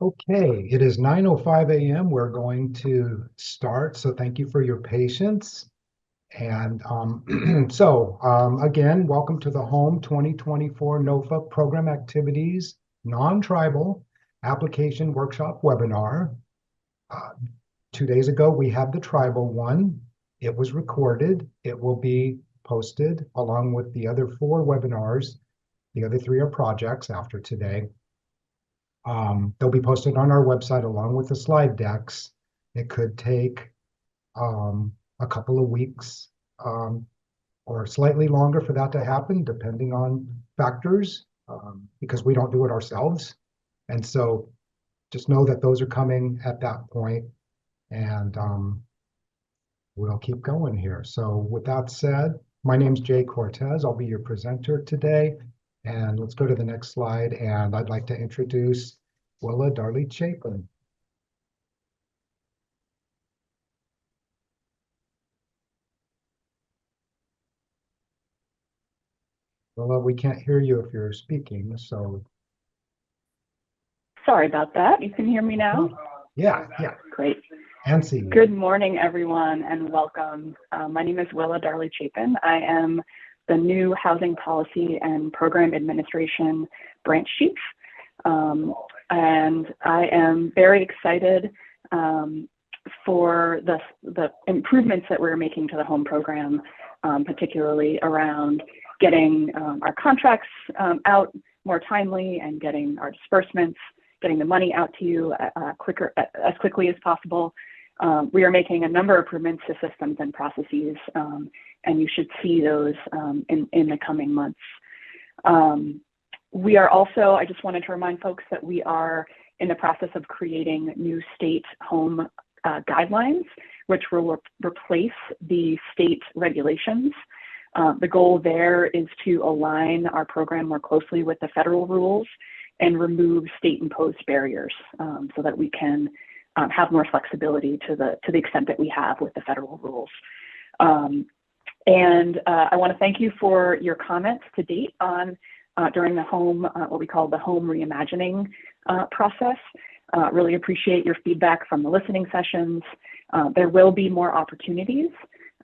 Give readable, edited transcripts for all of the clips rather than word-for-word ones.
Okay, it is 9:05 a.m. We're going to start, so thank you for your patience. And again, welcome to the Home 2024 NOFA Program Activities Non-Tribal Application Workshop webinar. Uh, 2 days ago, we had the tribal one. It was recorded. It will be posted along with the other 4 webinars. The other 3 are projects after today. They'll be posted on our website along with the slide decks. It could take a couple of weeks or slightly longer for that to happen, depending on factors, because we don't do it ourselves. And so just know that those are coming at that point, and we'll keep going here. So with that said, my name's Jay Cortez. I'll be your presenter today. And let's go to the next slide. And I'd like to introduce Willa Darley Chapin. Willa, we can't hear you if you're speaking, so. Sorry about that. You can hear me now? Yeah. Great. And see you. Good morning, everyone, and welcome. My name is Willa Darley Chapin. I am the new Housing Policy and Program Administration Branch Chief. And I am very excited for the improvements that we're making to the home program, particularly around getting our contracts out more timely and getting our disbursements, getting the money out to you as quickly as possible. We are making a number of improvements to systems and processes, and you should see those in the coming months. We are also, I just wanted to remind folks that we are in the process of creating new state home guidelines, which will replace the state regulations. The goal there is to align our program more closely with the federal rules and remove state-imposed barriers so that we can have more flexibility to the extent that we have with the federal rules. I want to thank you for your comments to date on during the home, what we call the home reimagining process. Really appreciate your feedback from the listening sessions. There will be more opportunities,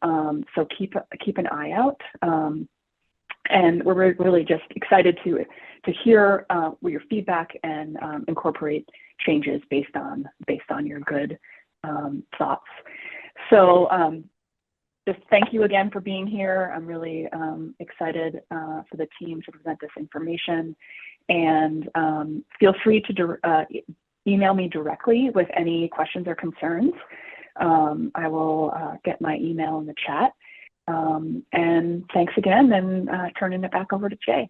so keep an eye out. And we're really just excited to hear your feedback and incorporate changes based on your good thoughts. So just thank you again for being here. I'm really excited for the team to present this information, and feel free to email me directly with any questions or concerns. I will get my email in the chat. And thanks again, and turning it back over to Jay.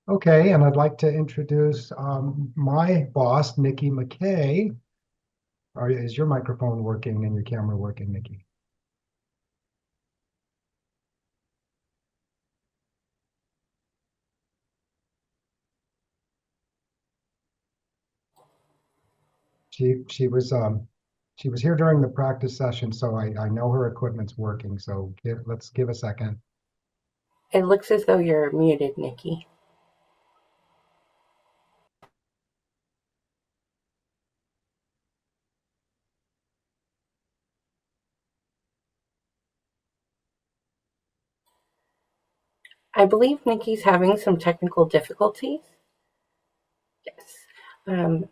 Okay, and I'd like to introduce my boss, Nikki McKay. Is your microphone working and your camera working, Nikki? She was here during the practice session, so I know her equipment's working. So let's give a second. It looks as though you're muted, Nikki. I believe Nikki's having some technical difficulties. Yes.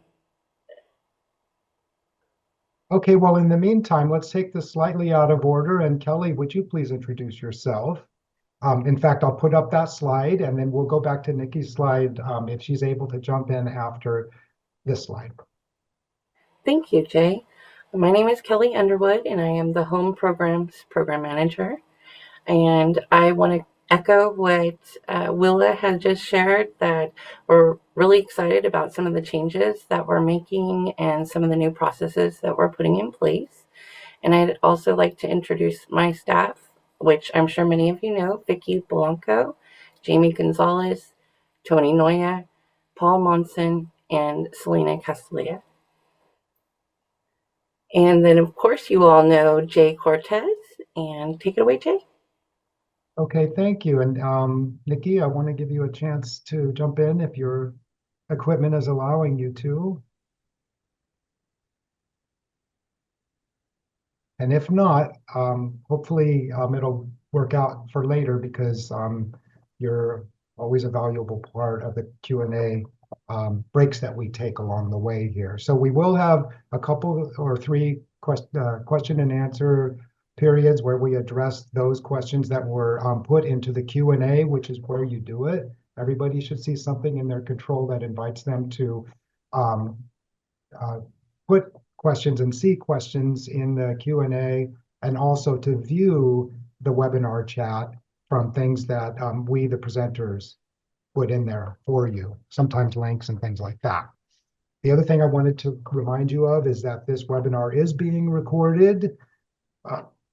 Okay, well, in the meantime, let's take this slightly out of order. And Kelly, would you please introduce yourself? In fact, I'll put up that slide, and then we'll go back to Nikki's slide if she's able to jump in after this slide. Thank you, Jay. My name is Kelly Underwood, and I am the Home Programs Program Manager. And I want to echo what Willa has just shared, that we're really excited about some of the changes that we're making and some of the new processes that we're putting in place. And I'd also like to introduce my staff, which I'm sure many of you know: Vicki Blanco, Jamie Gonzalez, Tony Noya, Paul Monson, and Selena Castellia. And then, of course, you all know Jay Cortez. And take it away, Jay. Okay, thank you. And Nikki, I want to give you a chance to jump in if you're equipment is allowing you to. And if not, hopefully it'll work out for later because you're always a valuable part of the Q&A breaks that we take along the way here. So we will have a couple or three question and answer periods where we address those questions that were put into the Q&A, which is where you do it. Everybody should see something in their control that invites them to um, put questions and see questions in the Q&A, and also to view the webinar chat from things that we, the presenters, put in there for you, sometimes links and things like that. The other thing I wanted to remind you of is that this webinar is being recorded,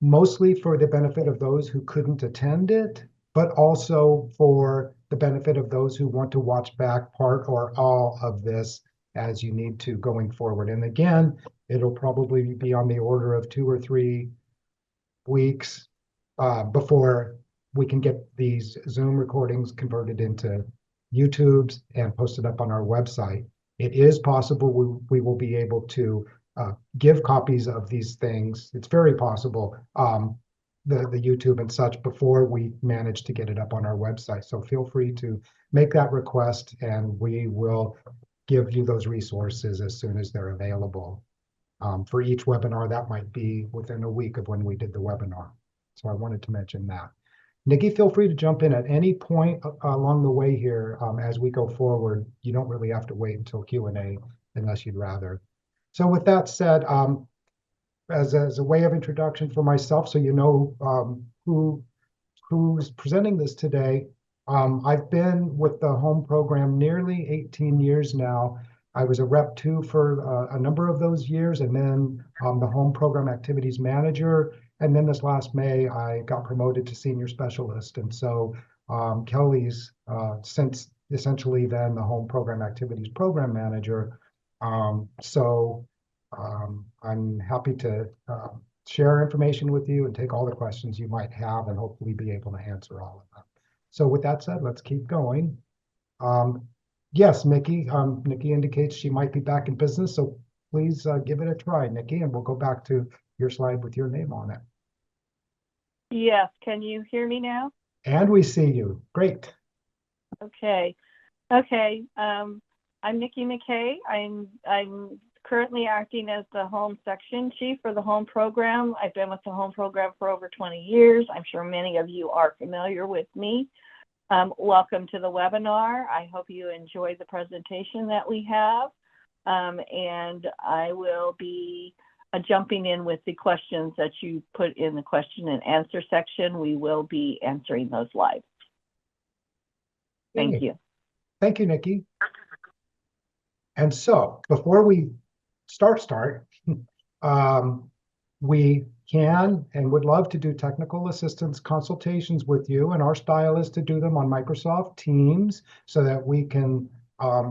mostly for the benefit of those who couldn't attend it, but also for the benefit of those who want to watch back part or all of this as you need to going forward. And again, it'll probably be on the order of 2 or 3 weeks before we can get these Zoom recordings converted into YouTubes and posted up on our website. It is possible we will be able to give copies of these things. It's very possible, the YouTube and such, before we manage to get it up on our website. So feel free to make that request and we will give you those resources as soon as they're available. For each webinar, that might be within a week of when we did the webinar. So I wanted to mention that. Nikki, feel free to jump in at any point along the way here as we go forward. You don't really have to wait until Q&A unless you'd rather. So with that said, as a way of introduction for myself, so you know who's presenting this today, I've been with the home program nearly 18 years now. I was a rep too for a number of those years, and then the home program activities manager. And then this last May, I got promoted to senior specialist. And so Kelly's since essentially then the home program activities program manager. I'm happy to share information with you and take all the questions you might have and hopefully be able to answer all of them. So with that said, let's keep going. Yes, Nikki. Nikki indicates she might be back in business, so please give it a try, Nikki, and we'll go back to your slide with your name on it. Yes, can you hear me now? And we see you. Great. Okay. I'm Nikki McKay. I'm currently acting as the home section chief for the home program. I've been with the home program for over 20 years. I'm sure many of you are familiar with me. Welcome to the webinar. I hope you enjoy the presentation that we have. And I will be jumping in with the questions that you put in the question and answer section. We will be answering those live. Thank you. Thank you, Nikki. And so before we start, we can and would love to do technical assistance consultations with you, and our style is to do them on Microsoft Teams so that we can,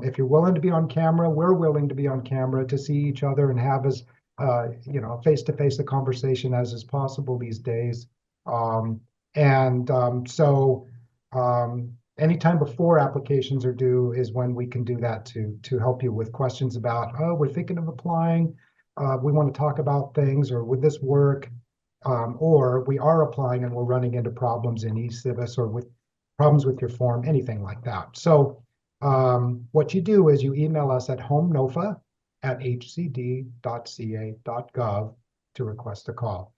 if you're willing to be on camera, we're willing to be on camera to see each other and have as face-to-face a conversation as is possible these days. Anytime before applications are due is when we can do that to help you with questions about, oh, we're thinking of applying, we want to talk about things, or would this work? Or we are applying and we're running into problems in eCivis or with problems with your form, anything like that. So what you do is you email us at homenofa@hcd.ca.gov to request a call.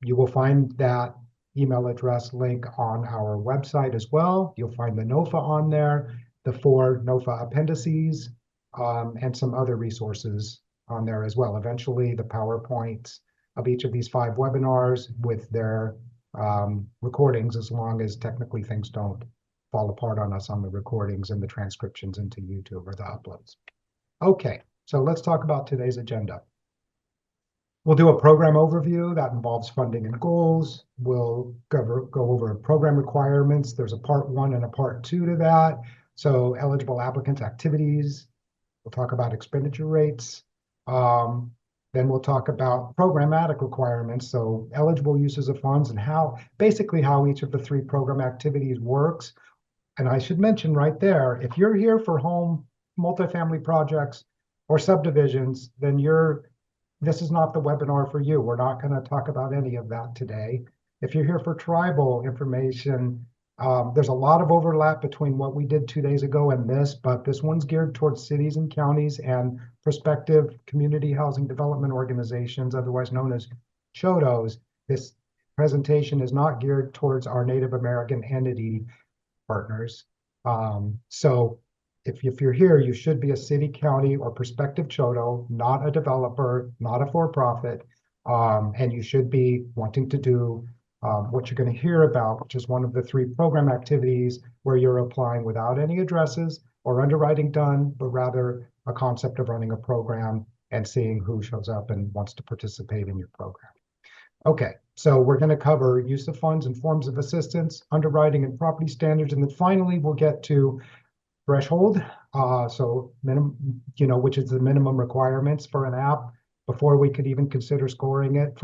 You will find that email address link on our website as well. You'll find the NOFA on there, the 4 NOFA appendices, and some other resources on there as well. Eventually, the PowerPoints of each of these 5 webinars with their recordings, as long as technically things don't fall apart on us on the recordings and the transcriptions into YouTube or the uploads. Okay, so let's talk about today's agenda. We'll do a program overview that involves funding and goals. We'll go over program requirements. There's a part 1 and a part 2 to that. So eligible applicants' activities. We'll talk about expenditure rates. Then we'll talk about programmatic requirements. So eligible uses of funds and basically how each of the 3 program activities works. And I should mention right there, if you're here for home multifamily projects or subdivisions, then this is not the webinar for you. We're not going to talk about any of that today. If you're here for tribal information, there's a lot of overlap between what we did 2 days ago and this, but this one's geared towards cities and counties and prospective community housing development organizations, otherwise known as CHODOs. This presentation is not geared towards our Native American entity partners. So if you're here, you should be a city, county, or prospective CHODO, not a developer, not a for-profit, and you should be wanting to do what you're going to hear about, which is one of the 3 program activities where you're applying without any addresses or underwriting done, but rather a concept of running a program and seeing who shows up and wants to participate in your program. Okay, so we're going to cover use of funds and forms of assistance, underwriting and property standards, and then finally we'll get to threshold, so minimum, which is the minimum requirements for an app before we could even consider scoring it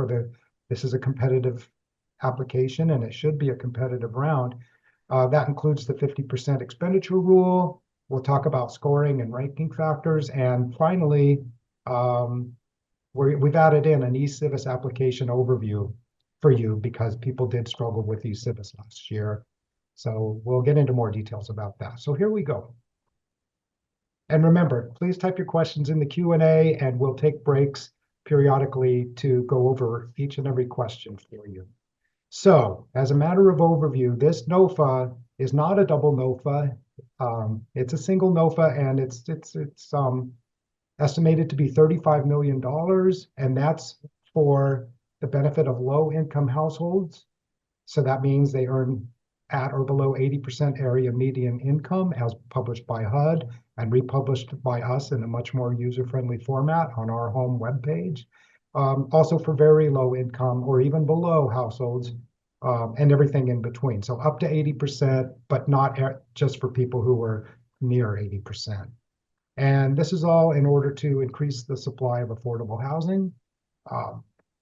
this is a competitive application and it should be a competitive round. That includes the 50% expenditure rule. We'll talk about scoring and ranking factors. And finally, we've added in an eCivis application overview for you because people did struggle with eCivis last year. So we'll get into more details about that. So here we go. And remember, please type your questions in the Q&A and we'll take breaks periodically to go over each and every question for you. So as a matter of overview, this NOFA is not a double NOFA. It's a single NOFA and it's estimated to be $35 million. And that's for the benefit of low-income households. So that means they earn at or below 80% area median income as published by HUD and republished by us in a much more user-friendly format on our home webpage. Also for very low income or even below households and everything in between. So up to 80%, but not just for people who are near 80%. And this is all in order to increase the supply of affordable housing,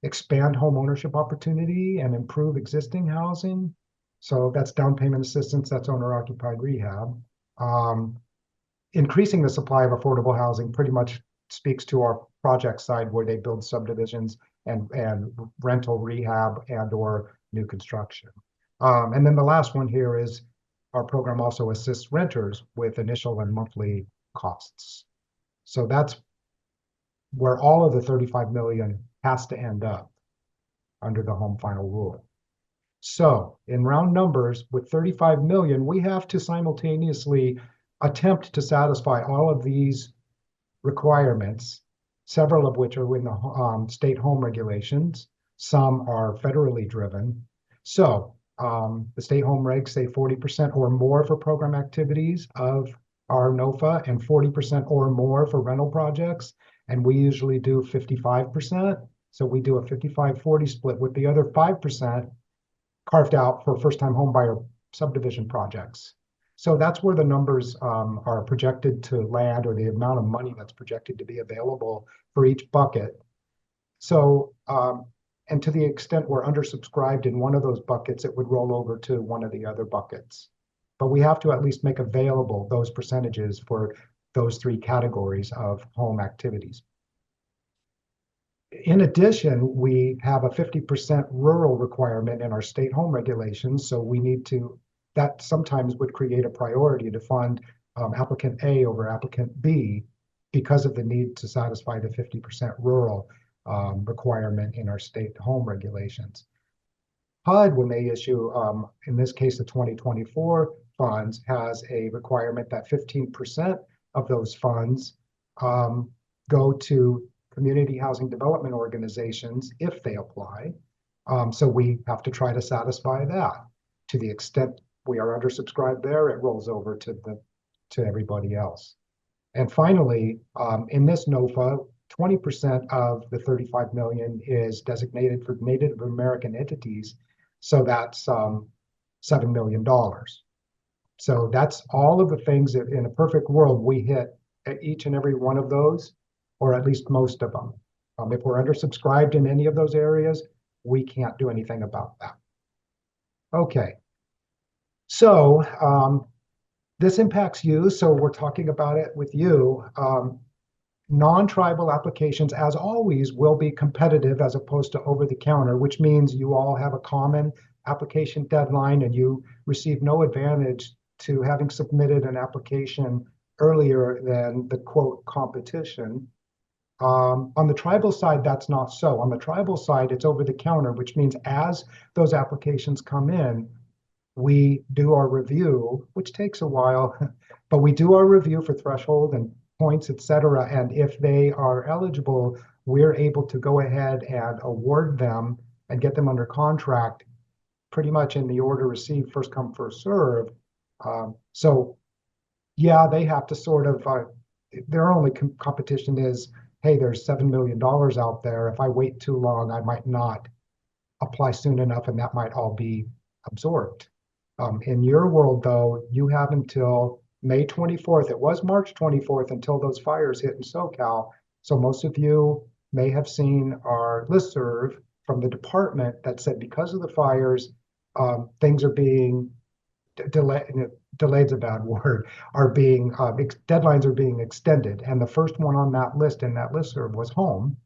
expand home ownership opportunity and improve existing housing. So that's down payment assistance, that's owner-occupied rehab. Increasing the supply of affordable housing pretty much speaks to our project side where they build subdivisions and rental rehab and or new construction. And then the last one here is our program also assists renters with initial and monthly costs. So that's where all of the 35 million has to end up under the home final rule. So in round numbers, with 35 million, we have to simultaneously attempt to satisfy all of these requirements, several of which are in the state home regulations. Some are federally driven. So the state home regs say 40% or more for program activities of our NOFA and 40% or more for rental projects. And we usually do 55%. So we do a 55-40 split with the other 5% carved out for first-time homebuyer subdivision projects. So that's where the numbers are projected to land, or the amount of money that's projected to be available for each bucket. So, and to the extent we're undersubscribed in one of those buckets, it would roll over to one of the other buckets. But we have to at least make available those percentages for those 3 categories of home activities. In addition, we have a 50% rural requirement in our state home regulations. So we need to, that sometimes would create a priority to fund applicant A over applicant B because of the need to satisfy the 50% rural requirement in our state home regulations. HUD, when they issue, in this case, the 2024 funds, has a requirement that 15% of those funds go to community housing development organizations if they apply. So we have to try to satisfy that. To the extent we are undersubscribed there, it rolls over to everybody else. And finally, in this NOFA, 20% of the 35 million is designated for Native American entities. So that's $7 million. So that's all of the things that in a perfect world, we hit at each and every one of those, or at least most of them. If we're undersubscribed in any of those areas, we can't do anything about that. Okay. So this impacts you, so we're talking about it with you. Non-tribal applications, as always, will be competitive as opposed to over-the-counter, which means you all have a common application deadline and you receive no advantage to having submitted an application earlier than the quote competition. On the tribal side, that's not so. On the tribal side, it's over-the-counter, which means as those applications come in, we do our review, which takes a while, but we do our review for threshold and points, et cetera. And if they are eligible, we're able to go ahead and award them and get them under contract pretty much in the order received, first come, first serve. So yeah, they have to sort of, their only competition is, hey, there's $7 million out there. If I wait too long, I might not apply soon enough and that might all be absorbed. In your world, though, you have until May 24th. It was March 24th until those fires hit in SoCal. So most of you may have seen our listserv from the department that said because of the fires, things are being delayed. Delayed's a bad word. Are being deadlines are being extended, and the first one on that list in that listserv was home.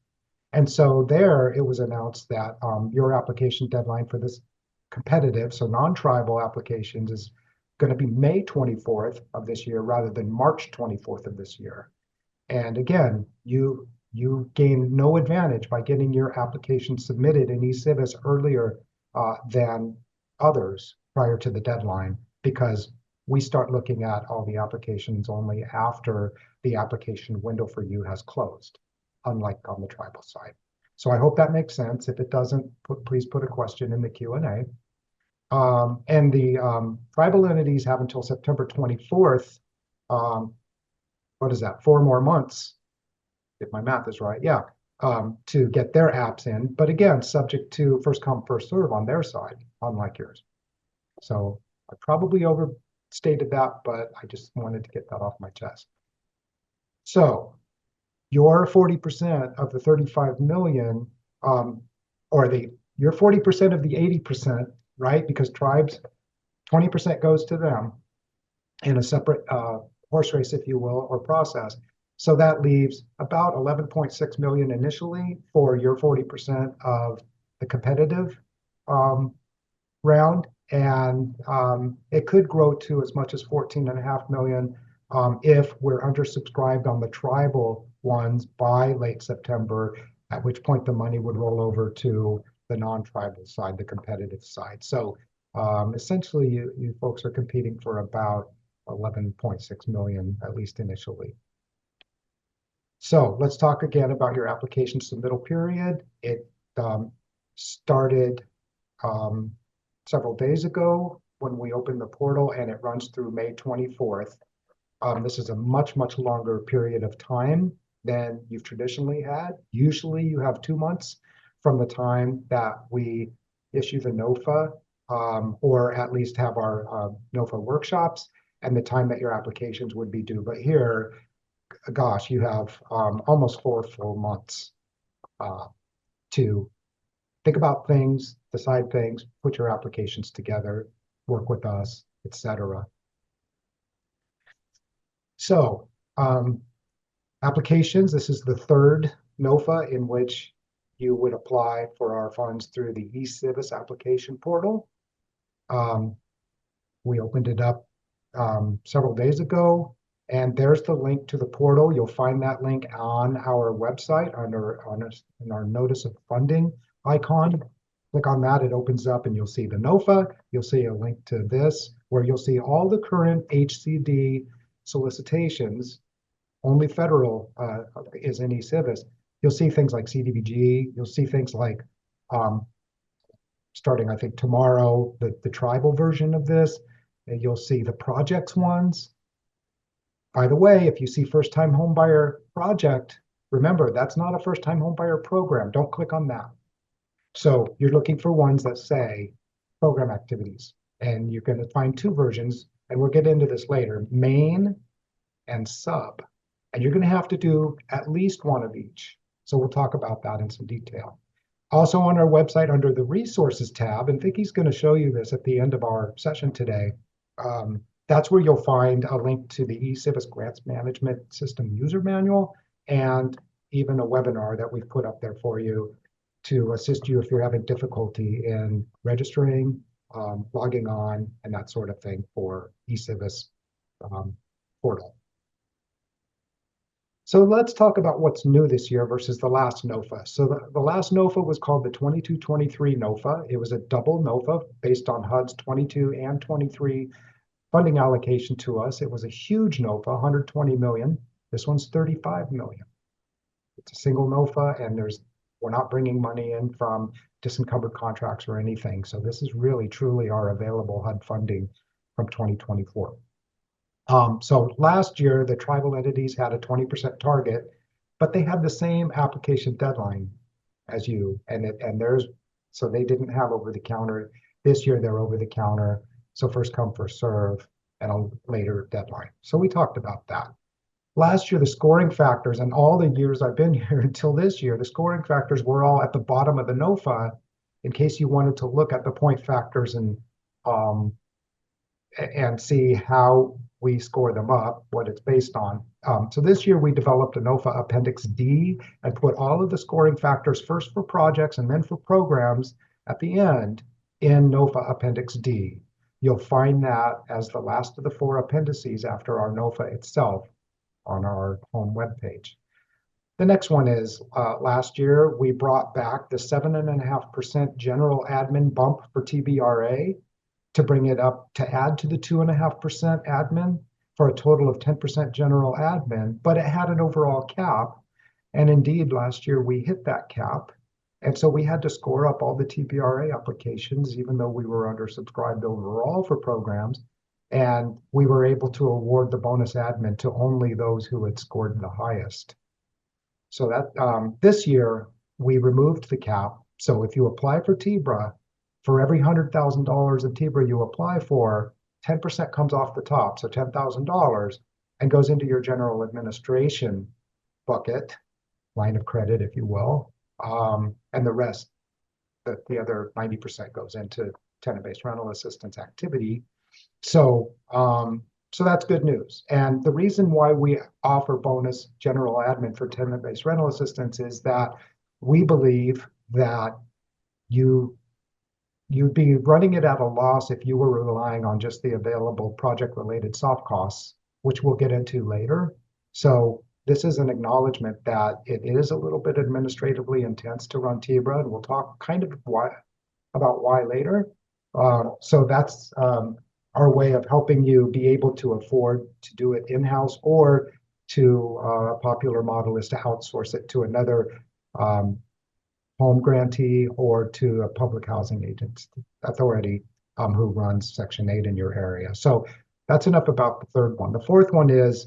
And so there, it was announced that your application deadline for this competitive, so non-tribal applications is going to be May 24th of this year rather than March 24th of this year. And again, you gain no advantage by getting your application submitted in eCivis earlier than others prior to the deadline, because we start looking at all the applications only after the application window for you has closed, unlike on the tribal side. So I hope that makes sense. If it doesn't, please put a question in the Q&A. And the tribal entities have until September 24th. What is that? 4 more months, if my math is right. Yeah, to get their apps in. But again, subject to first come, first serve on their side, unlike yours. So I probably overstated that, but I just wanted to get that off my chest. So your 40% of the 35 million, your 40% of the 80%, right? Because tribes, 20% goes to them in a separate horse race, if you will, or process. So that leaves about 11.6 million initially for your 40% of the competitive round. And it could grow to as much as 14.5 million if we're undersubscribed on the tribal ones by late September, at which point the money would roll over to the non-tribal side, the competitive side. So essentially, you folks are competing for about 11.6 million, at least initially. So let's talk again about your application submittal period. It started several days ago when we opened the portal, and it runs through May 24th. This is a much, much longer period of time than you've traditionally had. Usually you have 2 months from the time that we issue the NOFA, or at least have our NOFA workshops, and the time that your applications would be due. But here, gosh, you have almost 4 full months to think about things, decide things, put your applications together, work with us, etc. So applications, this is the third NOFA in which you would apply for our funds through the eCivis application portal. We opened it up several days ago, and there's the link to the portal. You'll find that link on our website in our notice of funding icon. Click on that, it opens up and you'll see the NOFA. You'll see a link to this where you'll see all the current HCD solicitations. Only federal is in eCivis. You'll see things like CDBG. You'll see things like, starting I think tomorrow, the tribal version of this. And you'll see the projects ones. By the way, if you see first-time homebuyer project, remember that's not a first-time homebuyer program. Don't click on that. So you're looking for ones that say program activities, and you're going to find 2 versions, and we'll get into this later, main and sub. And you're going to have to do at least one of each. So we'll talk about that in some detail. Also on our website under the resources tab, and Vicky's going to show you this at the end of our session today, that's where you'll find a link to the eCivis Grants Management System user manual and even a webinar that we've put up there for you to assist you if you're having difficulty in registering, logging on, and that sort of thing for eCivis portal. So let's talk about what's new this year versus the last NOFA. So the last NOFA was called the 22-23 NOFA. It was a double NOFA based on HUD's 22 and 23 funding allocation to us. It was a huge NOFA, 120 million. This one's 35 million. It's a single NOFA, and we're not bringing money in from disencumbered contracts or anything. So this is really, truly our available HUD funding from 2024. So last year, the tribal entities had a 20% target, but they had the same application deadline as you, so they didn't have over the counter. This year, they're over the counter. So first come, first serve, and a later deadline. So we talked about that. Last year, the scoring factors, and all the years I've been here until this year, the scoring factors were all at the bottom of the NOFA in case you wanted to look at the point factors and see how we score them up, what it's based on. So this year we developed a NOFA Appendix D and put all of the scoring factors first for projects and then for programs at the end in NOFA Appendix D. You'll find that as the last of the 4 appendices after our NOFA itself on our home webpage. The next one is last year we brought back the 7.5% general admin bump for TBRA to bring it up to add to the 2.5% admin for a total of 10% general admin, but it had an overall cap. And indeed, last year we hit that cap. And so we had to score up all the TBRA applications, even though we were undersubscribed overall for programs. And we were able to award the bonus admin to only those who had scored the highest. So that this year we removed the cap. So if you apply for TBRA, for every $100,000 of TBRA you apply for, 10% comes off the top, so $10,000, and goes into your general administration bucket, line of credit, if you will, and the rest, the other 90% goes into tenant-based rental assistance activity. So that's good news. And the reason why we offer bonus general admin for tenant-based rental assistance is that we believe that you'd be running it at a loss if you were relying on just the available project-related soft costs, which we'll get into later. So this is an acknowledgement that it is a little bit administratively intense to run TBRA, and we'll talk kind of about why later. So that's our way of helping you be able to afford to do it in-house, or to a popular model is to outsource it to another home grantee or to a public housing authority who runs Section 8 in your area. So that's enough about the third one. The fourth one is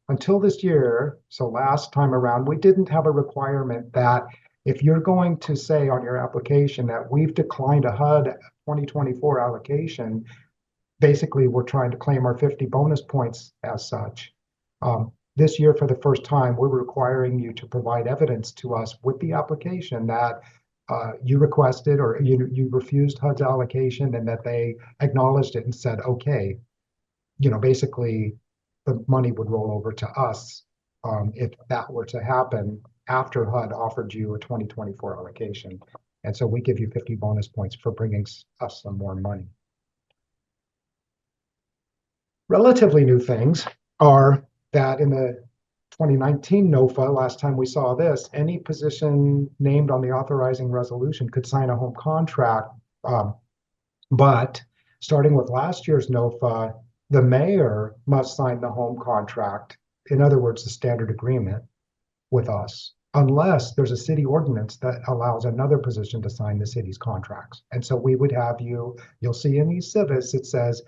until this year, so last time around, we didn't have a requirement that if you're going to say on your application that we've declined a HUD 2024 allocation, basically we're trying to claim our 50 bonus points as such. This year, for the first time, we're requiring you to provide evidence to us with the application that you requested or you refused HUD's allocation, and that they acknowledged it and said, okay, basically the money would roll over to us if that were to happen after HUD offered you a 2024 allocation. And so we give you 50 bonus points for bringing us some more money. Relatively new things are that in the 2019 NOFA, last time we saw this, any position named on the authorizing resolution could sign a home contract. But starting with last year's NOFA, the mayor must sign the home contract, in other words, the standard agreement with us, unless there's a city ordinance that allows another position to sign the city's contracts. And so we would have you'll see in eCivis, it says,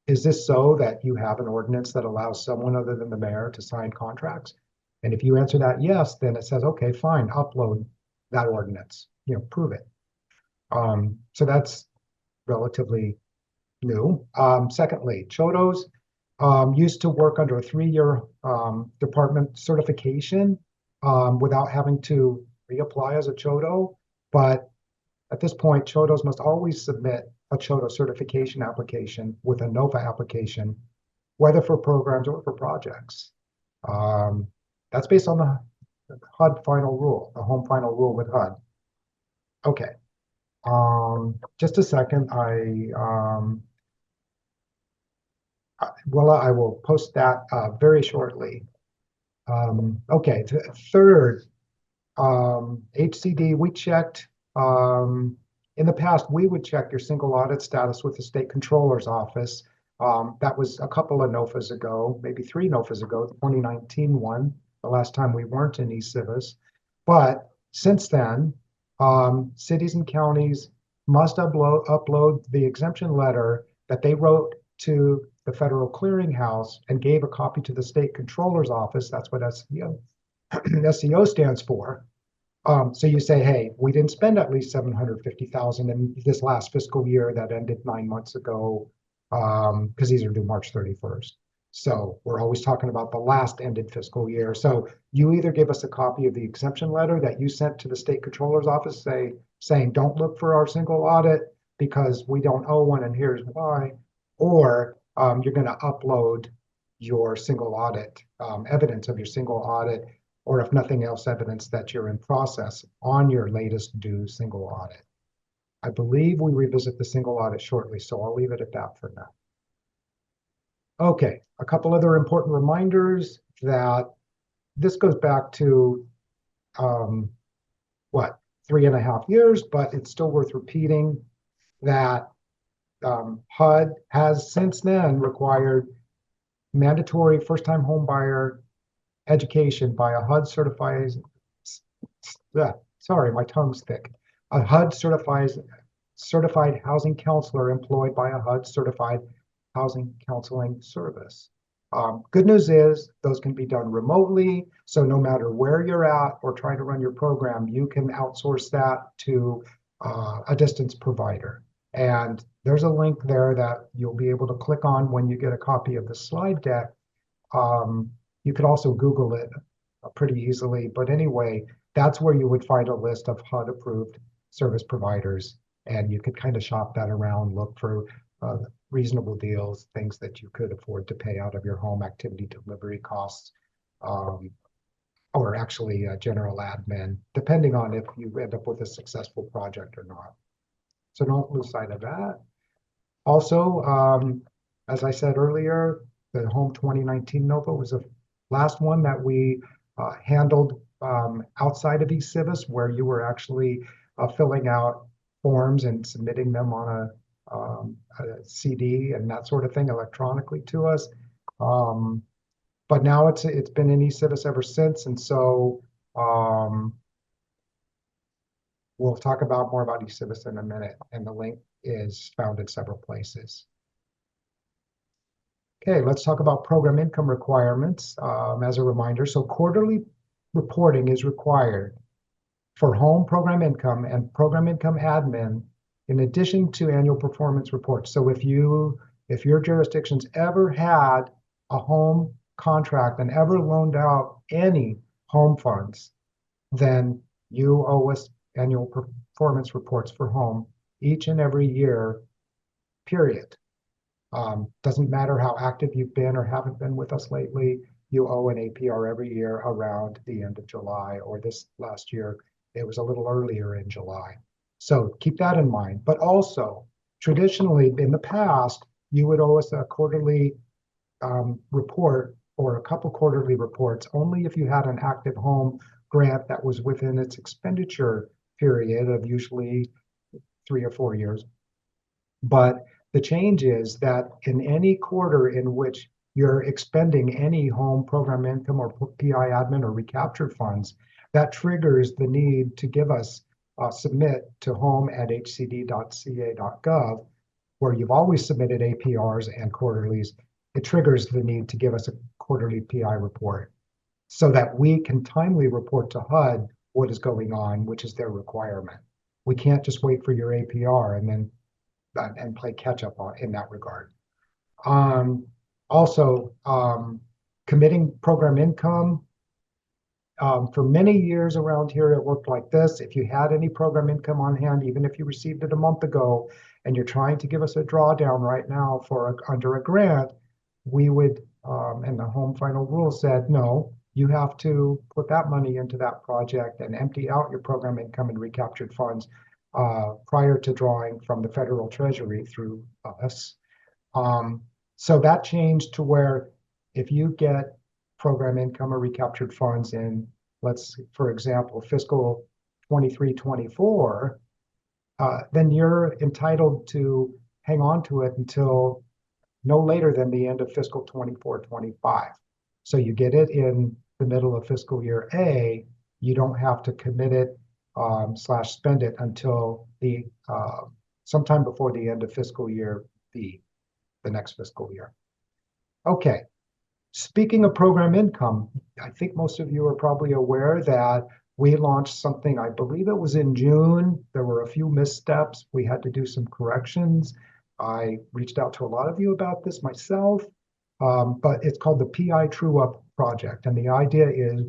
is this so that you have an ordinance that allows someone other than the mayor to sign contracts? And if you answer that yes, then it says, okay, fine, upload that ordinance, prove it. So that's relatively new. Secondly, CHODOs used to work under a 3-year department certification without having to reapply as a CHODO. But at this point, CHODOs must always submit a CHOTA certification application with a NOFA application, whether for programs or for projects. That's based on the HUD final rule, the home final rule with HUD. Okay. Just a second. I will post that very shortly. Okay. Third, HCD, we checked. In the past, we would check your single audit status with the state controller's office. That was a couple of NOFAs ago, maybe 3 NOFAs ago, the 2019 one, the last time we weren't in eCivis. But since then, cities and counties must upload the exemption letter that they wrote to the Federal Clearinghouse and gave a copy to the state controller's office. That's what SEO stands for. So you say, hey, we didn't spend at least $750,000 in this last fiscal year that ended 9 months ago, because these are due March 31st. So we're always talking about the last ended fiscal year. So you either give us a copy of the exemption letter that you sent to the state controller's office saying, don't look for our single audit because we don't owe one and here's why, or you're going to upload your single audit, evidence of your single audit, or if nothing else, evidence that you're in process on your latest due single audit. I believe we revisit the single audit shortly, so I'll leave it at that for now. Okay, a couple other important reminders that this goes back to, 3.5 years, but it's still worth repeating that HUD has since then required mandatory first-time home buyer education by a HUD certified, sorry, my tongue's thick, a HUD certified housing counselor employed by a HUD certified housing counseling service. Good news is those can be done remotely. So no matter where you're at or trying to run your program, you can outsource that to a distance provider. And there's a link there that you'll be able to click on when you get a copy of the slide deck. You could also Google it pretty easily. But anyway, that's where you would find a list of HUD approved service providers. And you could kind of shop that around, look for reasonable deals, things that you could afford to pay out of your home activity delivery costs, or actually general admin, depending on if you end up with a successful project or not. So don't lose sight of that. Also, as I said earlier, the Home 2019 NOFA was the last one that we handled outside of eCivis, where you were actually filling out forms and submitting them on a CD and that sort of thing electronically to us. But now it's been in eCivis ever since, and so we'll talk about more about eCivis in a minute, and the link is found in several places. Okay, let's talk about program income requirements as a reminder. So quarterly reporting is required for home program income and program income admin, in addition to annual performance reports. So if your jurisdiction's ever had a home contract and ever loaned out any home funds, then you owe us annual performance reports for home each and every year, period. Doesn't matter how active you've been or haven't been with us lately, you owe an APR every year around the end of July, or this last year, it was a little earlier in July. So keep that in mind. But also, traditionally, in the past, you would owe us a quarterly report or a couple quarterly reports only if you had an active home grant that was within its expenditure period of usually 3 or 4 years. But the change is that in any quarter in which you're expending any home program income or PI admin or recapture funds, that triggers the need to give us submit to home@hcd.ca.gov, where you've always submitted APRs and quarterlies. It triggers the need to give us a quarterly PI report so that we can timely report to HUD what is going on, which is their requirement. We can't just wait for your APR and play catch up in that regard. Also, committing program income For many years around here, it looked like this. If you had any program income on hand, even if you received it a month ago, and you're trying to give us a drawdown right now under a grant, we would, and the home final rule said, no, you have to put that money into that project and empty out your program income and recaptured funds prior to drawing from the federal treasury through us. So that changed to where if you get program income or recaptured funds in, for example, fiscal 23-24, then you're entitled to hang on to it until no later than the end of fiscal 24-25. So you get it in the middle of fiscal year A, you don't have to commit it / spend it until the sometime before the end of fiscal year B, the next fiscal year. Okay, speaking of program income, I think most of you are probably aware that we launched something, I believe it was in June. There were a few missteps. We had to do some corrections. I reached out to a lot of you about this myself, but it's called the PI True Up Project. And the idea is,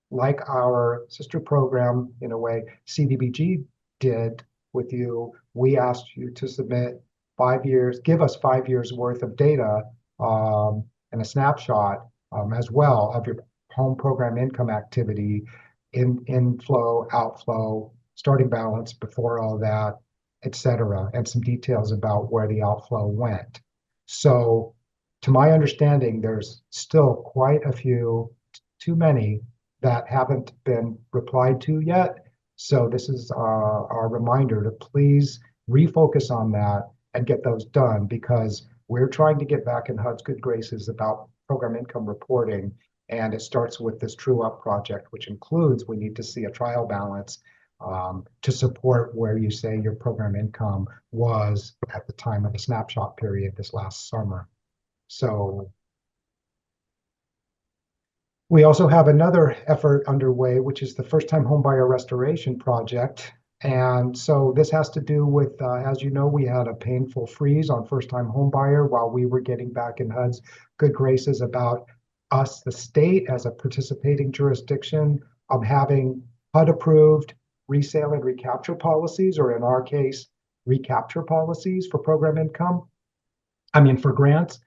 like our sister program, in a way, CDBG did with you, we asked you to submit 5 years, give us 5 years worth of data and a snapshot as well of your home program income activity, inflow, outflow, starting balance before all that, et cetera, and some details about where the outflow went. So to my understanding, there's still quite a few, too many, that haven't been replied to yet. So this is our reminder to please refocus on that and get those done, because we're trying to get back in HUD's good graces about program income reporting. And it starts with this True Up project, which includes we need to see a trial balance to support where you say your program income was at the time of the snapshot period this last summer. So we also have another effort underway, which is the First-Time Homebuyer Restoration Project. And so this has to do with, as you know, we had a painful freeze on first-time homebuyer while we were getting back in HUD's good graces about us, the state, as a participating jurisdiction, of having HUD-approved resale and recapture policies, or in our case, recapture policies for program income. I mean, for grants.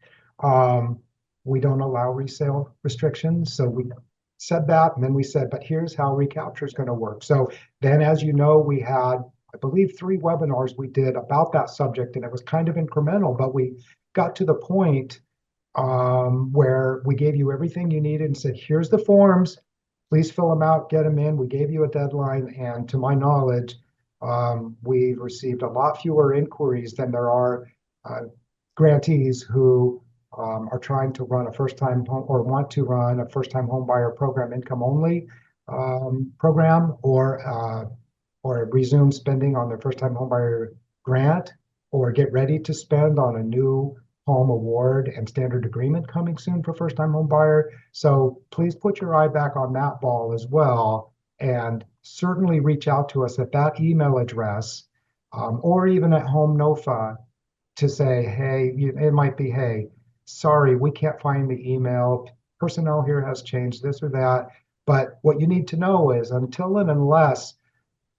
We don't allow resale restrictions. So we said that, and then we said, but here's how recapture is going to work. So then, as you know, we had, I believe, 3 webinars we did about that subject, and it was kind of incremental, but we got to the point where we gave you everything you needed and said, here's the forms, please fill them out, get them in. We gave you a deadline, and to my knowledge, we've received a lot fewer inquiries than there are grantees who are trying to run a first-time home, or want to run a first-time home buyer program income only program, or resume spending on their first-time home buyer grant, or get ready to spend on a new home award and standard agreement coming soon for first-time home buyer. So please put your eye back on that ball as well, and certainly reach out to us at that email address, or even at Home NOFA, to say, hey, it might be, hey, sorry, we can't find the email. Personnel here has changed this or that. But what you need to know is, until and unless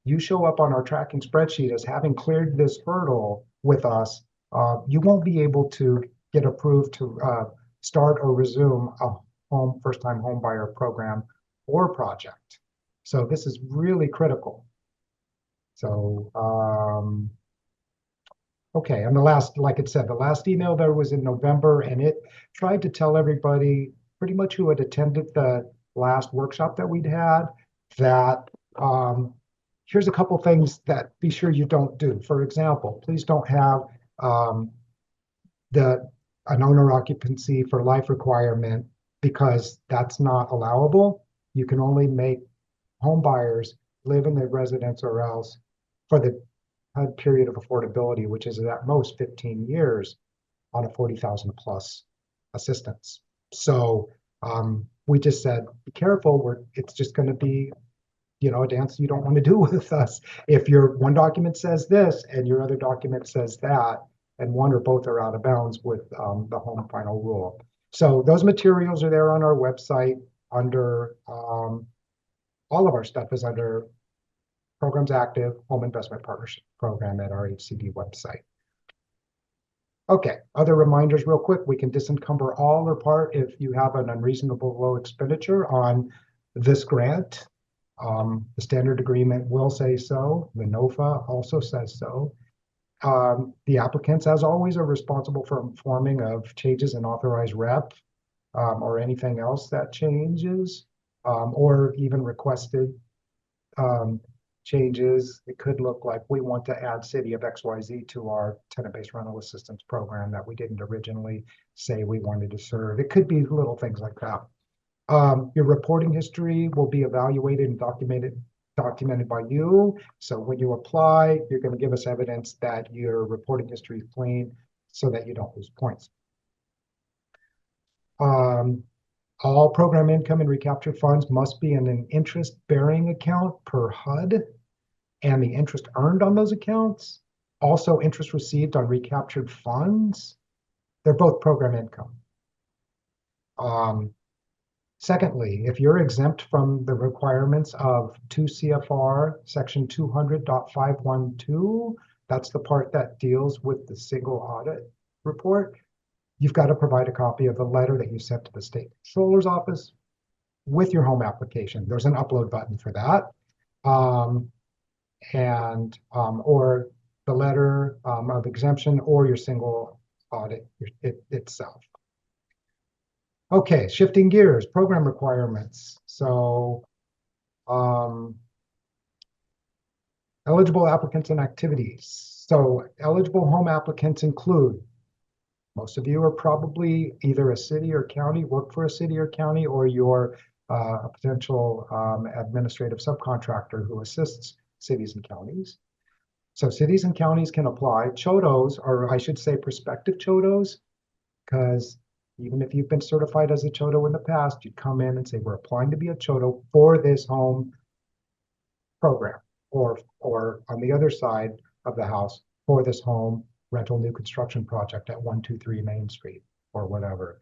you show up on our tracking spreadsheet as having cleared this hurdle with us, you won't be able to get approved to start or resume a first-time home buyer program or project. So this is really critical. So, okay, and the last, like it said, the last email there was in November, and it tried to tell everybody pretty much who had attended the last workshop that we'd had that here's a couple things that be sure you don't do. For example, please don't have an owner occupancy for life requirement, because that's not allowable. You can only make home buyers live in their residence or else for the period of affordability, which is at most 15 years on a 40,000 plus assistance. So we just said, be careful. It's just going to be, a dance you don't want to do with us. If your one document says this and your other document says that, and one or both are out of bounds with the home final rule. So those materials are there on our website under all of our stuff is under Programs Active Home Investment Partnership Program at our HCD website. Okay, other reminders real quick. We can disencumber all or part if you have an unreasonable low expenditure on this grant. The standard agreement will say so. The NOFA also says so. The applicants, as always, are responsible for informing of changes in authorized rep or anything else that changes or even requested changes. It could look like we want to add city of XYZ to our tenant-based rental assistance program that we didn't originally say we wanted to serve. It could be little things like that. Your reporting history will be evaluated and documented by you. So when you apply, you're going to give us evidence that your reporting history is clean so that you don't lose points. All program income and recaptured funds must be in an interest-bearing account per HUD, and the interest earned on those accounts, also interest received on recaptured funds, they're both program income. Secondly, if you're exempt from the requirements of 2 CFR section 200.512, that's the part that deals with the single audit report, you've got to provide a copy of the letter that you sent to the state controller's office with your home application. There's an upload button for that. Or the letter of exemption or your single audit itself. Okay, shifting gears, program requirements. So eligible applicants and activities. So eligible home applicants include, most of you are probably either a city or county, work for a city or county, or you're a potential administrative subcontractor who assists cities and counties. So cities and counties can apply. CHODOs, or I should say prospective CHODOs, because even if you've been certified as a CHODO in the past, you'd come in and say, we're applying to be a CHODO for this home program, or on the other side of the house, for this home rental new construction project at 123 Main Street or whatever.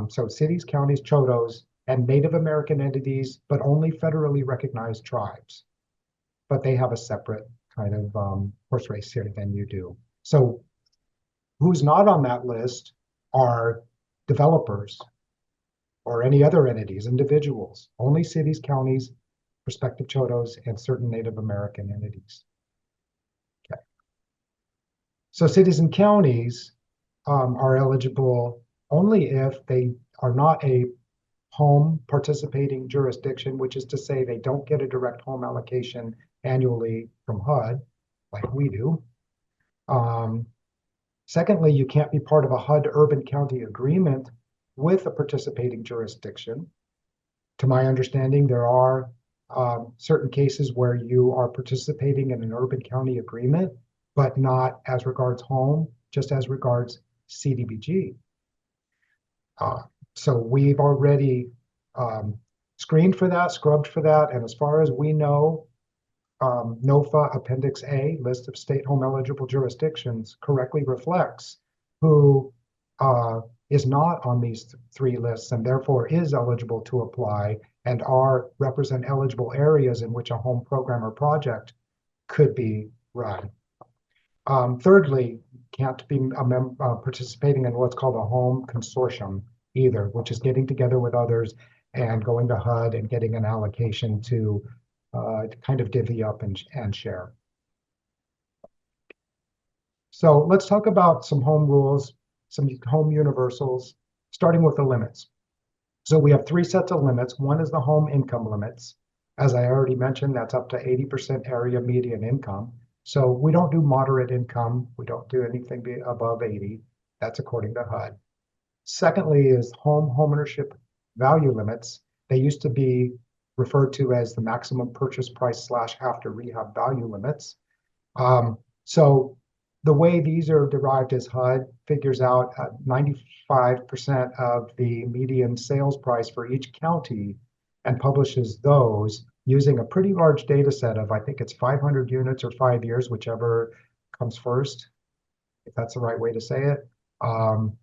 So cities, counties, CHODOs, and Native American entities, but only federally recognized tribes. But they have a separate kind of horse race here than you do. So who's not on that list are developers or any other entities, individuals, only cities, counties, prospective CHODOs, and certain Native American entities. So cities and counties are eligible only if they are not a home participating jurisdiction, which is to say they don't get a direct home allocation annually from HUD, like we do. Secondly, you can't be part of a HUD urban county agreement with a participating jurisdiction. To my understanding, there are certain cases where you are participating in an urban county agreement, but not as regards home, just as regards CDBG. So we've already screened for that, scrubbed for that, and as far as we know, NOFA Appendix A, list of state home eligible jurisdictions, correctly reflects who is not on these three lists and therefore is eligible to apply and represent eligible areas in which a home program or project could be run. Thirdly, can't be participating in what's called a home consortium either, which is getting together with others and going to HUD and getting an allocation to kind of divvy up and share. So let's talk about some home rules, some home universals, starting with the limits. So we have three sets of limits. One is the home income limits. As I already mentioned, that's up to 80% area median income. So we don't do moderate income. We don't do anything above 80. That's according to HUD. Secondly is homeownership value limits. They used to be referred to as the maximum purchase price / after rehab value limits. So the way these are derived is HUD figures out 95% of the median sales price for each county and publishes those using a pretty large data set of, I think it's 500 units or 5 years, whichever comes first, if that's the right way to say it.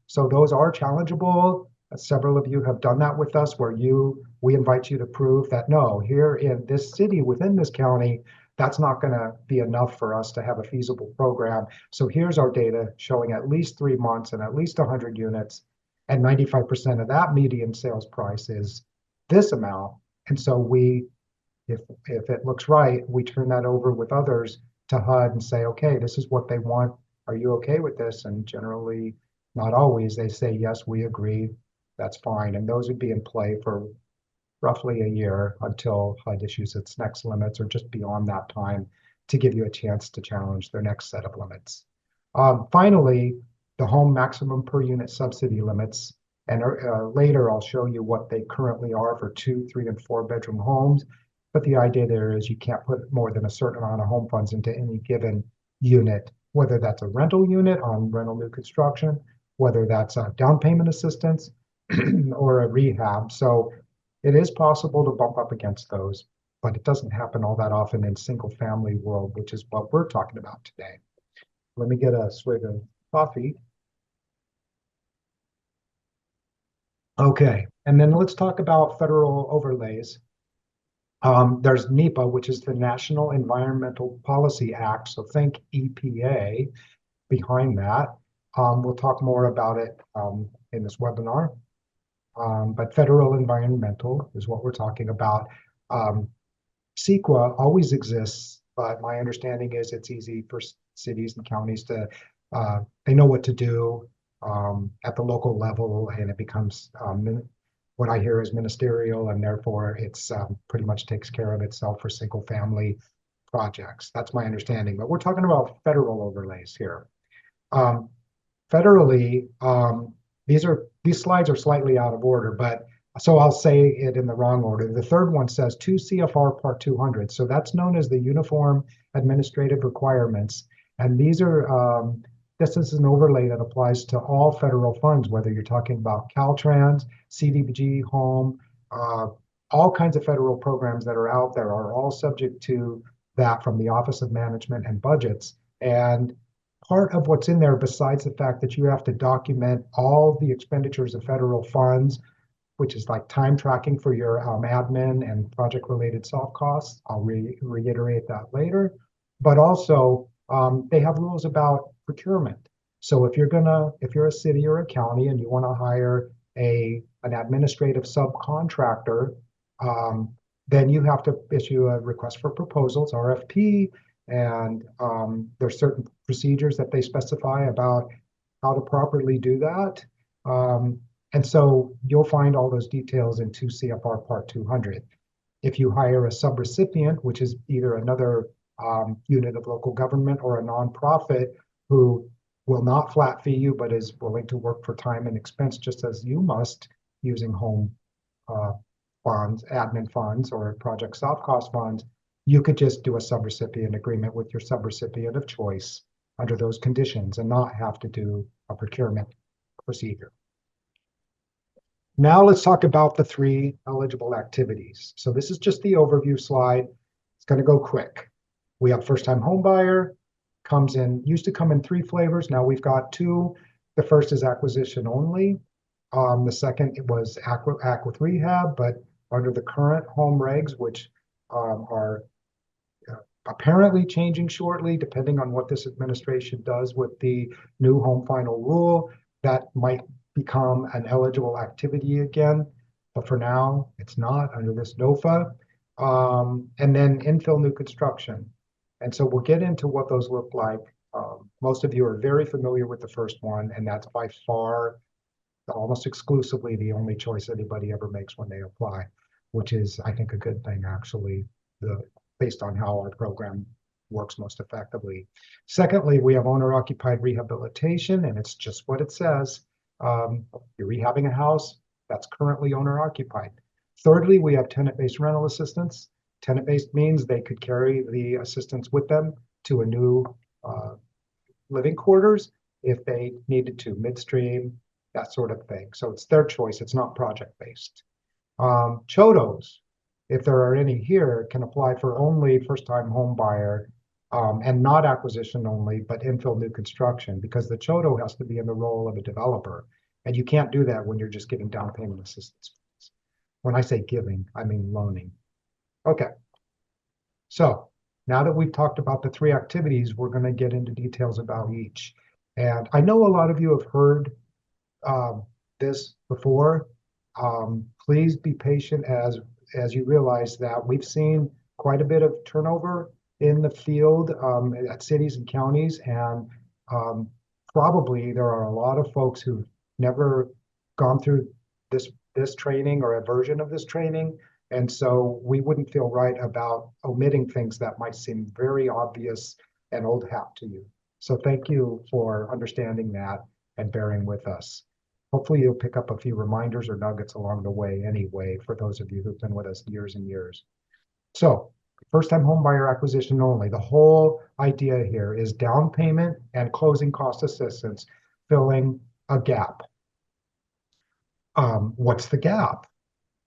So those are challengeable. Several of you have done that with us where you we invite you to prove that no, here in this city, within this county, that's not going to be enough for us to have a feasible program. So here's our data showing at least 3 months and at least 100 units, and 95% of that median sales price is this amount. And so if it looks right, we turn that over with others to HUD and say, okay, this is what they want. Are you okay with this? And generally, not always, they say, yes, we agree. That's fine. And those would be in play for roughly a year until HUD issues its next limits, or just beyond that time, to give you a chance to challenge their next set of limits. Finally, the home maximum per unit subsidy limits. And later I'll show you what they currently are for 2, 3, and 4 bedroom homes. But the idea there is you can't put more than a certain amount of home funds into any given unit, whether that's a rental unit on rental new construction, whether that's a down payment assistance or a rehab. So it is possible to bump up against those, but it doesn't happen all that often in single family world, which is what we're talking about today. Let me get a swig of coffee. Okay, and then let's talk about federal overlays. There's NEPA, which is the National Environmental Policy Act. So think EPA behind that. We'll talk more about it in this webinar. But federal environmental is what we're talking about. CEQA always exists, but my understanding is it's easy for cities and counties to, they know what to do at the local level, and it becomes, what I hear is ministerial, and therefore it's pretty much takes care of itself for single family projects. That's my understanding, but we're talking about federal overlays here. Federally, these slides are slightly out of order, but so I'll say it in the wrong order. The third one says 2 CFR Part 200. So that's known as the Uniform Administrative Requirements. And these are, this is an overlay that applies to all federal funds, whether you're talking about Caltrans, CDBG, Home, all kinds of federal programs that are out there are all subject to that from the Office of Management and Budgets. And part of what's in there, besides the fact that you have to document all the expenditures of federal funds, which is like time tracking for your admin and project-related soft costs. I'll reiterate that later. But also, they have rules about procurement. So if you're a city or a county and you want to hire an administrative subcontractor, then you have to issue a request for proposals, RFP, and there's certain procedures that they specify about how to properly do that. And so you'll find all those details in 2 CFR Part 200. If you hire a subrecipient, which is either another unit of local government or a nonprofit who will not flat fee you, but is willing to work for time and expense just as you must, using home funds, admin funds, or project soft cost funds, you could just do a subrecipient agreement with your subrecipient of choice under those conditions and not have to do a procurement procedure. Now let's talk about the 3 eligible activities. So this is just the overview slide. It's going to go quick. We have first-time home buyer, used to come in 3 flavors. Now we've got 2. The first is acquisition only. The second was act with rehab, but under the current home regs, which are apparently changing shortly, depending on what this administration does with the new home final rule, that might become an eligible activity again, but for now it's not under this NOFA. And then infill new construction. And so we'll get into what those look like. Most of you are very familiar with the first one, and that's by far almost exclusively the only choice anybody ever makes when they apply, which is, I think, a good thing, actually, based on how our program works most effectively. Secondly, we have owner-occupied rehabilitation, and it's just what it says. You're rehabbing a house that's currently owner-occupied. Thirdly, we have tenant-based rental assistance. Tenant-based means they could carry the assistance with them to a new living quarters if they needed to, midstream, that sort of thing. So it's their choice. It's not project-based. CHODOs, if there are any here, can apply for only first-time home buyer and not acquisition only, but infill new construction, because the CHODO has to be in the role of a developer. And you can't do that when you're just giving down payment assistance. When I say giving, I mean loaning. Okay, so now that we've talked about the three activities, we're going to get into details about each. And I know a lot of you have heard um, this before. Please be patient as you realize that we've seen quite a bit of turnover in the field at cities and counties, and um, probably there are a lot of folks who've never gone through this training or a version of this training, and so we wouldn't feel right about omitting things that might seem very obvious and old hat to you. So thank you for understanding that and bearing with us. Hopefully you'll pick up a few reminders or nuggets along the way anyway, for those of you who've been with us years and years. So first-time home buyer acquisition only. The whole idea here is down payment and closing cost assistance filling a gap. What's the gap?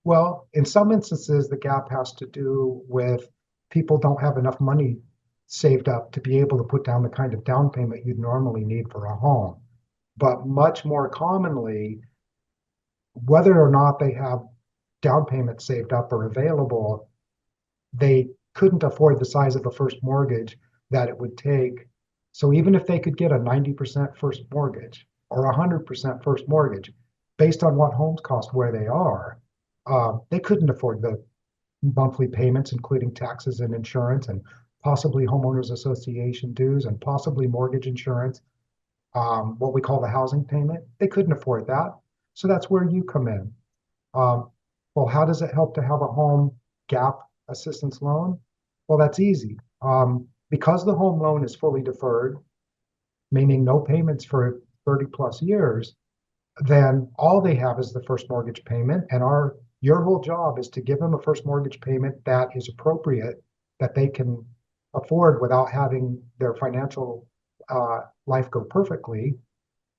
Well, in some instances, the gap has to do with people don't have enough money saved up to be able to put down the kind of down payment you'd normally need for a home. But much more commonly, whether or not they have down payments saved up or available, they couldn't afford the size of the first mortgage that it would take. So even if they could get a 90% first mortgage or 100% first mortgage, based on what homes cost where they are, they couldn't afford the monthly payments, including taxes and insurance and possibly homeowners association dues and possibly mortgage insurance, what we call the housing payment. They couldn't afford that. So that's where you come in. Well, how does it help to have a home gap assistance loan? Well, that's easy. Because the home loan is fully deferred, meaning no payments for 30 plus years, then all they have is the first mortgage payment. And your whole job is to give them a first mortgage payment that is appropriate, that they can afford without having their financial life go perfectly.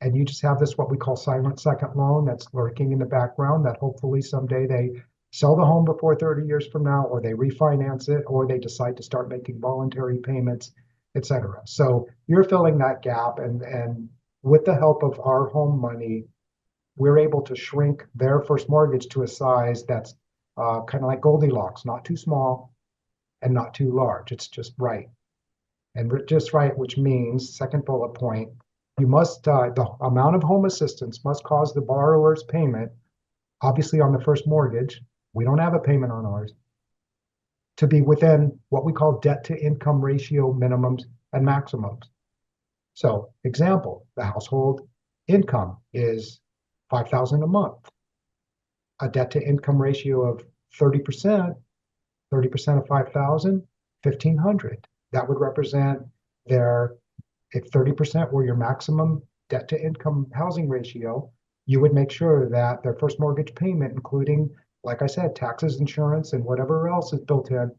And you just have this, what we call silent second loan, that's lurking in the background, that hopefully someday they sell the home before 30 years from now, or they refinance it, or they decide to start making voluntary payments, et cetera. So you're filling that gap, and with the help of our home money, we're able to shrink their first mortgage to a size that's kind of like Goldilocks, not too small and not too large. It's just right. And just right, which means, second bullet point, you must, the amount of home assistance must cause the borrower's payment, obviously on the first mortgage, we don't have a payment on ours, to be within what we call debt to income ratio minimums and maximums. So example, the household income is $5,000 a month. A debt to income ratio of 30%, 30% of 5,000, 1,500. That would represent their, if 30% were your maximum debt to income housing ratio, you would make sure that their first mortgage payment, including, like I said, taxes, insurance, and whatever else is built in,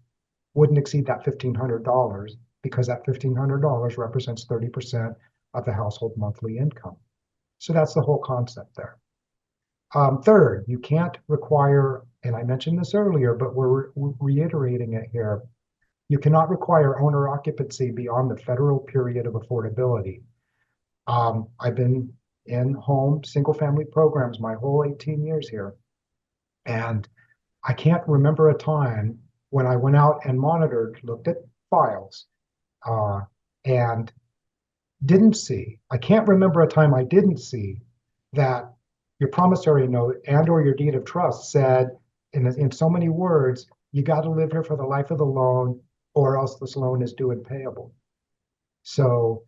wouldn't exceed that $1,500, because that $1,500 represents 30% of the household monthly income. So that's the whole concept there. Third, you can't require, and I mentioned this earlier, but we're reiterating it here, you cannot require owner occupancy beyond the federal period of affordability. I've been in home single family programs my whole 18 years here, and I can't remember a time when I went out and monitored, looked at files, and I can't remember a time I didn't see that your promissory note and or your deed of trust said in so many words, you got to live here for the life of the loan, or else this loan is due and payable. So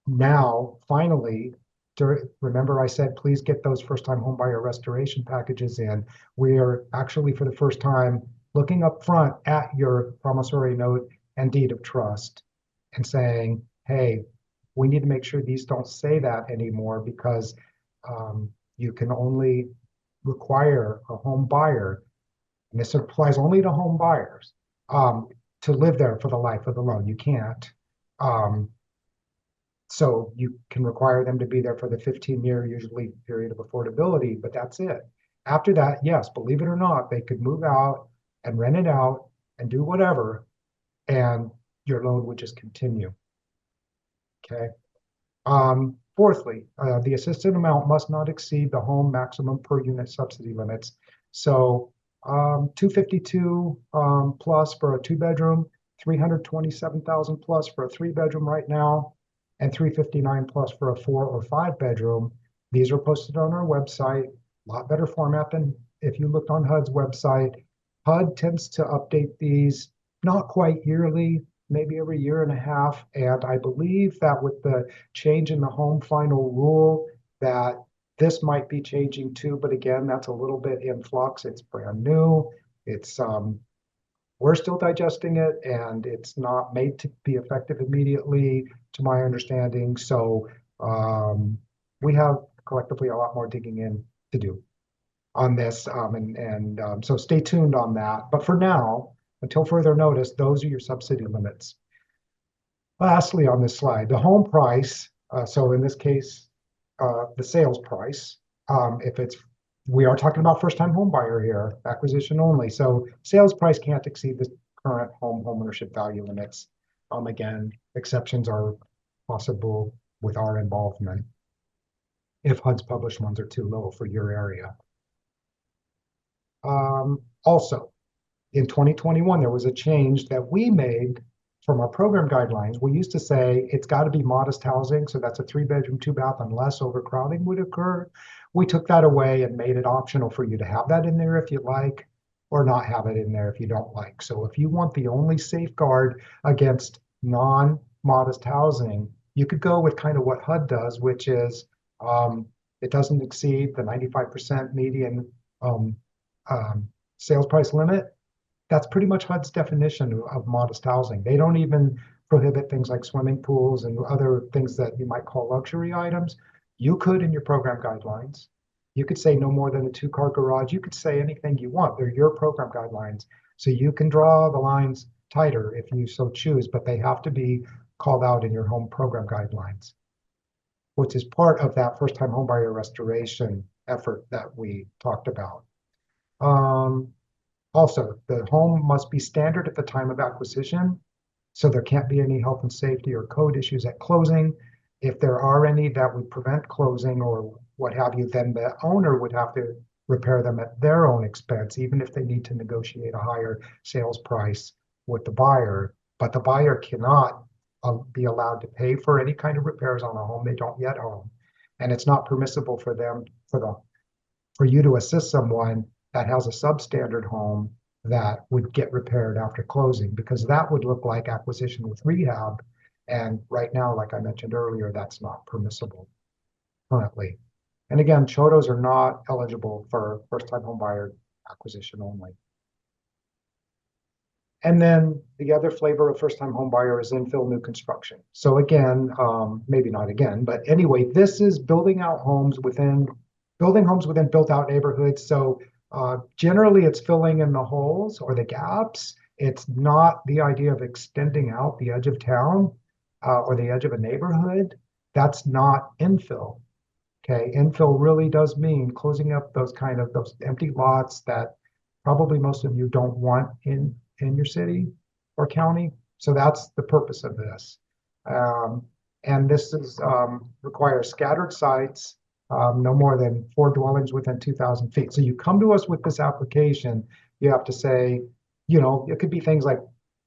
now, finally, remember I said, please get those first-time homebuyer restoration packages in. We are actually, for the first time, looking up front at your promissory note and deed of trust and saying, hey, we need to make sure these don't say that anymore, because you can only require a home buyer, and this applies only to home buyers, to live there for the life of the loan. You can't. So you can require them to be there for the 15-year usually period of affordability, but that's it. After that, yes, believe it or not, they could move out and rent it out and do whatever, and your loan would just continue. Okay. Fourthly, the assisted amount must not exceed the home maximum per unit subsidy limits. So 252 plus for a 2-bedroom, 327,000 plus for a 3-bedroom right now, and 359 plus for a 4 or 5-bedroom. These are posted on our website. A lot better format than if you looked on HUD's website. HUD tends to update these not quite yearly, maybe every year and a half. And I believe that with the change in the home final rule, that this might be changing too. But again, that's a little bit in flux. It's brand new. It's we're still digesting it, and it's not made to be effective immediately, to my understanding. So we have collectively a lot more digging in to do on this, so stay tuned on that. But for now, until further notice, those are your subsidy limits. Lastly, on this slide, the home price, so in this case, the sales price, if it's, we are talking about first-time home buyer here, acquisition only. So sales price can't exceed the current home ownership value limits. Again, exceptions are possible with our involvement if HUD's published ones are too low for your area. Also, in 2021, there was a change that we made from our program guidelines. We used to say it's got to be modest housing, so that's a 3-bedroom, 2-bath, unless overcrowding would occur. We took that away and made it optional for you to have that in there if you like, or not have it in there if you don't like. So if you want the only safeguard against non-modest housing, you could go with kind of what HUD does, which is it doesn't exceed the 95% median sales price limit. That's pretty much HUD's definition of modest housing. They don't even prohibit things like swimming pools and other things that you might call luxury items. You could in your program guidelines. You could say no more than a 2-car garage. You could say anything you want. They're your program guidelines. So you can draw the lines tighter if you so choose, but they have to be called out in your home program guidelines, which is part of that first-time homebuyer restoration effort that we talked about. Also, the home must be standard at the time of acquisition, so there can't be any health and safety or code issues at closing. If there are any that would prevent closing or what have you, then the owner would have to repair them at their own expense, even if they need to negotiate a higher sales price with the buyer. But the buyer cannot be allowed to pay for any kind of repairs on a home they don't yet own. And it's not permissible for them, for you to assist someone that has a substandard home that would get repaired after closing, because that would look like acquisition with rehab. And right now, like I mentioned earlier, that's not permissible currently. And again, Chodos are not eligible for first-time home buyer acquisition only. And then the other flavor of first-time home buyer is infill new construction. So again, maybe not again, but anyway, this is building homes within built-out neighborhoods. So generally, it's filling in the holes or the gaps. It's not the idea of extending out the edge of town or the edge of a neighborhood. That's not infill. Okay, infill really does mean closing up those empty lots that probably most of you don't want in your city or county. So that's the purpose of this. And this requires scattered sites, no more than 4 dwellings within 2,000 feet. So you come to us with this application, you have to say, it could be things like,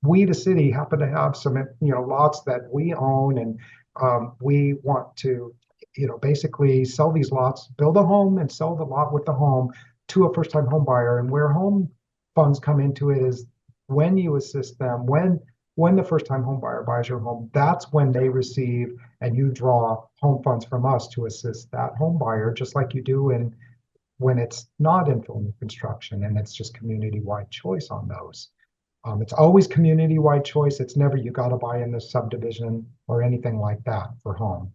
we, the city, happen to have some, lots that we own, and we want to, basically sell these lots, build a home and sell the lot with the home to a first-time home buyer. And where home funds come into it is when you assist them, when the first-time home buyer buys your home, that's when they receive, and you draw home funds from us to assist that home buyer, just like you do when it's not infill new construction and it's just community-wide choice on those. It's always community-wide choice. It's never you got to buy in this subdivision or anything like that for home,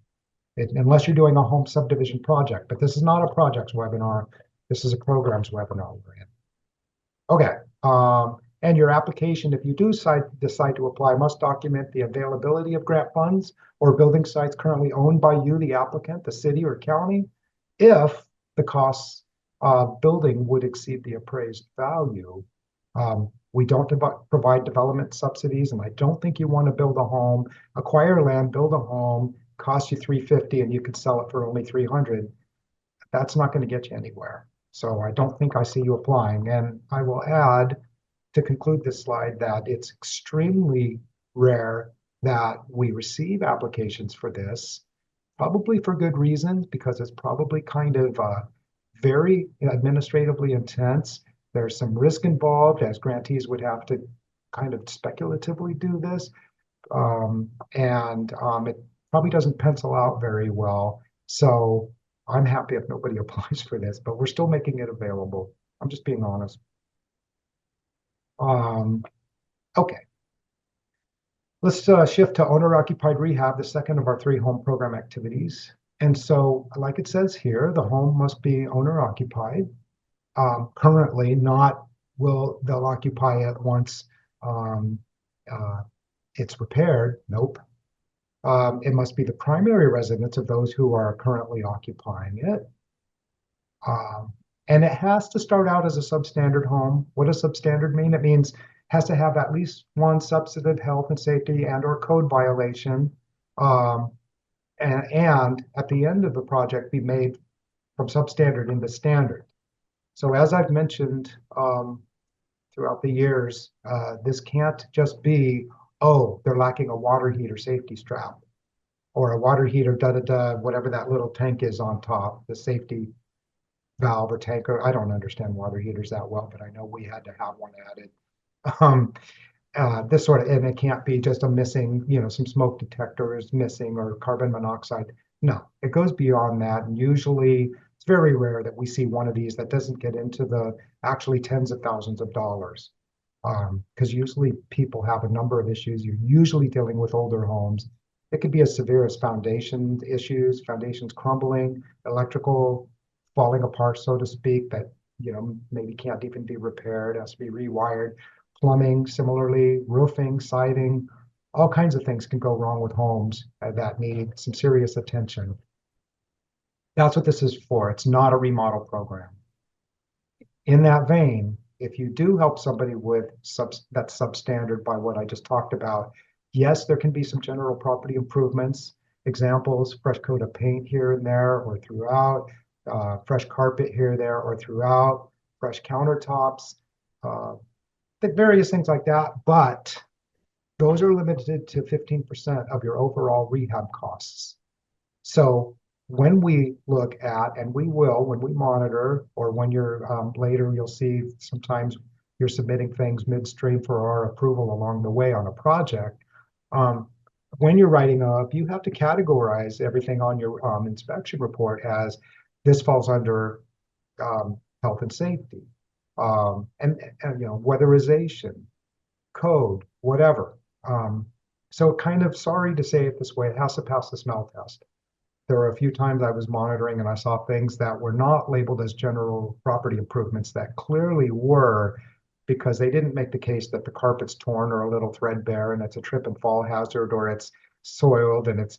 unless you're doing a home subdivision project. But this is not a projects webinar. This is a programs webinar we're in. Okay. And your application, if you do decide to apply, must document the availability of grant funds or building sites currently owned by you, the applicant, the city or county, if the costs of building would exceed the appraised value. We don't provide development subsidies, and I don't think you want to build a home, acquire land, build a home, costs you $350 and you could sell it for only $300, that's not going to get you anywhere. So I don't think I see you applying. And I will add, to conclude this slide, that it's extremely rare that we receive applications for this, probably for good reasons, because it's probably kind of very administratively intense. There's some risk involved, as grantees would have to kind of speculatively do this. It probably doesn't pencil out very well. So I'm happy if nobody applies for this, but we're still making it available. I'm just being honest. Okay. Let's shift to owner-occupied rehab, the second of our 3 home program activities. And so, like it says here, the home must be owner-occupied. Currently, they'll occupy it once it's repaired. Nope. It must be the primary residence of those who are currently occupying it. And it has to start out as a substandard home. What does substandard mean? It means has to have at least one substantive health and safety and/or code violation, and at the end of the project be made from substandard into standard. So as I've mentioned throughout the years, this can't just be, oh, they're lacking a water heater safety strap, or a water heater, whatever that little tank is on top, the safety valve or tank. I don't understand water heaters that well, but I know we had to have one added. This sort of, and it can't be just a missing, some smoke detectors missing or carbon monoxide. No, it goes beyond that. And usually it's very rare that we see one of these that doesn't get into the actually tens of thousands of dollars. Because usually people have a number of issues. You're usually dealing with older homes. It could be as severe as foundation issues, foundations crumbling, electrical falling apart, so to speak, that maybe can't even be repaired, has to be rewired. Plumbing, similarly, roofing, siding, all kinds of things can go wrong with homes that need some serious attention. That's what this is for. It's not a remodel program. In that vein, if you do help somebody with that's substandard by what I just talked about, yes, there can be some general property improvements. Examples: fresh coat of paint here and there or throughout, fresh carpet here, there, or throughout, fresh countertops, various things like that. But those are limited to 15% of your overall rehab costs. So when we look at, and we will, when we monitor, or when you're later, you'll see sometimes you're submitting things midstream for our approval along the way on a project. When you're writing up, you have to categorize everything on your inspection report as this falls under health and safety, and weatherization, code, whatever. So kind of, sorry to say it this way, it has to pass the smell test. There were a few times I was monitoring and I saw things that were not labeled as general property improvements that clearly were, because they didn't make the case that the carpet's torn or a little threadbare and it's a trip and fall hazard, or it's soiled and it's,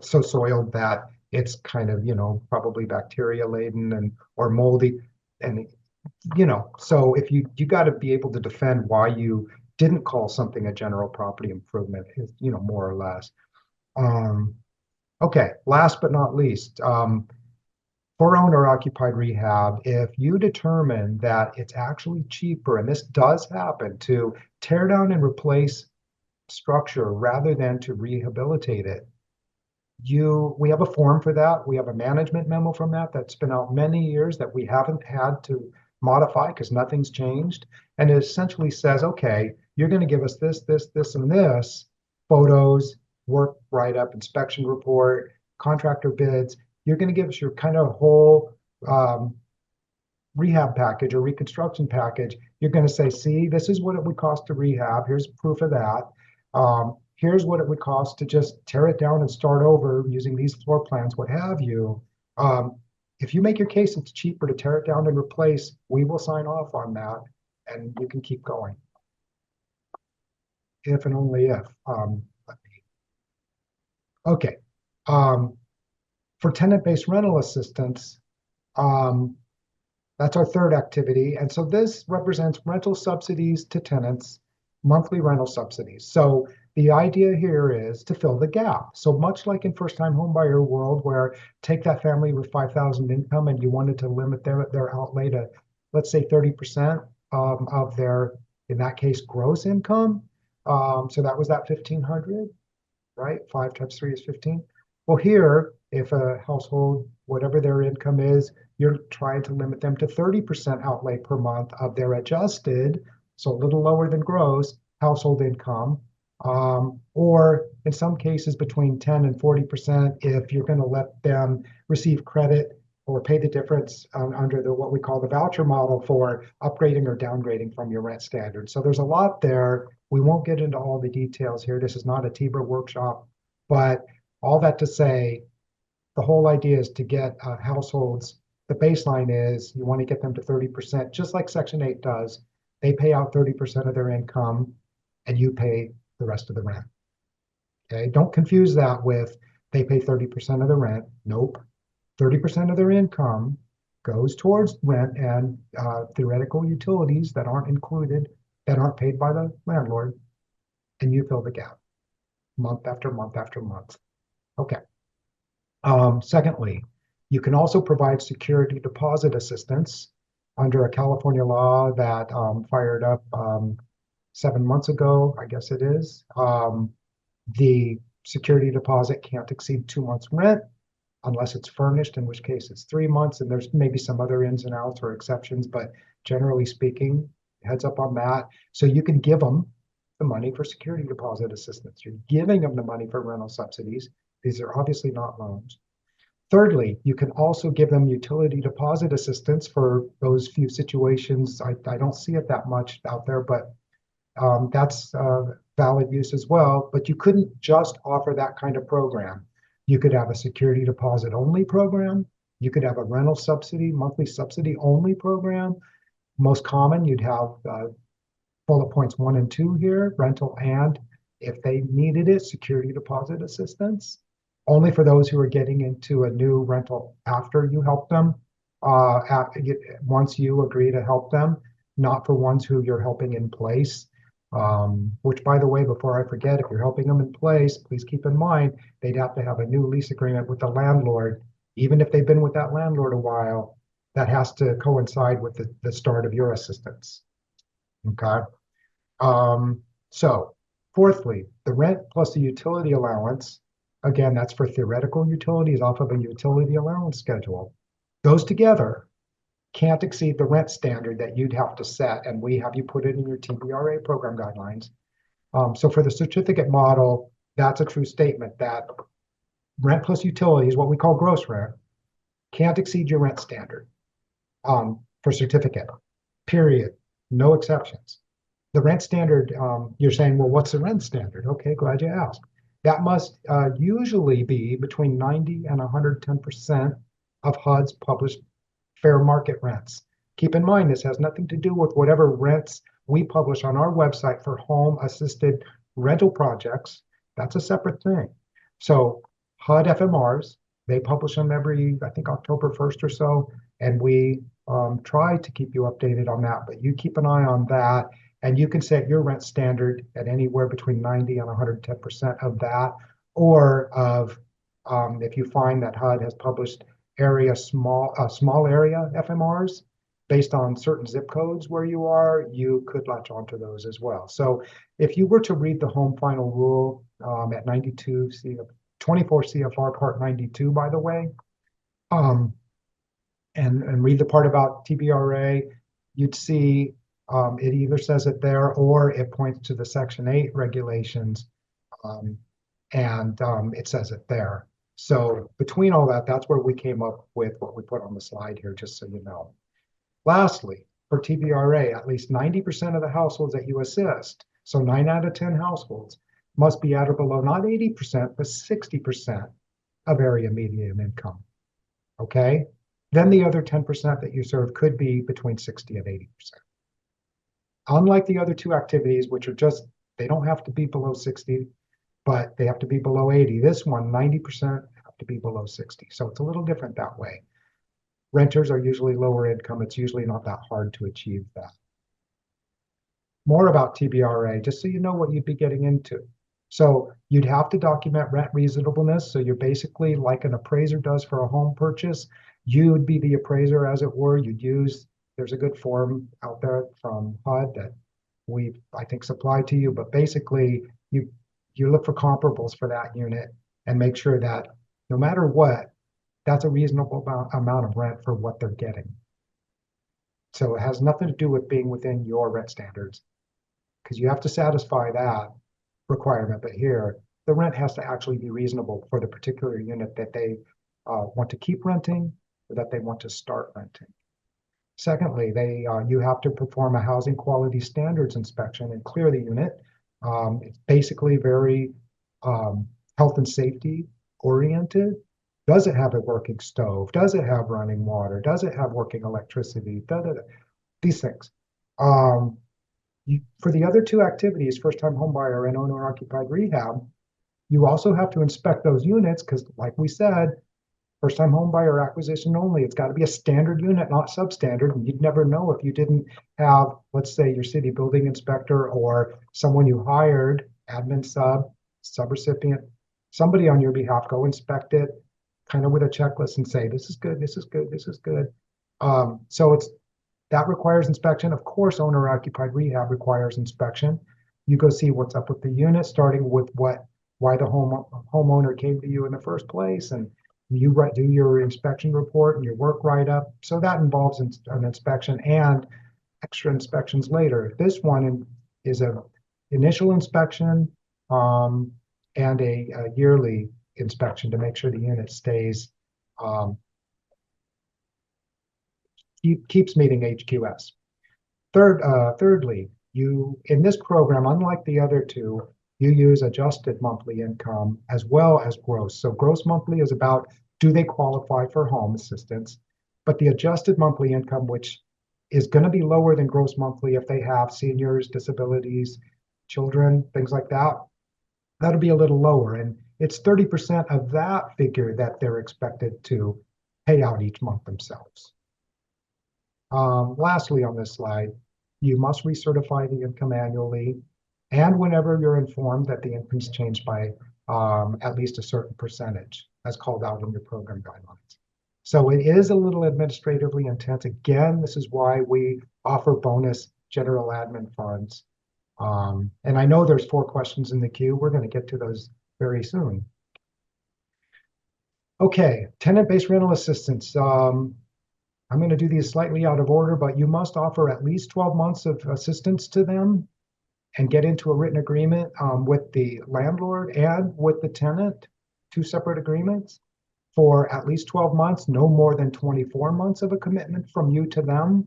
so soiled that it's kind of, probably bacteria laden and or moldy. And, so if you got to be able to defend why you didn't call something a general property improvement, more or less. Okay, last but not least, for owner-occupied rehab, if you determine that it's actually cheaper, and this does happen, to tear down and replace structure rather than to rehabilitate it, we have a form for that. We have a management memo from that's been out many years that we haven't had to modify because nothing's changed. And it essentially says, okay, you're going to give us this, this, this, and this, photos, work write-up, inspection report, contractor bids. You're going to give us your kind of whole rehab package or reconstruction package. You're going to say, see, this is what it would cost to rehab. Here's proof of that. Here's what it would cost to just tear it down and start over using these floor plans, what have you. If you make your case it's cheaper to tear it down and replace, we will sign off on that and you can keep going. If and only if. Okay. For tenant-based rental assistance, that's our third activity. And so this represents rental subsidies to tenants, monthly rental subsidies. So the idea here is to fill the gap. So much like in first-time homebuyer world, where take that family with 5,000 income and you wanted to limit their outlay to, let's say, 30% of their, in that case, gross income. So that was that 1,500, right? 5 times 3 is 15. Well, here, if a household, whatever their income is, you're trying to limit them to 30% outlay per month of their adjusted, so a little lower than gross household income, or in some cases between 10 and 40% if you're going to let them receive credit or pay the difference under the what we call the voucher model for upgrading or downgrading from your rent standard. So there's a lot there. We won't get into all the details here. This is not a TBRA workshop, but all that to say, the whole idea is to get households, the baseline is you want to get them to 30%, just like Section 8 does. They pay out 30% of their income and you pay the rest of the rent. Okay, don't confuse that with they pay 30% of the rent. Nope. 30% of their income goes towards rent and theoretical utilities that aren't included, that aren't paid by the landlord, and you fill the gap month after month after month. Okay. Secondly, you can also provide security deposit assistance under a California law that fired up 7 months ago, I guess it is. The security deposit can't exceed 2 months rent unless it's furnished, in which case it's 3 months, and there's maybe some other ins and outs or exceptions, but generally speaking, heads up on that. So you can give them the money for security deposit assistance. You're giving them the money for rental subsidies. These are obviously not loans. Thirdly, you can also give them utility deposit assistance for those few situations. I don't see it that much out there, but that's valid use as well. But you couldn't just offer that kind of program. You could have a security deposit only program. You could have a rental subsidy, monthly subsidy only program. Most common, you'd have bullet points 1 and 2 here, rental and, if they needed it, security deposit assistance. Only for those who are getting into a new rental after you help them, once you agree to help them, not for ones who you're helping in place. Which, by the way, before I forget, if you're helping them in place, please keep in mind, they'd have to have a new lease agreement with the landlord. Even if they've been with that landlord a while, that has to coincide with the start of your assistance. Okay. So fourthly, the rent plus the utility allowance, again, that's for theoretical utilities off of a utility allowance schedule. Those together can't exceed the rent standard that you'd have to set, and we have you put it in your TBRA program guidelines. So for the certificate model, that's a true statement that rent plus utilities, what we call gross rent, can't exceed your rent standard for certificate, period, no exceptions. The rent standard, you're saying, well, what's the rent standard? Okay, glad you asked. That must usually be between 90 and 110% of HUD's published fair market rents. Keep in mind, this has nothing to do with whatever rents we publish on our website for home assisted rental projects. That's a separate thing. So HUD FMRs, they publish them every, I think, October 1st or so, and we try to keep you updated on that, but you keep an eye on that. And you can set your rent standard at anywhere between 90 and 110% of that, or of if you find that HUD has published small area FMRs based on certain zip codes where you are, you could latch onto those as well. So if you were to read the home final rule at 24 CFR Part 92, by the way, and read the part about TBRA, you'd see it either says it there or it points to the Section 8 regulations, and it says it there. So between all that, that's where we came up with what we put on the slide here, just so you know. Lastly, for TBRA, at least 90% of the households that you assist, so 9 out of 10 households, must be at or below not 80%, but 60% of area median income. Okay? Then the other 10% that you serve could be between 60 and 80%. Unlike the other two activities, which are just, they don't have to be below 60, but they have to be below 80. This one, 90% have to be below 60. So it's a little different that way. Renters are usually lower income. It's usually not that hard to achieve that. More about TBRA, just so you know what you'd be getting into. So you'd have to document rent reasonableness. So you're basically like an appraiser does for a home purchase. You'd be the appraiser, as it were. You'd use, there's a good form out there from HUD that we've, I think, supplied to you. But basically, you look for comparables for that unit and make sure that no matter what, that's a reasonable amount of rent for what they're getting. So it has nothing to do with being within your rent standards, because you have to satisfy that requirement. But here, the rent has to actually be reasonable for the particular unit that they want to keep renting or that they want to start renting. Secondly, you have to perform a housing quality standards inspection and clear the unit. It's basically very health and safety oriented. Does it have a working stove? Does it have running water? Does it have working electricity? These things. For the other two activities, first-time homebuyer and owner-occupied rehab, you also have to inspect those units because, like we said, first-time homebuyer acquisition only. It's got to be a standard unit, not substandard. And you'd never know if you didn't have, let's say, your city building inspector or someone you hired, admin subrecipient, somebody on your behalf go inspect it, kind of with a checklist and say, this is good, this is good, this is good. So that requires inspection. Of course, owner-occupied rehab requires inspection. You go see what's up with the unit, starting with why the homeowner came to you in the first place, and you do your inspection report and your work write-up. So that involves an inspection and extra inspections later. This one is a initial inspection and a yearly inspection to make sure the unit stays keeps meeting HQS. Thirdly, in this program, unlike the other two, you use adjusted monthly income as well as gross. So gross monthly is about, do they qualify for home assistance? But the adjusted monthly income, which is going to be lower than gross monthly if they have seniors, disabilities, children, things like that, that'll be a little lower. And it's 30% of that figure that they're expected to pay out each month themselves. Lastly, on this slide, you must recertify the income annually and whenever you're informed that the income's changed by at least a certain percentage, as called out in your program guidelines. So it is a little administratively intense. Again, this is why we offer bonus general admin funds. And I know there's 4 questions in the queue. We're going to get to those very soon. Okay, tenant-based rental assistance. I'm going to do these slightly out of order, but you must offer at least 12 months of assistance to them and get into a written agreement with the landlord and with the tenant, 2 separate agreements for at least 12 months, no more than 24 months of a commitment from you to them,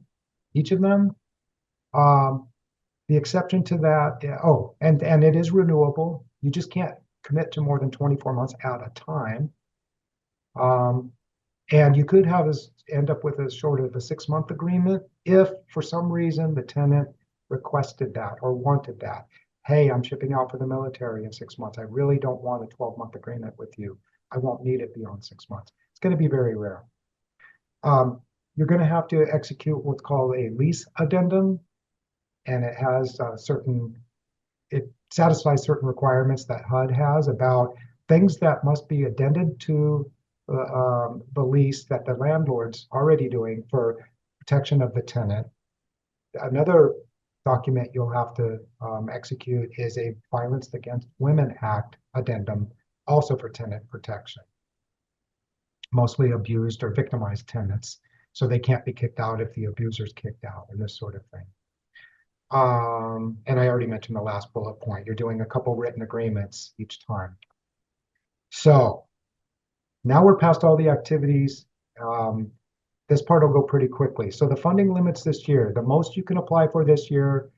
each of them. The exception to that, and it is renewable. You just can't commit to more than 24 months at a time. And you could end up with as short of a 6-month agreement if for some reason the tenant requested that or wanted that. Hey, I'm shipping out for the military in 6 months. I really don't want a 12-month agreement with you. I won't need it beyond 6 months. It's going to be very rare. You're going to have to execute what's called a lease addendum, and it has it satisfies certain requirements that HUD has about things that must be addended to the lease that the landlord's already doing for protection of the tenant. Another document you'll have to execute is a Violence Against Women Act addendum, also for tenant protection. Mostly abused or victimized tenants, so they can't be kicked out if the abuser's kicked out and this sort of thing. And I already mentioned the last bullet point. You're doing a couple written agreements each time. So now we're past all the activities. This part will go pretty quickly. So the funding limits this year, the most you can apply for this year,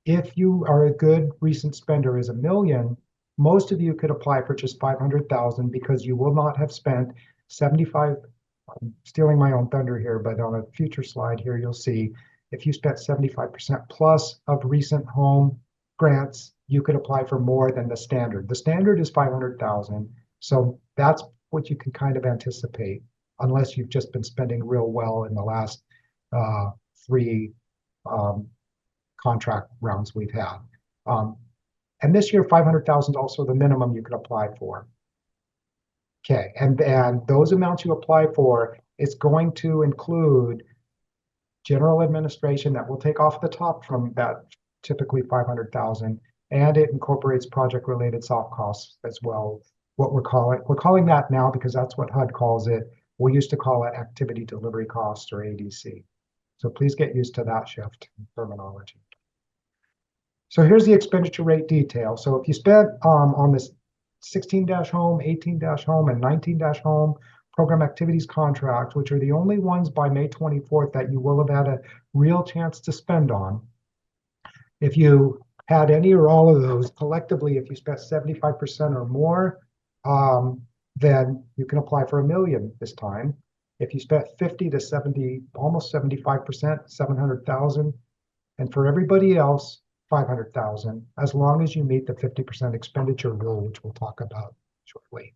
if you are a good recent spender, is $1 million. Most of you could apply for just $500,000 because you will not have spent 75. I'm stealing my own thunder here, but on a future slide here, you'll see if you spent 75% plus of recent home grants, you could apply for more than the standard. The standard is 500,000. So that's what you can kind of anticipate, unless you've just been spending real well in the last 3 contract rounds we've had. And this year, 500,000 is also the minimum you can apply for. Okay, and those amounts you apply for, it's going to include general administration that will take off the top from that typically 500,000, and it incorporates project-related soft costs as well. What we're calling that now because that's what HUD calls it. We used to call it activity delivery costs or ADC. So please get used to that shift in terminology. So here's the expenditure rate detail. So if you spent on this 16-home, 18-home, and 19-home program activities contracts, which are the only ones by May 24th that you will have had a real chance to spend on. If you had any or all of those collectively, if you spent 75% or more, then you can apply for $1 million this time. If you spent 50 to 70, almost 75%, 700,000, and for everybody else, 500,000, as long as you meet the 50% expenditure rule, which we'll talk about shortly.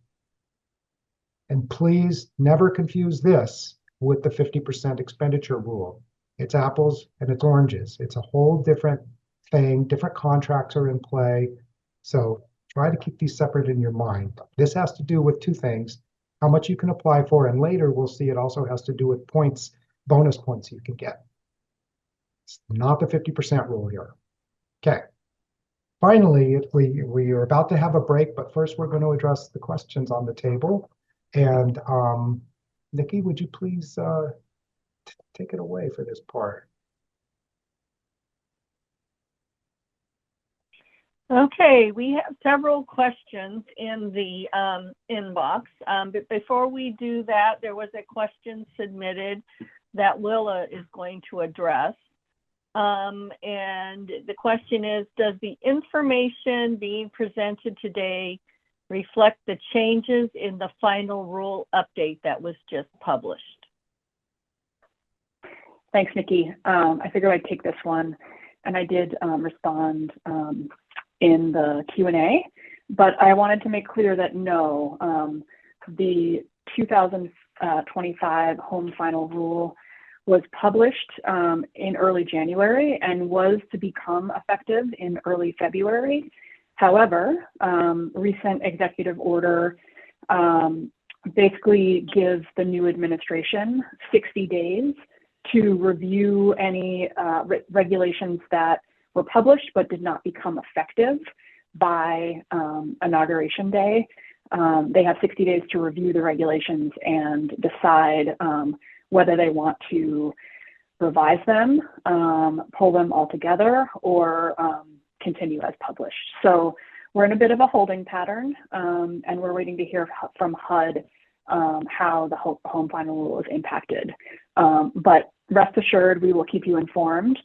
And please never confuse this with the 50% expenditure rule. It's apples and it's oranges. It's a whole different thing. Different contracts are in play. So try to keep these separate in your mind. This has to do with two things: how much you can apply for, and later we'll see it also has to do with points, bonus points you can get. It's not the 50% rule here. Okay. Finally, we are about to have a break, but first we're going to address the questions on the table. And Nikki, would you please take it away for this part? Okay, we have several questions in the inbox. But before we do that, there was a question submitted that Willa is going to address. And the question is, does the information being presented today reflect the changes in the final rule update that was just published? Thanks, Nikki. I figured I'd take this one, and I did respond in the Q&A, but I wanted to make clear that no, the 2025 home final rule was published in early January and was to become effective in early February. However, recent executive order basically gives the new administration 60 days to review any regulations that were published but did not become effective by inauguration day. They have 60 days to review the regulations and decide whether they want to revise them, pull them all together, or continue as published. So we're in a bit of a holding pattern, and we're waiting to hear from HUD how the home final rule is impacted. But rest assured, we will keep you informed.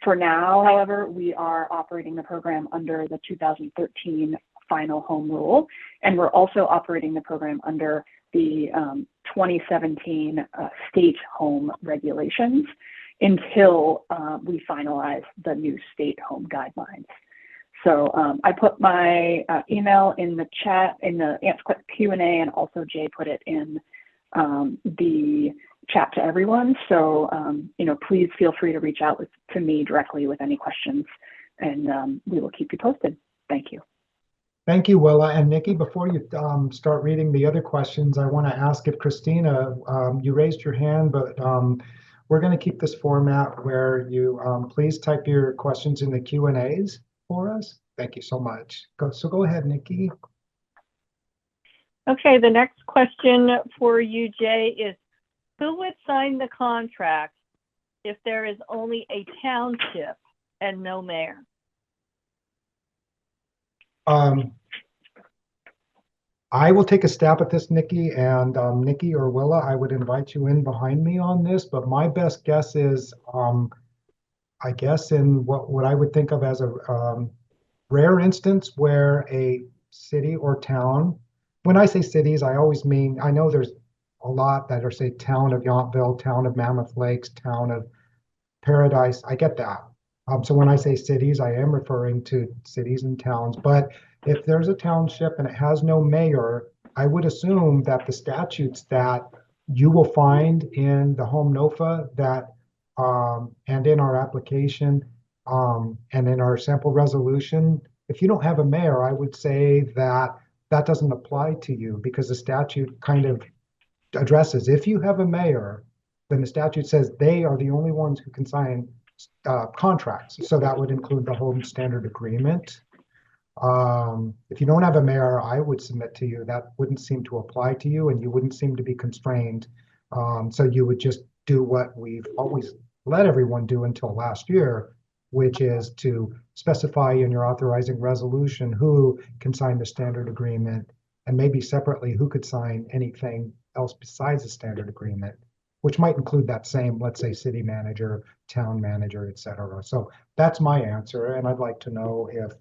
For now, however, we are operating the program under the 2013 final home rule, and we're also operating the program under the 2017 state home regulations until we finalize the new state home guidelines. So I put my email in the chat, in the Q&A, and also Jay put it in the chat to everyone. So, please feel free to reach out to me directly with any questions, and we will keep you posted. Thank you. Thank you, Willa. And Nikki, before you start reading the other questions, I want to ask if Christina, you raised your hand, but we're going to keep this format where you please type your questions in the Q&As for us. Thank you so much. So go ahead, Nikki. Okay, the next question for you, Jay, is who would sign the contract if there is only a township and no mayor? I will take a stab at this, Nikki, and Nikki or Willa, I would invite you in behind me on this, but my best guess is, I guess in what I would think of as a rare instance where a city or town, when I say cities, I always mean, I know there's a lot that are, say, town of Yountville, town of Mammoth Lakes, town of Paradise. I get that. So when I say cities, I am referring to cities and towns. But if there's a township and it has no mayor, I would assume that the statutes that you will find in the home NOFA that and in our application And in our sample resolution, if you don't have a mayor, I would say that that doesn't apply to you because the statute kind of addresses if you have a mayor, then the statute says they are the only ones who can sign contracts. So that would include the home standard agreement. If you don't have a mayor, I would submit to you that wouldn't seem to apply to you and you wouldn't seem to be constrained. So you would just do what we've always let everyone do until last year, which is to specify in your authorizing resolution who can sign the standard agreement and maybe separately who could sign anything else besides the standard agreement, which might include that same, let's say, city manager, town manager, et cetera. So that's my answer. And I'd like to know if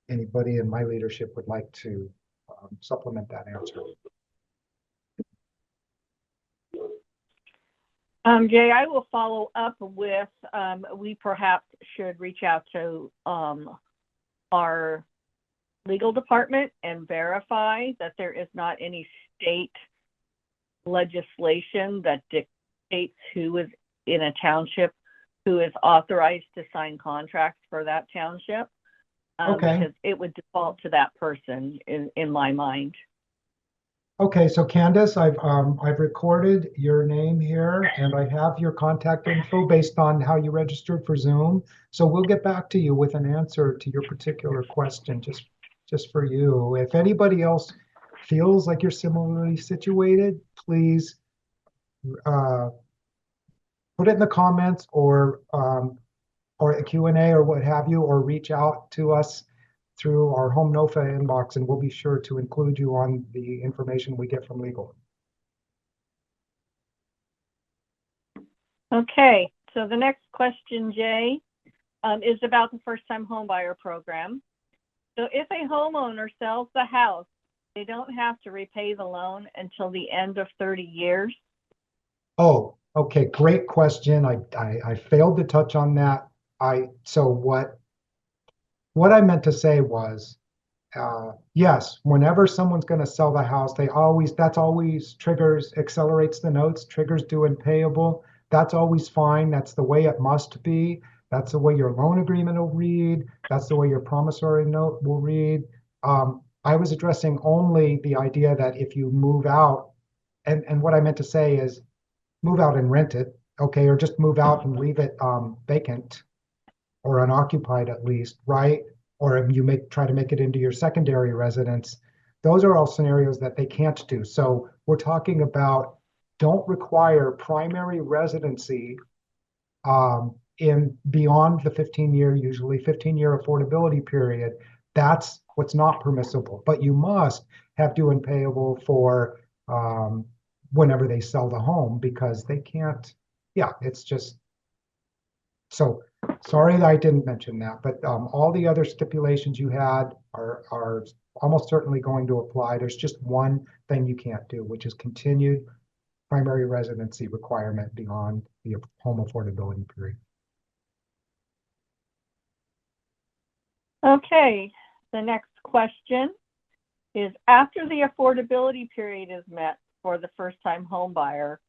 anybody in my leadership would like to supplement that answer. Jay, I will follow up with, we perhaps should reach out to our legal department and verify that there is not any state legislation that dictates who is in a township, who is authorized to sign contracts for that township. Okay. Because it would default to that person in my mind. Okay, so Candace, I've recorded your name here and I have your contact info based on how you registered for Zoom. So we'll get back to you with an answer to your particular question just for you. If anybody else feels like you're similarly situated, please put it in the comments or a Q&A or what have you, or reach out to us through our Home NOFA inbox, and we'll be sure to include you on the information we get from legal. Okay, so the next question, Jay, is about the first-time homebuyer program. So if a homeowner sells the house, they don't have to repay the loan until the end of 30 years? Oh, okay, great question. I failed to touch on that. So what I meant to say was, yes, whenever someone's going to sell the house, that's always triggers, accelerates the notes, triggers due and payable. That's always fine. That's the way it must be. That's the way your loan agreement will read. That's the way your promissory note will read. I was addressing only the idea that if you move out, and what I meant to say is move out and rent it, okay, or just move out and leave it vacant or unoccupied at least, right? Or if you try to make it into your secondary residence, those are all scenarios that they can't do. So we're talking about don't require primary residency in beyond the 15-year, usually 15-year affordability period. That's what's not permissible. But you must have due and payable for whenever they sell the home because they can't. Yeah, it's just so. Sorry that I didn't mention that, but all the other stipulations you had are almost certainly going to apply. There's just one thing you can't do, which is continued primary residency requirement beyond the home affordability period. Okay, the next question is, after the affordability period is met for the first-time home buyer,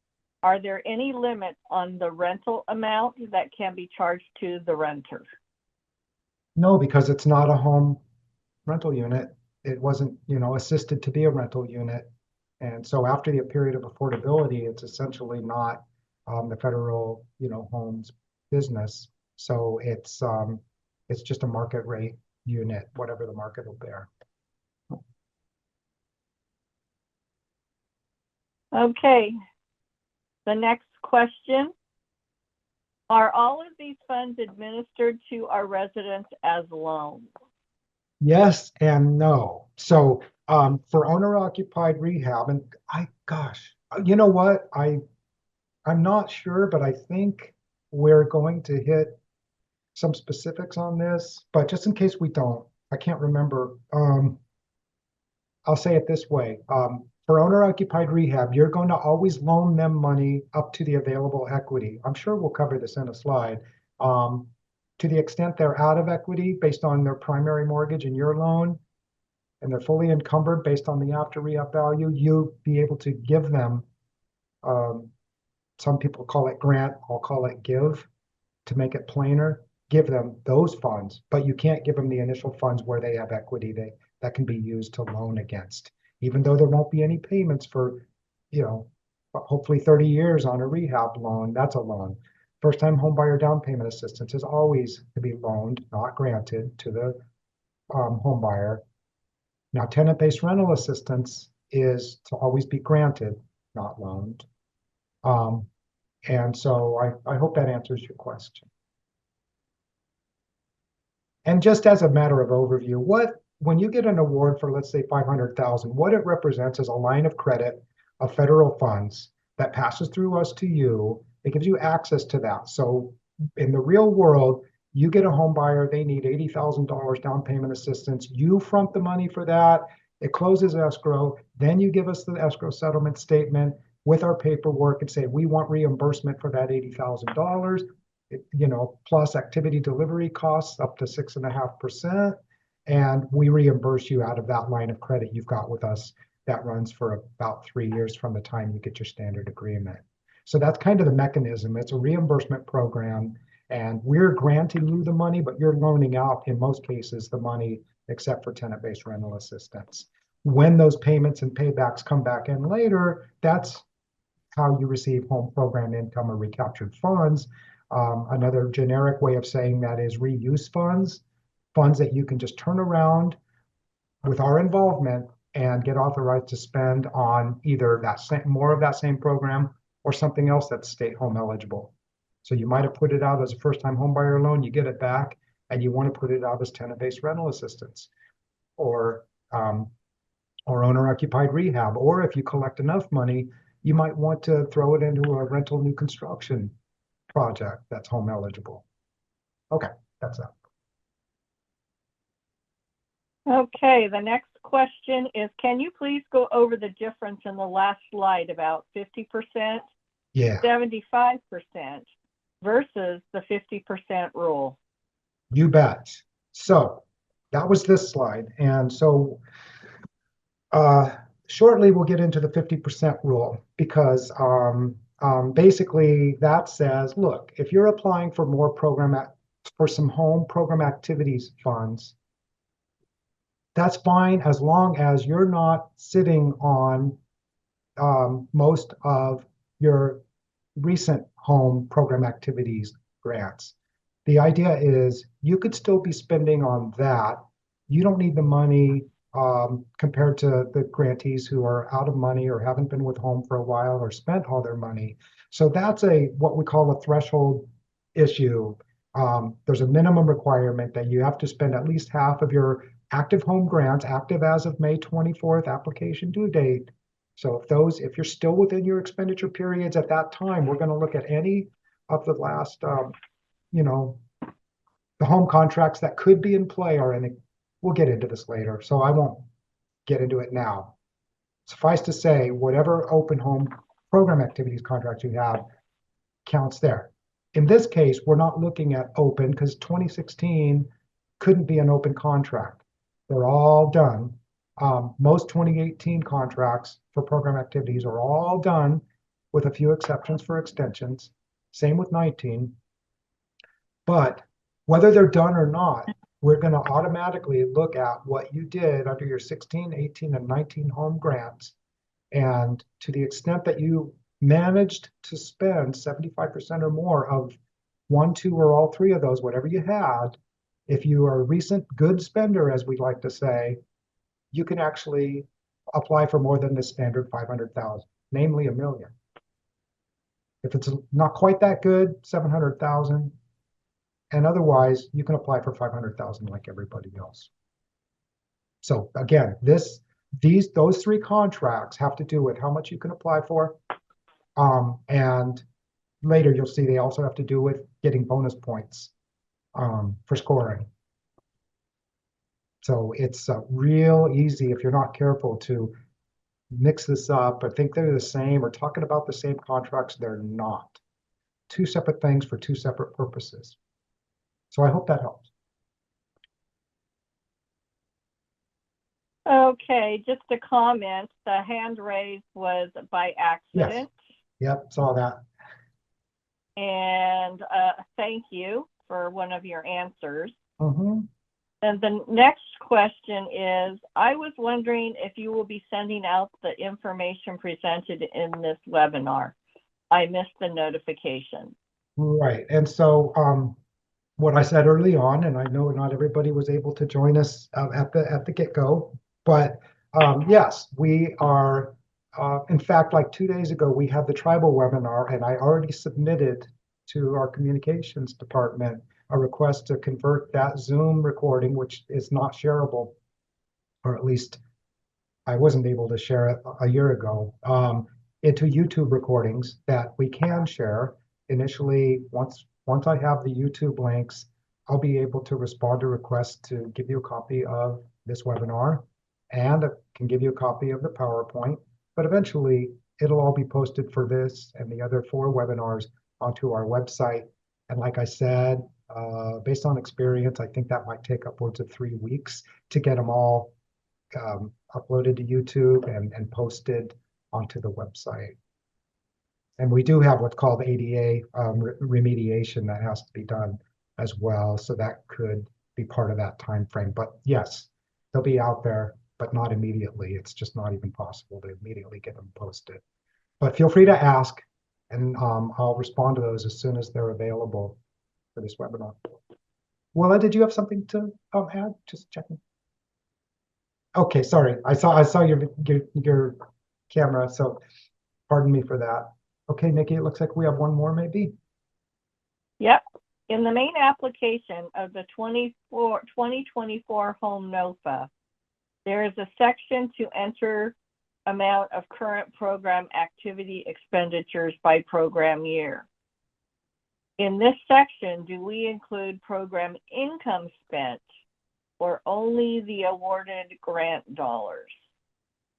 are there any limits on the rental amount that can be charged to the renter? No, because it's not a home rental unit. It wasn't, assisted to be a rental unit. And so after the period of affordability, it's essentially not the federal, homes business. So it's just a market rate unit, whatever the market will bear. Okay, the next question, are all of these funds administered to our residents as loans? Yes and no. So for owner-occupied rehab, and you know what? I'm not sure, but I think we're going to hit some specifics on this. But just in case we don't, I can't remember. I'll say it this way. For owner-occupied rehab, you're going to always loan them money up to the available equity. I'm sure we'll cover this in a slide. To the extent they're out of equity based on their primary mortgage and your loan, and they're fully encumbered based on the after rehab value, you'll be able to give them, some people call it grant, I'll call it give, to make it plainer. give them those funds, but you can't give them the initial funds where they have equity that can be used to loan against, even though there won't be any payments for, you know, hopefully 30 years on a rehab loan. That's a loan. First-time homebuyer down payment assistance is always to be loaned, not granted to the home buyer. Now, tenant-based rental assistance is to always be granted, not loaned. And so I hope that answers your question. And just as a matter of overview, when you get an award for, let's say, 500,000, what it represents is a line of credit of federal funds that passes through us to you. It gives you access to that. So in the real world, you get a home buyer, they need $80,000 down payment assistance. You front the money for that. It closes escrow. Then you give us the escrow settlement statement with our paperwork and say, we want reimbursement for that $80,000. Plus activity delivery costs up to 6.5%. And we reimburse you out of that line of credit you've got with us that runs for about 3 years from the time you get your standard agreement. So that's kind of the mechanism. It's a reimbursement program, and we're granting you the money, but you're loaning out, in most cases, the money except for tenant-based rental assistance. When those payments and paybacks come back in later, that's how you receive home program income or recaptured funds. Another generic way of saying that is reuse funds, funds that you can just turn around with our involvement and get authorized to spend on either more of that same program or something else that's state home eligible. So you might have put it out as a first-time homebuyer loan, you get it back, and you want to put it out as tenant-based rental assistance, or owner-occupied rehab. Or if you collect enough money, you might want to throw it into a rental new construction project that's home eligible. Okay, that's that. Okay, the next question is, can you please go over the difference in the last slide about 50%, Yeah, 75% versus the 50% rule? you bet. So that was this slide. And so shortly we'll get into the 50% rule, because basically that says, look, if you're applying for more for some home program activities funds, that's fine as long as you're not sitting on most of your recent home program activities grants. The idea is you could still be spending on that. You don't need the money compared to the grantees who are out of money or haven't been with home for a while or spent all their money. So that's what we call a threshold issue. There's a minimum requirement that you have to spend at least half of your active home grants, active as of May 24th, application due date. So if you're still within your expenditure periods at that time, we're going to look at any of the last, the home contracts that could be in play or we'll get into this later, so I won't get into it now. Suffice to say, whatever open home program activities contracts you have counts there. In this case, we're not looking at open because 2016 couldn't be an open contract. They're all done. Most 2018 contracts for program activities are all done, with a few exceptions for extensions. Same with 19. But whether they're done or not, we're going to automatically look at what you did under your 16, 18, and 19 home grants. And to the extent that you managed to spend 75% or more of one, two, or all three of those, whatever you had, if you are a recent good spender, as we like to say, you can actually apply for more than the standard 500,000, namely $1 million. If it's not quite that good, 700,000, and otherwise you can apply for 500,000 like everybody else. So again, those three contracts have to do with how much you can apply for, and later you'll see they also have to do with getting bonus points for scoring. So it's real easy, if you're not careful, to mix this up or think they're the same or talking about the same contracts. They're not. Two separate things for two separate purposes. So I hope that helps. Okay, just a comment. The hand raise was by accident. Yes. Yep, saw that. And thank you. for one of your answers. Mm-hmm. And the next question is, I was wondering if you will be sending out the information presented in this webinar. I missed the notification. Right. And so what I said early on, and I know not everybody was able to join us at the get-go, but yes, we are. In fact, like 2 days ago, we had the tribal webinar, and I already submitted to our communications department a request to convert that Zoom recording, which is not shareable, or at least I wasn't able to share it a year ago, into YouTube recordings that we can share. Initially, once I have the YouTube links, I'll be able to respond to requests to give you a copy of this webinar, and I can give you a copy of the PowerPoint. But eventually, it'll all be posted for this and the other 4 webinars onto our website. And like I said, based on experience, I think that might take upwards of 3 weeks to get them all uploaded to YouTube and posted onto the website. And we do have what's called ADA remediation that has to be done as well. So that could be part of that time frame. But yes, they'll be out there, but not immediately. It's just not even possible to immediately get them posted. But feel free to ask, and I'll respond to those as soon as they're available for this webinar. Willa, did you have something to add? Just checking. Okay, sorry. I saw your camera, so pardon me for that. Okay, Nikki, it looks like we have one more maybe. Yep. In the main application of the 2024 Home NOFA, there is a section to enter amount of current program activity expenditures by program year. In this section, do we include program income spent or only the awarded grant dollars?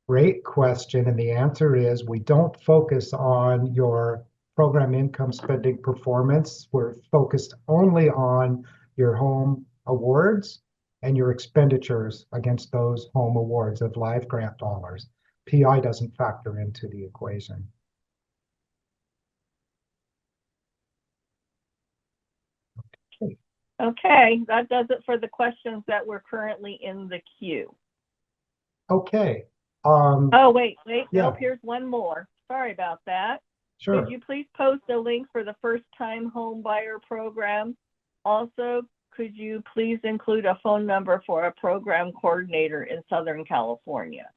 Great question. And the answer is we don't focus on your program income spending performance. We're focused only on your home awards and your expenditures against those home awards of live grant dollars. PI doesn't factor into the equation. Okay. Okay, that does it for the questions that were currently in the queue. Okay. Oh, wait, yeah. nope, here's one more. Sorry about that. Sure. Could you please post a link for the first-time home buyer program? Also, could you please include a phone number for a program coordinator in Southern California?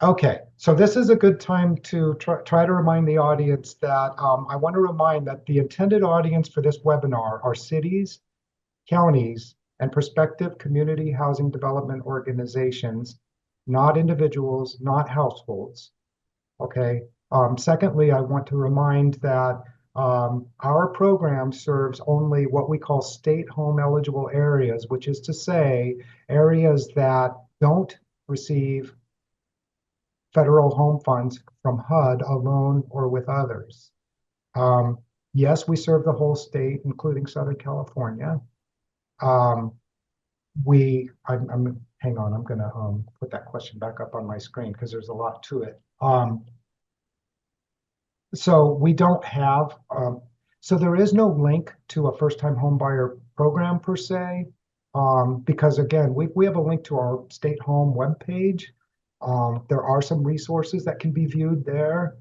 Okay, so this is a good time to try to remind the audience that I want to remind that the intended audience for this webinar are cities, counties, and prospective community housing development organizations, not individuals, not households. Okay. Secondly, I want to remind that our program serves only what we call state home eligible areas, which is to say areas that don't receive federal home funds from HUD alone or with others. Yes, we serve the whole state, including Southern California. Hang on, I'm gonna put that question back up on my screen because there's a lot to it. So we don't have, so there is no link to a first-time home buyer program per se, because again, we have a link to our state home webpage. There are some resources that can be viewed there,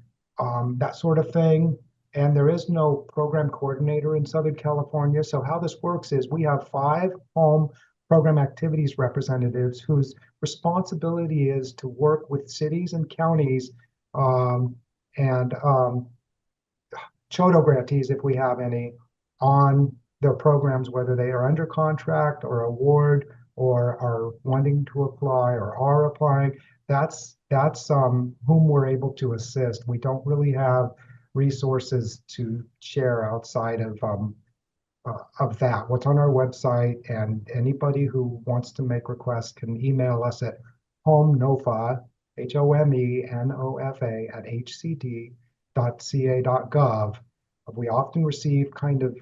that sort of thing. And there is no program coordinator in Southern California. So how this works is we have 5 home program activities representatives whose responsibility is to work with cities and counties and CHOTO grantees, if we have any, on their programs, whether they are under contract or award or are wanting to apply or are applying. That's whom we're able to assist. We don't really have resources to share outside of that. What's on our website, and anybody who wants to make requests can email us at homenofa, HOMENOFA at hcd.ca.gov. We often receive kind of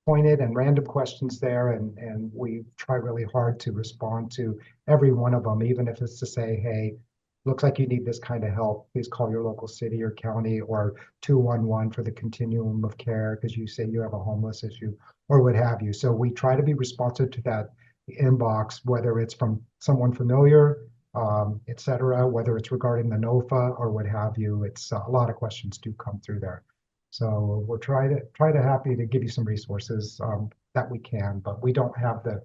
pointed and random questions there, and we try really hard to respond to every one of them, even if it's to say, hey, looks like you need this kind of help. Please call your local city or county or 211 for the continuum of care because you say you have a homeless issue, or what have you. So we try to be responsive to that inbox, whether it's from someone familiar, et cetera, whether it's regarding the NOFA or what have you. It's a lot of questions do come through there. So we're try to happy to give you some resources that we can, but we don't have the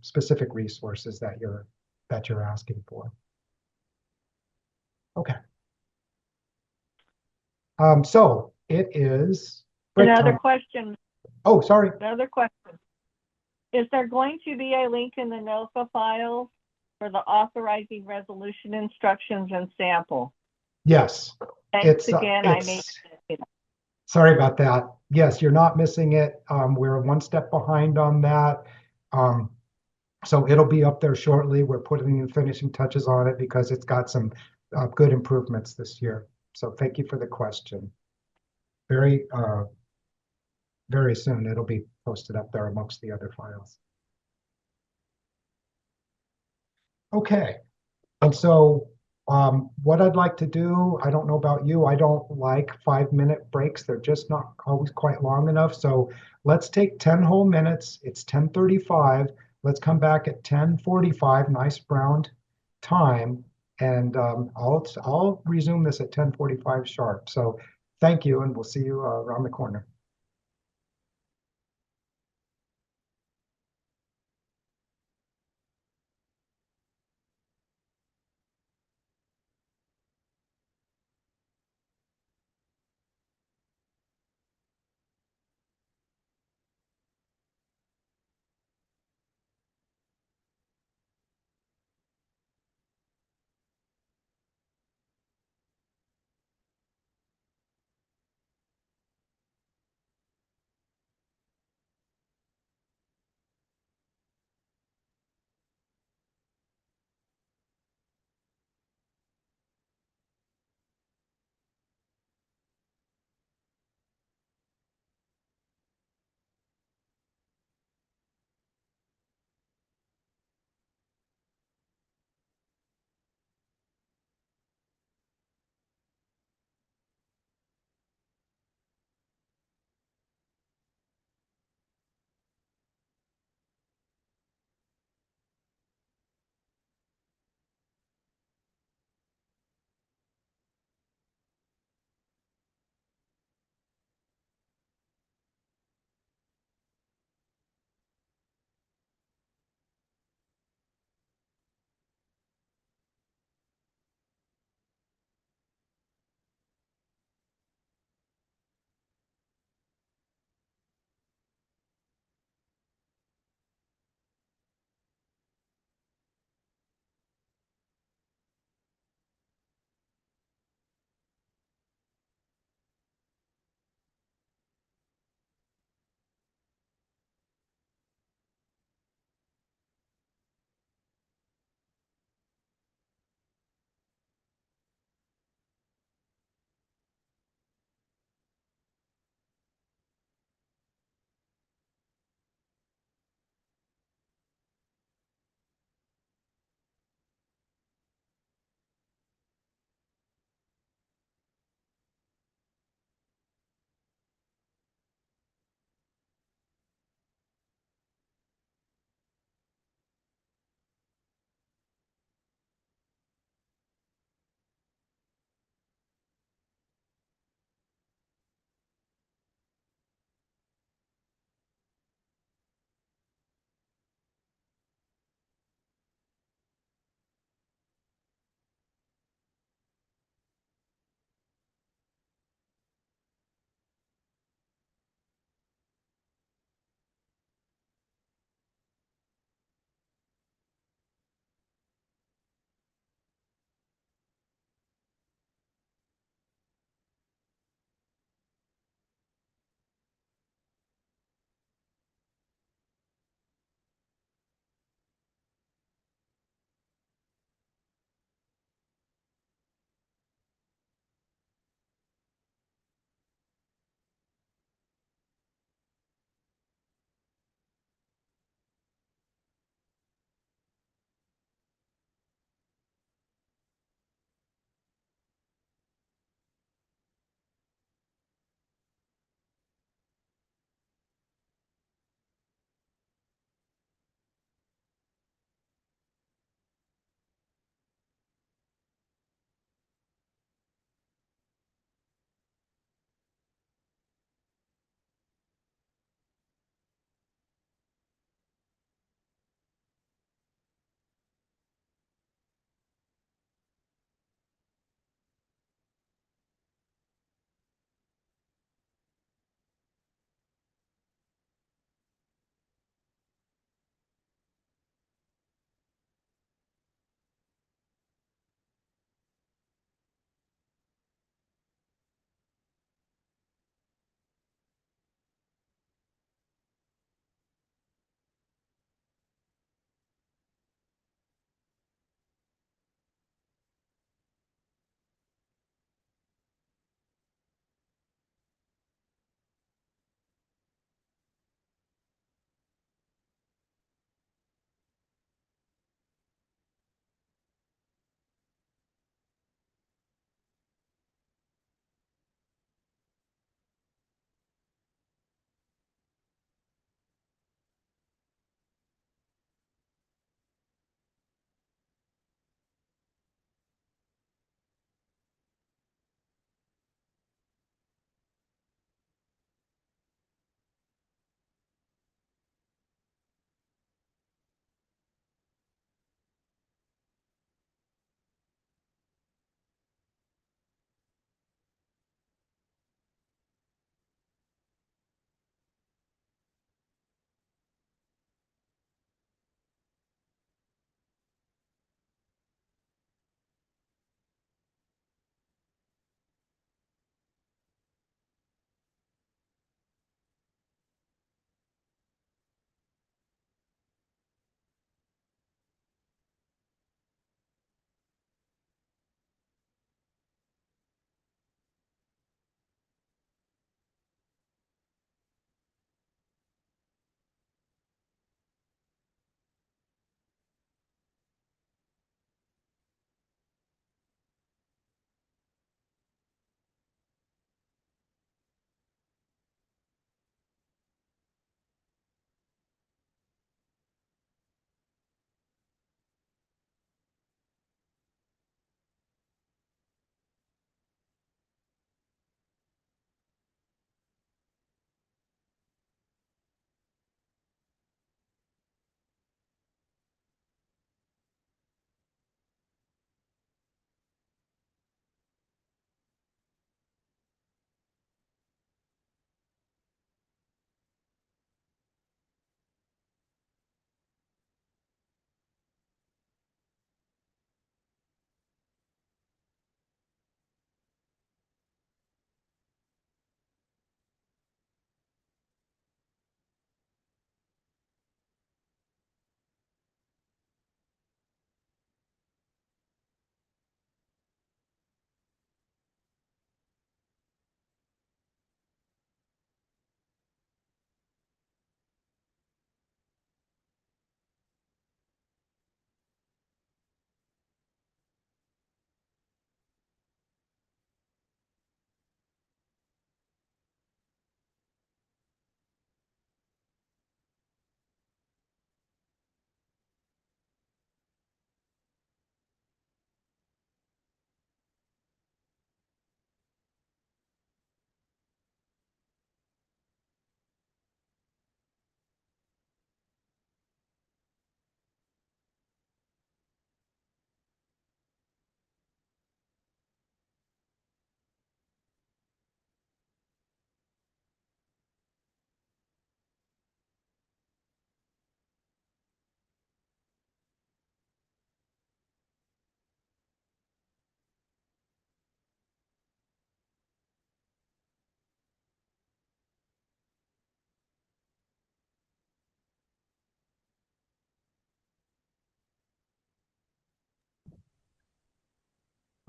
specific resources that you're asking for. Okay. So it is break Another time. question. Oh, sorry. Another question. Is there going to be a link in the NOFA files for the authorizing resolution instructions and sample? Yes. Thanks again. I made it. Sorry about that. Yes, you're not missing it. We're one step behind on that. So it'll be up there shortly. We're putting the finishing touches on it because it's got some good improvements this year. So thank you for the question. Very, very soon it'll be posted up there amongst the other files. Okay. And so what I'd like to do, I don't know about you, I don't like 5-minute breaks. They're just not always quite long enough. So let's take 10 whole minutes. It's 10:35. Let's come back at 10:45, nice round time. And I'll resume this at 10:45 sharp. So thank you, and we'll see you around the corner.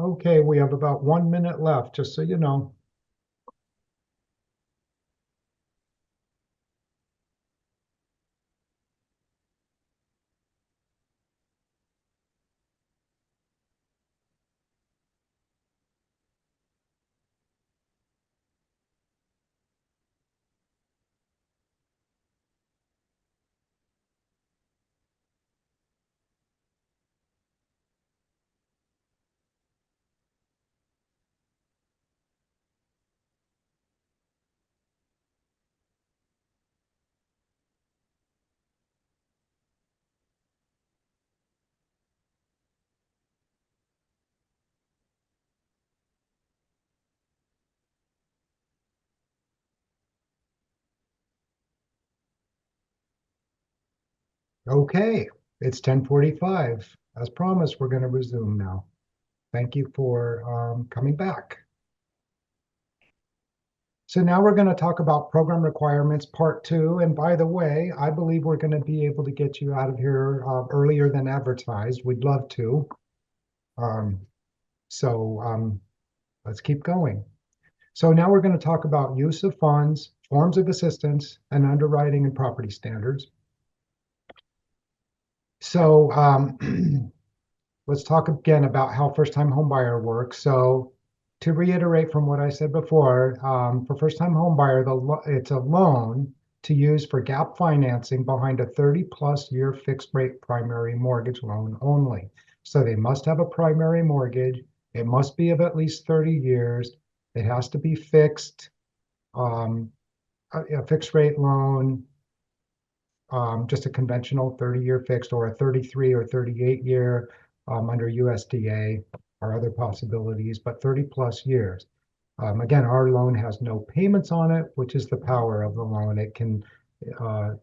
Okay, we have about 1 minute left, just so you know. Okay, it's 10:45. As promised, we're going to resume now. Thank you for coming back. So now we're going to talk about program requirements part 2. And by the way, I believe we're going to be able to get you out of here earlier than advertised. We'd love to. Um, so let's keep going. So now we're going to talk about use of funds, forms of assistance, and underwriting and property standards. So let's talk again about how first-time homebuyer works. So to reiterate from what I said before, for first-time homebuyer, it's a loan to use for gap financing behind a 30-plus year fixed-rate primary mortgage loan only. So they must have a primary mortgage. It must be of at least 30 years. It has to be fixed, a fixed-rate loan, just a conventional 30-year fixed or a 33 or 38-year under USDA or other possibilities, but 30 plus years. Again, our loan has no payments on it, which is the power of the loan. It can uh,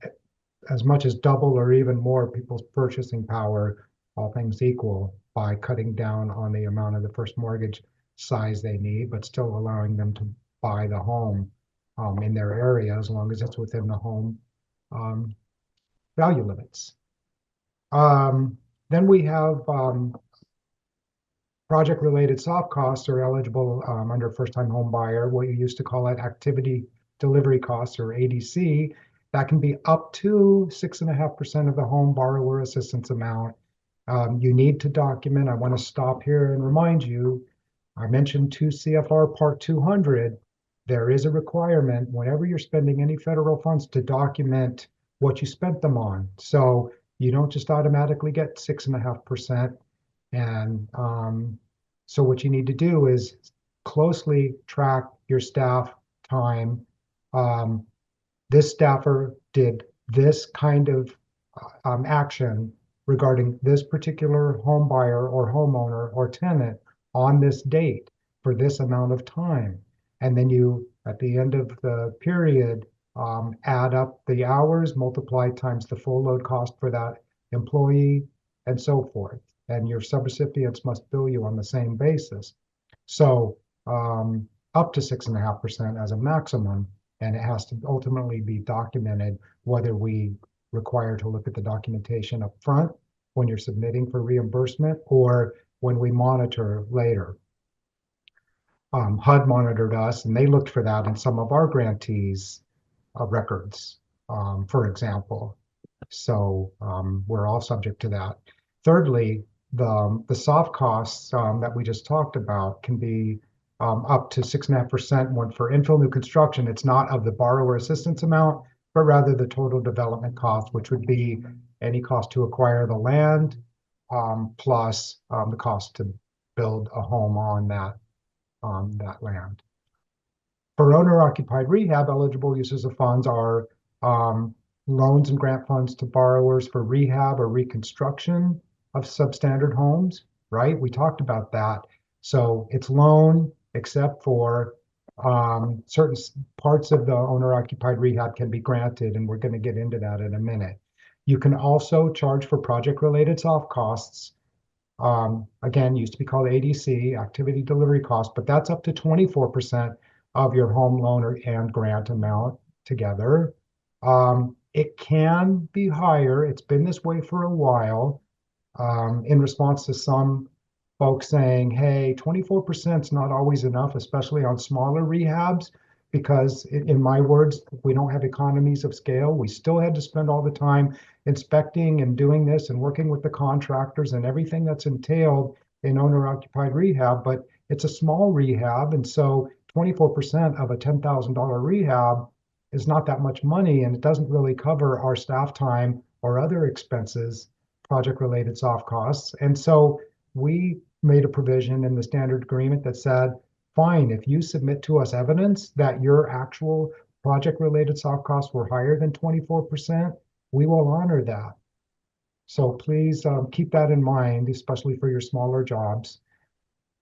as much as double or even more people's purchasing power, all things equal, by cutting down on the amount of the first mortgage size they need, but still allowing them to buy the home in their area as long as it's within the home um, value limits. Um, then we have project-related soft costs are eligible under first-time home buyer, what you used to call it activity delivery costs or ADC. That can be up to 6.5% of the home borrower assistance amount. You need to document. I want to stop here and remind you, I mentioned 2 CFR Part 200. There is a requirement whenever you're spending any federal funds to document what you spent them on. So you don't just automatically get 6.5%. And so what you need to do is closely track your staff time. Um, this staffer did this kind of action regarding this particular home buyer or homeowner or tenant on this date for this amount of time. And then you, at the end of the period, add up the hours, multiply times the full load cost for that employee, and so forth. And your subrecipients must bill you on the same basis. So up to 6.5% as a maximum, and it has to ultimately be documented whether we require to look at the documentation up front when you're submitting for reimbursement or when we monitor later. HUD monitored us and they looked for that in some of our grantees' records, for example. So we're all subject to that. Thirdly, the soft costs that we just talked about can be up to 6.5% when for infill new construction. It's not of the borrower assistance amount, but rather the total development cost, which would be any cost to acquire the land plus the cost to build a home on that land. For owner-occupied rehab, eligible uses of funds are loans and grant funds to borrowers for rehab or reconstruction of substandard homes, right? We talked about that. So it's loan, except for certain parts of the owner-occupied rehab can be granted, and we're going to get into that in a minute. You can also charge for project-related soft costs. Again, used to be called ADC, activity delivery cost, but that's up to 24% of your home loan and grant amount together. It can be higher. It's been this way for a while in response to some folks saying, hey, 24% is not always enough, especially on smaller rehabs, because in my words, we don't have economies of scale. We still had to spend all the time inspecting and doing this and working with the contractors and everything that's entailed in owner-occupied rehab, but it's a small rehab, and so 24% of a $10,000 rehab is not that much money, and it doesn't really cover our staff time or other expenses, project-related soft costs. And so we made a provision in the standard agreement that said, fine, if you submit to us evidence that your actual project-related soft costs were higher than 24%, we will honor that. So please keep that in mind, especially for your smaller jobs.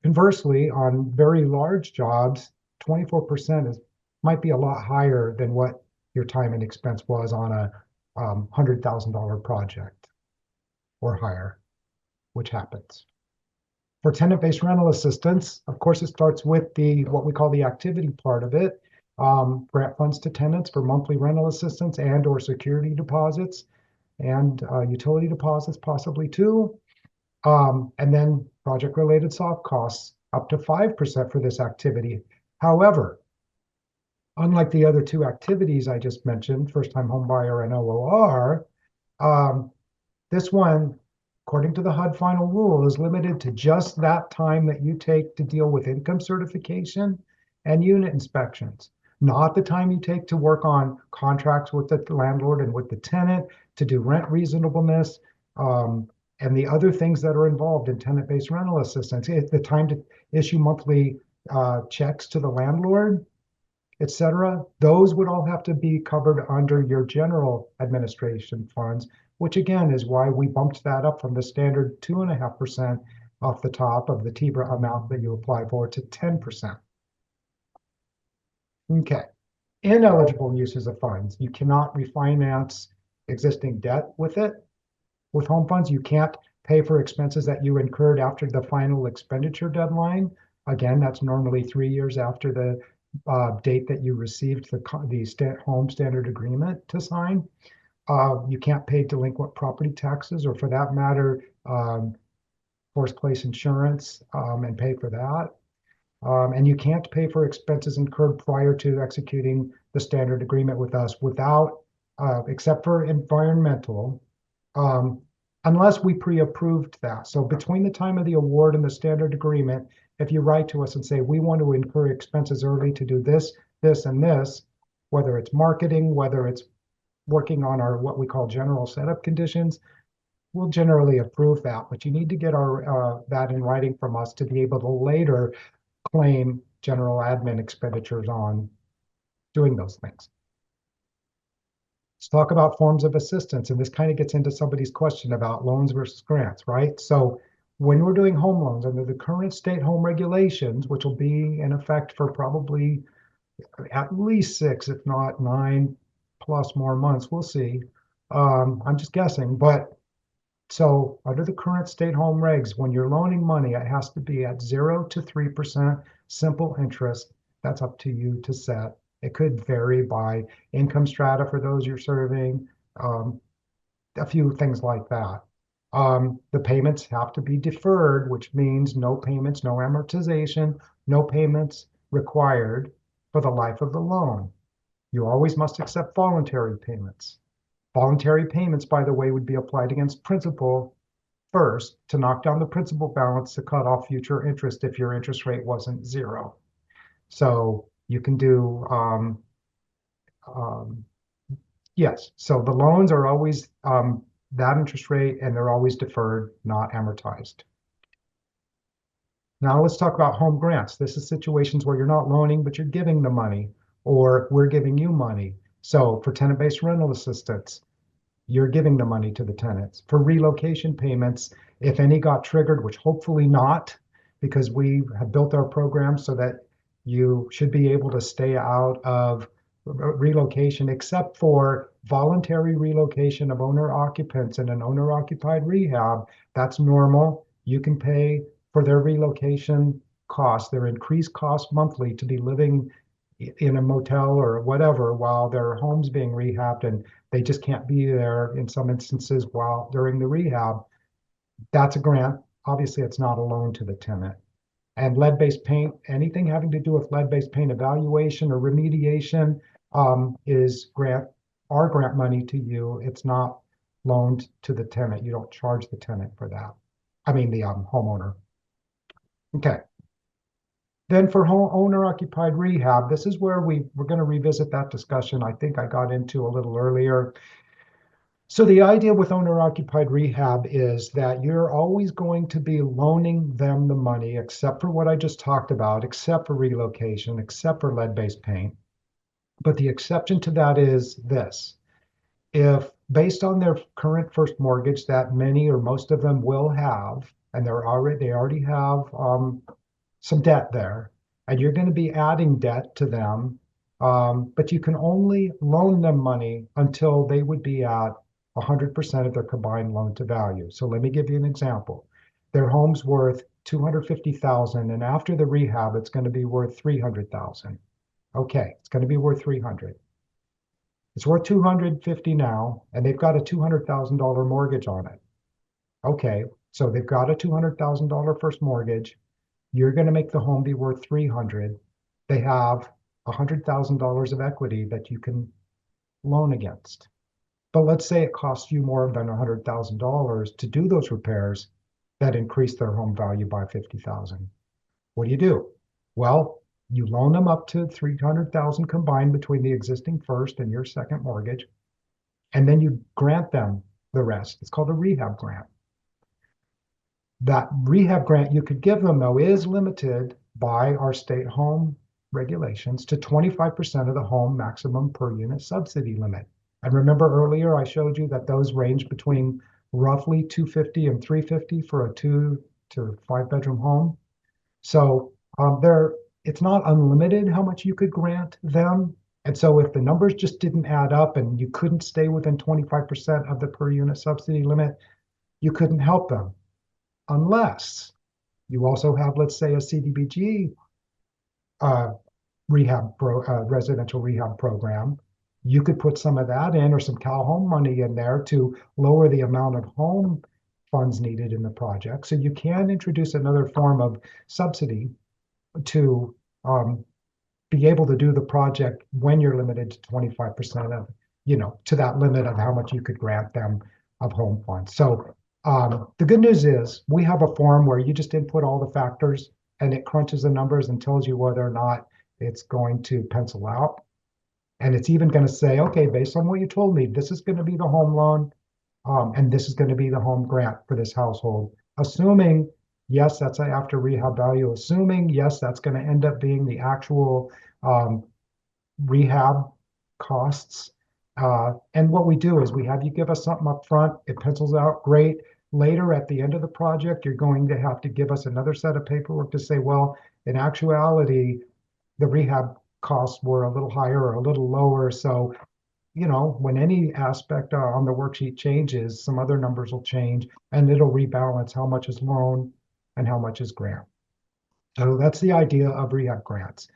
Conversely, on very large jobs, 24% might be a lot higher than what your time and expense was on a $100,000 project or higher, which happens. For tenant-based rental assistance, of course, it starts with what we call the activity part of it. Grant funds to tenants for monthly rental assistance and or security deposits and utility deposits possibly too. And then project-related soft costs up to 5% for this activity. However, unlike the other two activities I just mentioned, first-time home buyer and OOR, this one, according to the HUD final rule, is limited to just that time that you take to deal with income certification and unit inspections, not the time you take to work on contracts with the landlord and with the tenant, to do rent reasonableness, and the other things that are involved in tenant-based rental assistance. It's the time to issue monthly checks to the landlord, et cetera. Those would all have to be covered under your general administration funds, which again is why we bumped that up from the standard 2.5% off the top of the TBRA amount that you apply for to 10%. Okay, ineligible uses of funds. You cannot refinance existing debt with it. With home funds, you can't pay for expenses that you incurred after the final expenditure deadline. Again, that's normally 3 years after the date that you received the home standard agreement to sign. You can't pay delinquent property taxes, or for that matter, forced place insurance and pay for that. And you can't pay for expenses incurred prior to executing the standard agreement with us without, except for environmental, unless we pre-approved that. So between the time of the award and the standard agreement, if you write to us and say, we want to incur expenses early to do this, this, and this, whether it's marketing, whether it's working on our what we call general setup conditions, we'll generally approve that. But you need to get that in writing from us to be able to later claim general admin expenditures on doing those things. Let's talk about forms of assistance. And this kind of gets into somebody's question about loans versus grants, right? So when we're doing home loans under the current state home regulations, which will be in effect for probably at least 6, if not 9 plus more months, we'll see. I'm just guessing, but so under the current state home regs, when you're loaning money, it has to be at 0 to 3% simple interest. That's up to you to set. It could vary by income strata for those you're serving, a few things like that. The payments have to be deferred, which means no payments, no amortization, no payments required for the life of the loan. You always must accept voluntary payments. Voluntary payments, by the way, would be applied against principal first to knock down the principal balance to cut off future interest if your interest rate wasn't 0. So you can do, yes, so the loans are always that interest rate, and they're always deferred, not amortized. Now let's talk about home grants. This is situations where you're not loaning, but you're giving the money, or we're giving you money. So for tenant-based rental assistance, you're giving the money to the tenants. For relocation payments, if any got triggered, which hopefully not, because we have built our program so that you should be able to stay out of relocation, except for voluntary relocation of owner occupants in an owner occupied rehab. That's normal. You can pay for their relocation costs, their increased cost monthly to be living in a motel or whatever while their home's being rehabbed and they just can't be there in some instances while during the rehab. That's a grant obviously it's not a loan to the tenant. And lead-based paint, anything having to do with lead-based paint evaluation or remediation is our grant money to you. It's not loaned to the tenant. You don't charge the tenant for that. I mean, the homeowner. Okay. Then for owner occupied rehab, this is where we're going to revisit that discussion I think I got into a little earlier. So the idea with owner occupied rehab is that you're always going to be loaning them the money, except for what I just talked about, except for relocation, except for lead-based paint. But the exception to that is this. If based on their current first mortgage that many or most of them will have, and they already have some debt there, and you're going to be adding debt to them, but you can only loan them money until they would be at 100% of their combined loan to value. So let me give you an example. Their home's worth 250,000, and after the rehab, it's going to be worth 300,000. Okay, it's going to be worth 300. It's worth 250 now, and they've got a $200,000 mortgage on it. Okay, so they've got a $200,000 first mortgage. You're going to make the home be worth 300. They have $100,000 of equity that you can loan against. But let's say it costs you more than $100,000 to do those repairs that increase their home value by 50,000. What do? Well, you loan them up to 300,000 combined between the existing first and your second mortgage, and then you grant them the rest. It's called a rehab grant. That rehab grant you could give them, though, is limited by our state home regulations to 25% of the home maximum per unit subsidy limit. And remember earlier I showed you that those range between roughly 250 and 350 for a 2 to 5 bedroom home. So it's not unlimited how much you could grant them. And so if the numbers just didn't add up and you couldn't stay within 25% of the per unit subsidy limit, you couldn't help them. Unless you also have, let's say, a CDBG residential rehab program. You could put some of that in, or some Cal Home money in there to lower the amount of home funds needed in the project. So you can introduce another form of subsidy to be able to do the project when you're limited to 25% of, to that limit of how much you could grant them of home funds. So the good news is we have a form where you just input all the factors and it crunches the numbers and tells you whether or not it's going to pencil out. And it's even going to say, okay, based on what you told me, this is going to be the home loan, and this is going to be the home grant for this household. Assuming, yes, that's after rehab value. Assuming, yes, that's going to end up being the actual rehab costs. And what we do is we have you give us something up front. It pencils out great. Later, at the end of the project, you're going to have to give us another set of paperwork to say, well, in actuality, the rehab costs were a little higher or a little lower. So, when any aspect on the worksheet changes, some other numbers will change and it'll rebalance how much is loan and how much is grant. So that's the idea of rehab grants.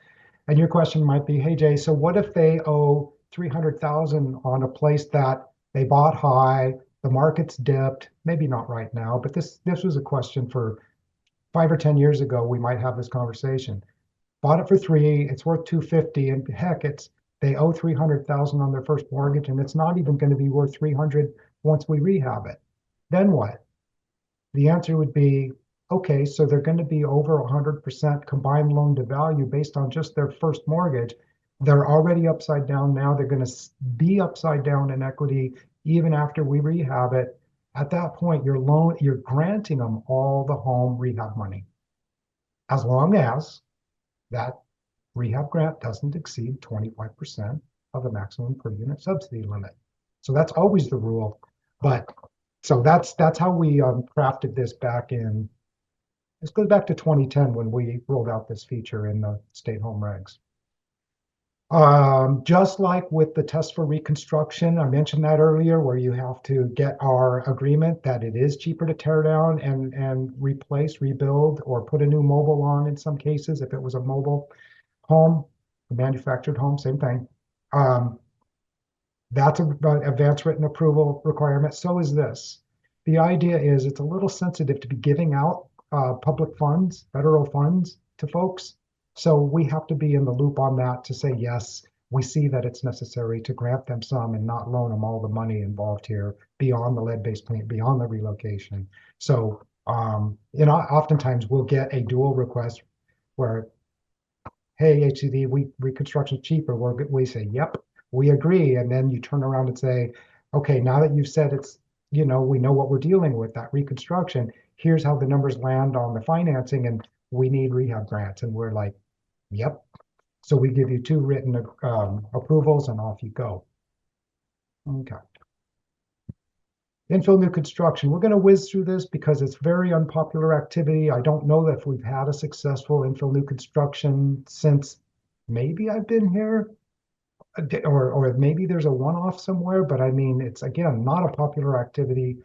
And your question might be, hey, Jay, so what if they owe 300,000 on a place that they bought high, the market's dipped, maybe not right now, but this was a question for 5 or 10 years ago, we might have this conversation. Bought it for 3, it's worth 250, and heck, they owe 300,000 on their first mortgage, and it's not even going to be worth 300 once we rehab it. Then what? The answer would be, okay, so they're going to be over 100% combined loan to value based on just their first mortgage. They're already upside down now. They're going to be upside down in equity even after we rehab it. At that point, you're granting them all the home rehab money, as long as that rehab grant doesn't exceed 25% of the maximum per unit subsidy limit. So that's always the rule. But so that's how we crafted this back in. This goes back to 2010 when we rolled out this feature in the state home regs. Just like with the test for reconstruction, I mentioned that earlier, where you have to get our agreement that it is cheaper to tear down and replace, rebuild, or put a new mobile on in some cases, if it was a mobile home, a manufactured home, same thing. That's an advanced written approval requirement. So is this. The idea is it's a little sensitive to be giving out public funds, federal funds to folks. So we have to be in the loop on that to say, yes, we see that it's necessary to grant them some and not loan them all the money involved here beyond the lead-based paint, beyond the relocation. So, oftentimes we'll get a dual request where, hey, HCD, reconstruction cheaper. We say, yep, we agree. And then you turn around and say, okay, now that you've said it's, we know what we're dealing with, that reconstruction, here's how the numbers land on the financing, and we need rehab grants. And we're like, yep. So we give you two written approvals and off you go. Okay. Infill new construction. We're going to whiz through this because it's very unpopular activity. I don't know that if we've had a successful infill new construction since maybe I've been here, or maybe there's a one-off somewhere, but I mean, it's again, not a popular activity,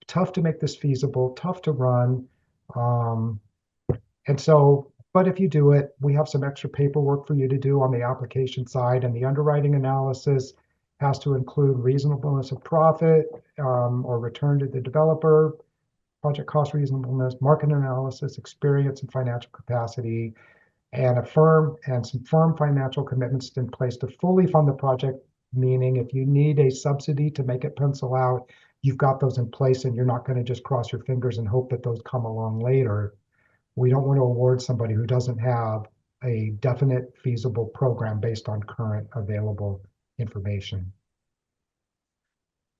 tough to make this feasible, tough to run. And so, but if you do it, we have some extra paperwork for you to do on the application side, and the underwriting analysis has to include reasonableness of profit or return to the developer, project cost reasonableness, market analysis, experience and financial capacity, and some firm financial commitments in place to fully fund the project. Meaning if you need a subsidy to make it pencil out, you've got those in place and you're not going to just cross your fingers and hope that those come along later. We don't want to award somebody who doesn't have a definite feasible program based on current available information.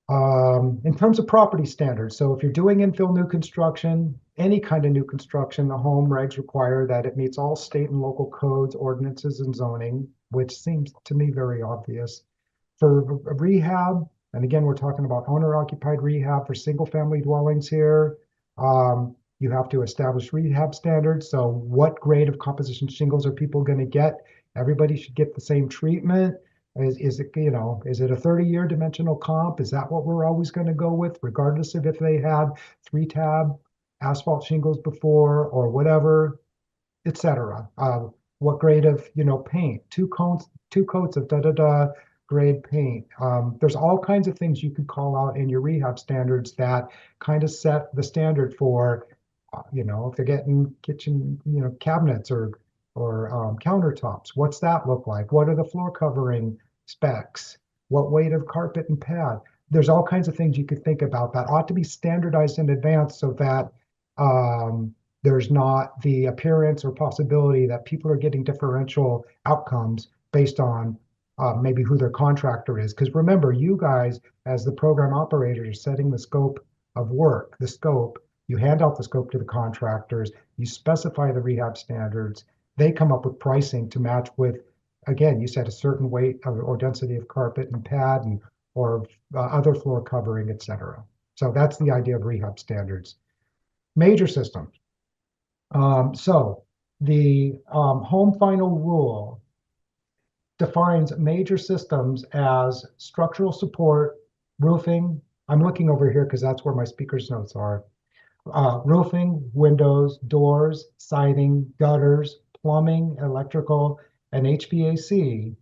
In terms of property standards, so if you're doing infill new construction, any kind of new construction, the home regs require that it meets all state and local codes, ordinances, and zoning, which seems to me very obvious. For rehab, and again, we're talking about owner-occupied rehab for single-family dwellings here. You have to establish rehab standards. So what grade of composition shingles are people going to get? Everybody should get the same treatment. Is it, is it a 30-year dimensional comp? Is that what we're always going to go with, regardless of if they had 3-tab asphalt shingles before or whatever, etc. What grade of, paint? Two coats of da-da-da grade paint. There's all kinds of things you could call out in your rehab standards that kind of set the standard for, if they're getting kitchen, cabinets or countertops, what's that look like? What are the floor covering specs? What weight of carpet and pad? There's all kinds of things you could think about that ought to be standardized in advance so that there's not the appearance or possibility that people are getting differential outcomes based on maybe who their contractor is. Because remember, you guys, as the program operators, are setting the scope of work, you hand out the scope to the contractors, you specify the rehab standards, they come up with pricing to match with, again, you said a certain weight or density of carpet and pad or other floor covering, et cetera. So that's the idea of rehab standards. Major systems. So the home final rule defines major systems as structural support, roofing. I'm looking over here because that's where my speaker's notes are. Roofing, windows, doors, siding, gutters, plumbing, electrical, and HVAC.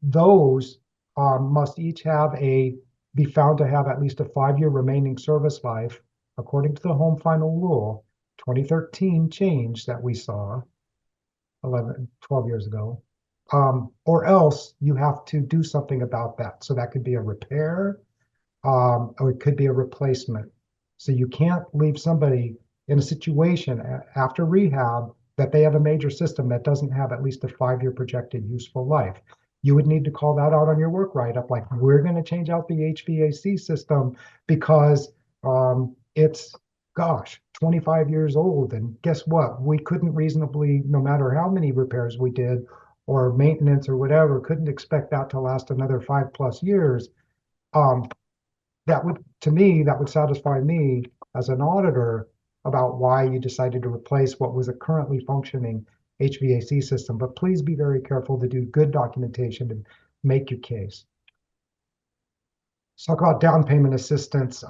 Those must each be found to have at least a 5-year remaining service life, according to the home final rule, 2013 change that we saw 12 years ago. Or else you have to do something about that. So that could be a repair, or it could be a replacement. So you can't leave somebody in a situation after rehab that they have a major system that doesn't have at least a 5-year projected useful life. You would need to call that out on your work write-up, like we're going to change out the HVAC system because it's, 25 years old. And guess what? We couldn't reasonably, no matter how many repairs we did or maintenance or whatever, couldn't expect that to last another 5+ years. That would satisfy me as an auditor about why you decided to replace what was a currently functioning HVAC system. But please be very careful to do good documentation to make your case. Let's talk about down payment assistance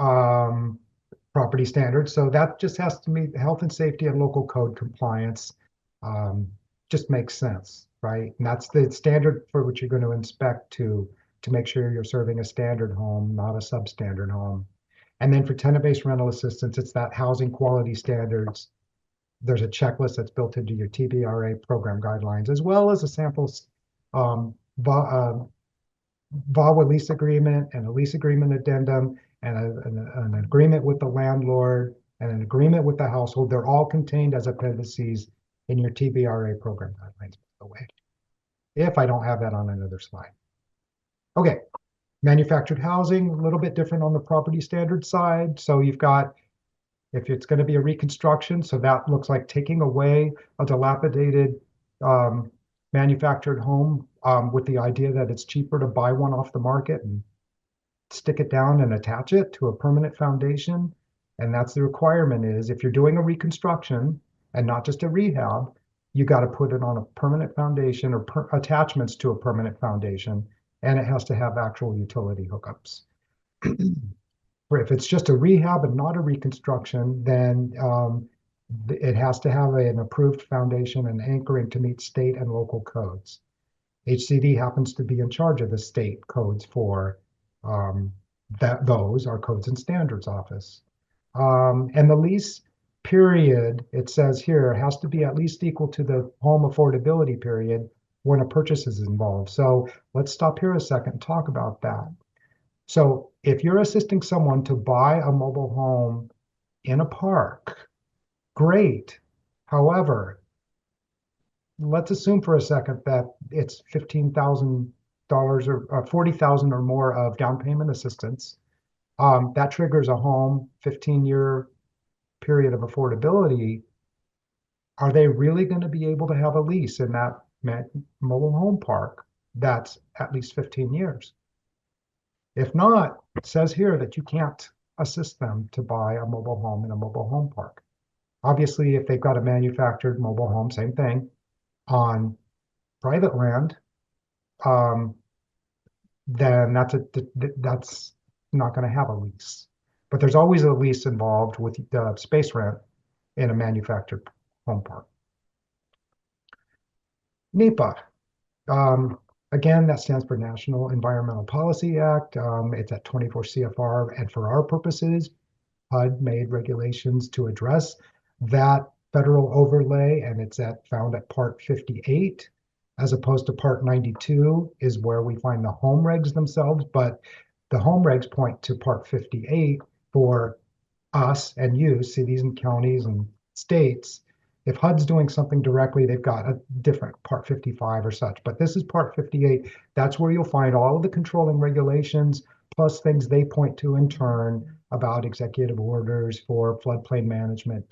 property standards. So that just has to meet health and safety and local code compliance. Just makes sense, right? And that's the standard for which you're going to inspect to make sure you're serving a standard home, not a substandard home. And then for tenant-based rental assistance, it's that housing quality standards. There's a checklist that's built into your TBRA program guidelines, as well as a samples VAWA lease agreement and a lease agreement addendum and an agreement with the landlord and an agreement with the household. They're all contained as appendices in your TBRA program guidelines, by the way, if I don't have that on another slide. Okay, manufactured housing, a little bit different on the property standard side. So you've got, if it's going to be a reconstruction, so that looks like taking away a dilapidated manufactured home with the idea that it's cheaper to buy one off the market and stick it down and attach it to a permanent foundation. And that's the requirement is if you're doing a reconstruction and not just a rehab, you got to put it on a permanent foundation or attachments to a permanent foundation, and it has to have actual utility hookups. If it's just a rehab and not a reconstruction, then it has to have an approved foundation and anchoring to meet state and local codes. HCD happens to be in charge of the state codes for those, our Codes and Standards Office. And the lease period, it says here, has to be at least equal to the home affordability period when a purchase is involved. So let's stop here a second and talk about that. So if you're assisting someone to buy a mobile home in a park, great. However, let's assume for a second that it's $15,000 or $40,000 or more of down payment assistance. That triggers a home 15-year period of affordability. Are they really going to be able to have a lease in that mobile home park that's at least 15 years? If not, it says here that you can't assist them to buy a mobile home in a mobile home park. Obviously, if they've got a manufactured mobile home, same thing, on private land, then that's not going to have a lease. But there's always a lease involved with space rent in a manufactured home park. NEPA. Again, that stands for National Environmental Policy Act. It's at 24 CFR, and for our purposes, HUD made regulations to address that federal overlay, and it's found at Part 58, as opposed to Part 92 is where we find the home regs themselves, but the home regs point to Part 58 for us and you, cities and counties and states. If HUD's doing something directly, they've got a different Part 55 or such, but this is Part 58. That's where you'll find all of the controlling regulations, plus things they point to in turn about executive orders for floodplain management,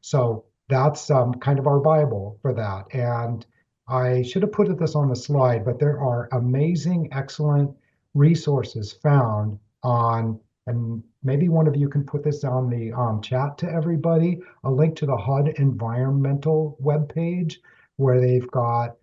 So that's kind of our Bible for that. And I should have put this on the slide, but there are amazing, excellent resources found on, and maybe one of you can put this on the chat to everybody, a link to the HUD environmental webpage where they've got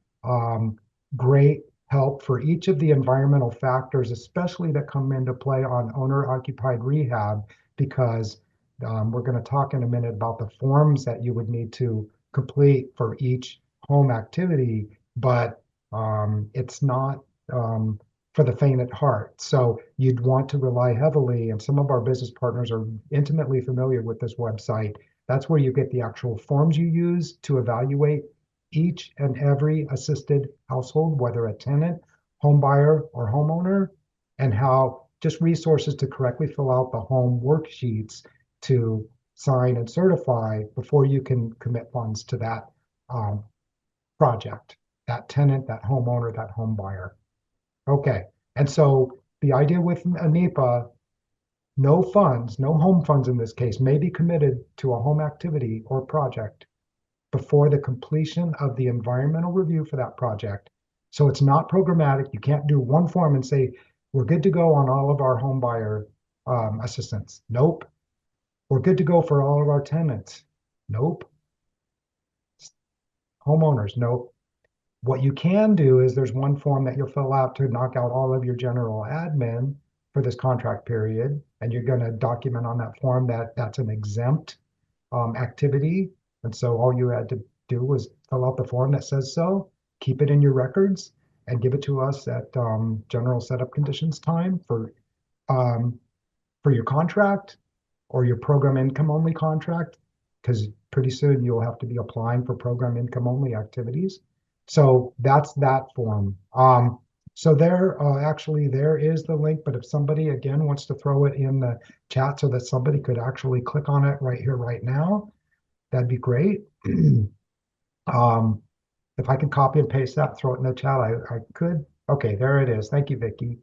great help for each of the environmental factors, especially that come into play on owner-occupied rehab, because we're going to talk in a minute about the forms that you would need to complete for each home activity, but it's not for the faint at heart. So you'd want to rely heavily, and some of our business partners are intimately familiar with this website. That's where you get the actual forms you use to evaluate each and every assisted household, whether a tenant, home buyer, or homeowner, and how just resources to correctly fill out the home worksheets to sign and certify before you can commit funds to that project, that tenant, that homeowner, that home buyer. Okay, and so the idea with a NEPA, no funds, no home funds in this case, may be committed to a home activity or project before the completion of the environmental review for that project. So it's not programmatic. You can't do one form and say, we're good to go on all of our home buyer assistance. Nope. We're good to go for all of our tenants. Nope. Homeowners, nope. What you can do is there's one form that you'll fill out to knock out all of your general admin for this contract period. And you're going to document on that form that that's an exempt activity. And so all you had to do was fill out the form that says so, keep it in your records, and give it to us at general setup conditions time for for your contract or your program income only contract, because pretty soon you'll have to be applying for program income only activities. So that's that form. So there, actually, there is the link, but if somebody again wants to throw it in the chat so that somebody could actually click on it right here, right now, that'd be great. If I could copy and paste that, throw it in the chat, I could. Okay, there it is. Thank you, Vicky.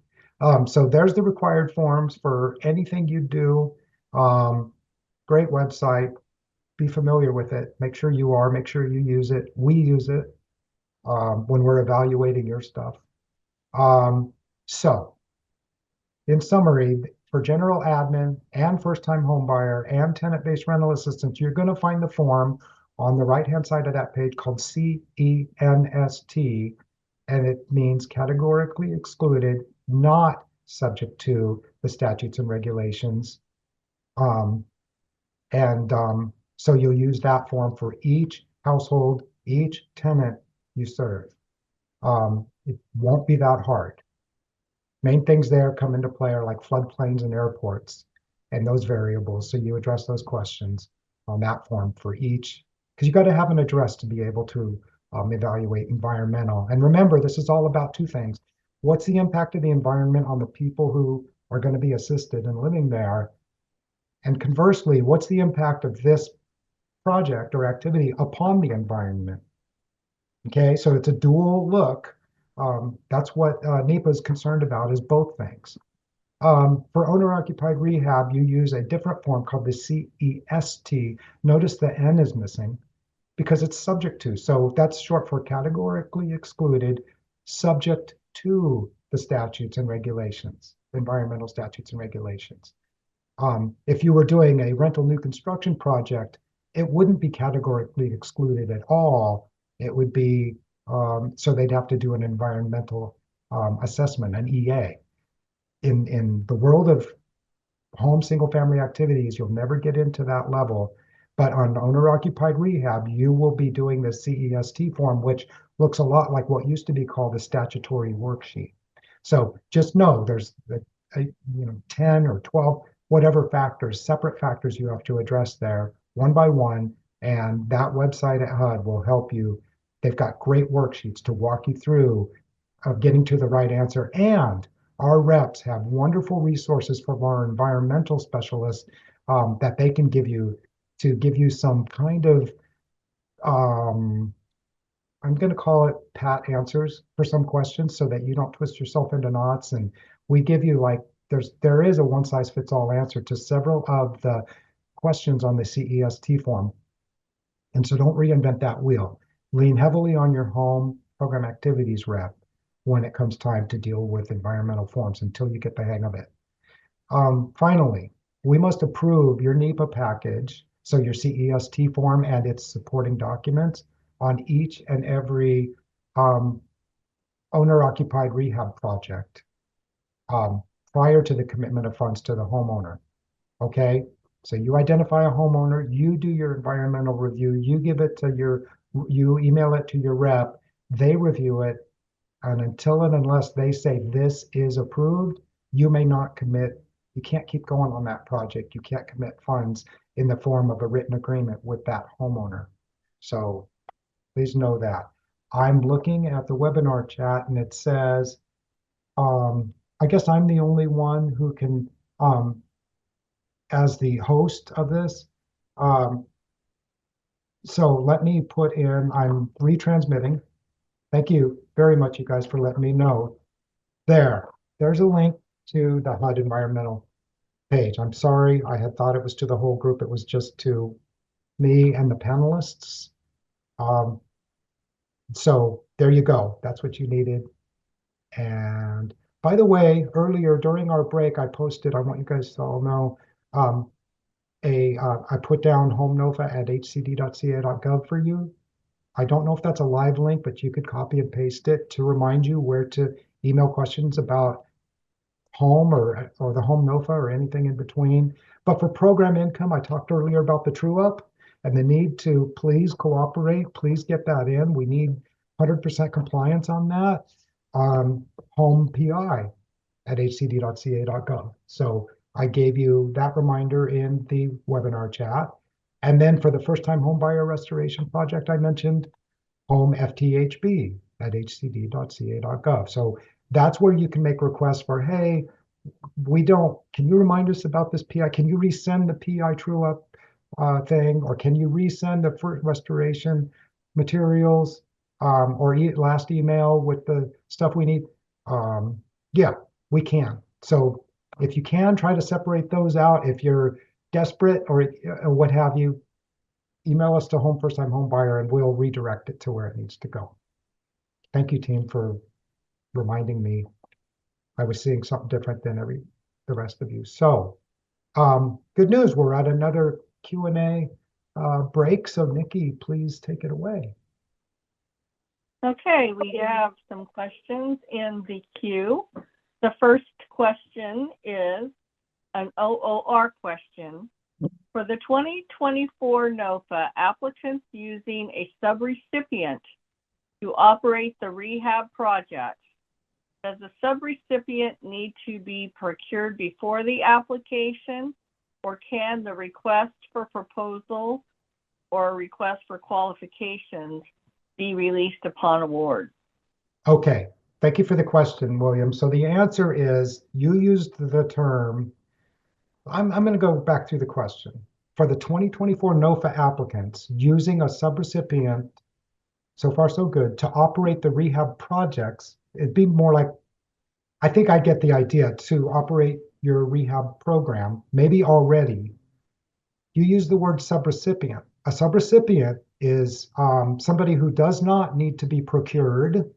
So there's the required forms for anything you do. Great website. Be familiar with it. Make sure you are. Make sure you use it. We use it when we're evaluating your stuff. So, in summary, for general admin and first-time homebuyer and tenant-based rental assistance, you're going to find the form on the right-hand side of that page called CENST, and it means categorically excluded, not subject to the statutes and regulations. So you'll use that form for each household, each tenant you serve. It won't be that hard. Main things there come into play are like floodplains and airports and those variables. So you address those questions on that form for each, because you got to have an address to be able to evaluate environmental. And remember, this is all about two things. What's the impact of the environment on the people who are going to be assisted in living there? And conversely, what's the impact of this project or activity upon the environment? Okay, so it's a dual look. That's what NEPA is concerned about, is both things. For owner-occupied rehab, you use a different form called the CEST. Notice the N is missing because it's subject to. So that's short for categorically excluded, subject to the statutes and regulations, environmental statutes and regulations. If you were doing a rental new construction project, it wouldn't be categorically excluded at all. It would be, so they'd have to do an environmental assessment, an EA. In the world of home single family activities, you'll never get into that level. But on owner occupied rehab, you will be doing the CEST form, which looks a lot like what used to be called a statutory worksheet. So just know there's 10 or 12, whatever factors, separate factors you have to address there one by one. And that website at HUD will help you. They've got great worksheets to walk you through of getting to the right answer. And our reps have wonderful resources from our environmental specialists that they can give you to give you some kind of, I'm going to call it pat answers for some questions so that you don't twist yourself into knots. And we give you like, there is a one size fits all answer to several of the questions on the CEST form. And so don't reinvent that wheel. Lean heavily on your home program activities rep when it comes time to deal with environmental forms until you get the hang of it. Finally, we must approve your NEPA package, so your CEST form and its supporting documents on each and every owner-occupied rehab project prior to the commitment of funds to the homeowner. Okay, so you identify a homeowner, you do your environmental review, you give it to you email it to your rep, they review it, and until and unless they say this is approved, you may not commit. You can't keep going on that project. You can't commit funds in the form of a written agreement with that homeowner. So please know that. I'm looking at the webinar chat and it says, I guess I'm the only one who can, as the host of this. So let me put in, I'm retransmitting. Thank you very much, you guys, for letting me know. There's a link to the HUD environmental page. I'm sorry, I had thought it was to the whole group. It was just to me and the panelists. So there you go. That's what you needed. And by the way, earlier during our break, I posted, I want you guys to all know, I put down home NOFA at hcd.ca.gov for you. I don't know if that's a live link, but you could copy and paste it to remind you where to email questions about home or the home NOFA or anything in between. But for program income, I talked earlier about the true up and the need to please cooperate. Please get that in. We need 100% compliance on that. Home PI at hcd.ca.gov. So I gave you that reminder in the webinar chat. And then for the first-time home buyer restoration project, I mentioned home FTHB at hcd.ca.gov. So that's where you can make requests for, hey, can you remind us about this PI? Can you resend the PI true up thing? Or can you resend the first restoration materials or last email with the stuff we need? Yeah, we can. So if you can, try to separate those out. If you're desperate or what have you, email us to Home First Time Home Buyer and we'll redirect it to where it needs to go. Thank you, team, for reminding me. I was seeing something different than the rest of you. So good news, we're at another Q&A break. So Nikki, please take it away. Okay, we have some questions in the queue. The first question is an OOR question. For the 2024 NOFA, applicants using a subrecipient to operate the rehab project, does the subrecipient need to be procured before the application, or can the request for proposal or request for qualifications be released upon award? Okay, thank you for the question, William. So the answer is you used the term, I'm going to go back through the question. For the 2024 NOFA applicants using a subrecipient, so far so good, to operate the rehab projects, it'd be more like, I think I get the idea, to operate your rehab program, maybe already. You use the word subrecipient. A subrecipient is somebody who does not need to be procured.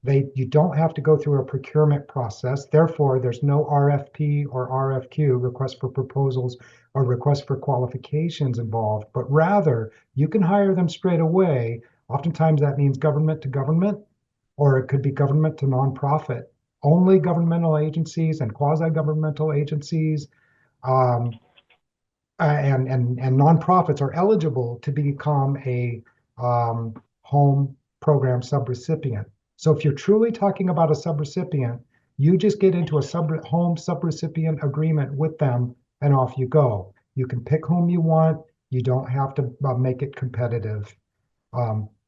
You don't have to go through a procurement process. Therefore, there's no RFP or RFQ, request for proposals or request for qualifications involved, but rather you can hire them straight away. Oftentimes that means government to government, or it could be government to nonprofit. Only governmental agencies and quasi-governmental agencies and nonprofits are eligible to become a home program subrecipient. So if you're truly talking about a subrecipient, you just get into a home subrecipient agreement with them and off you go. You can pick whom you want. You don't have to make it competitive.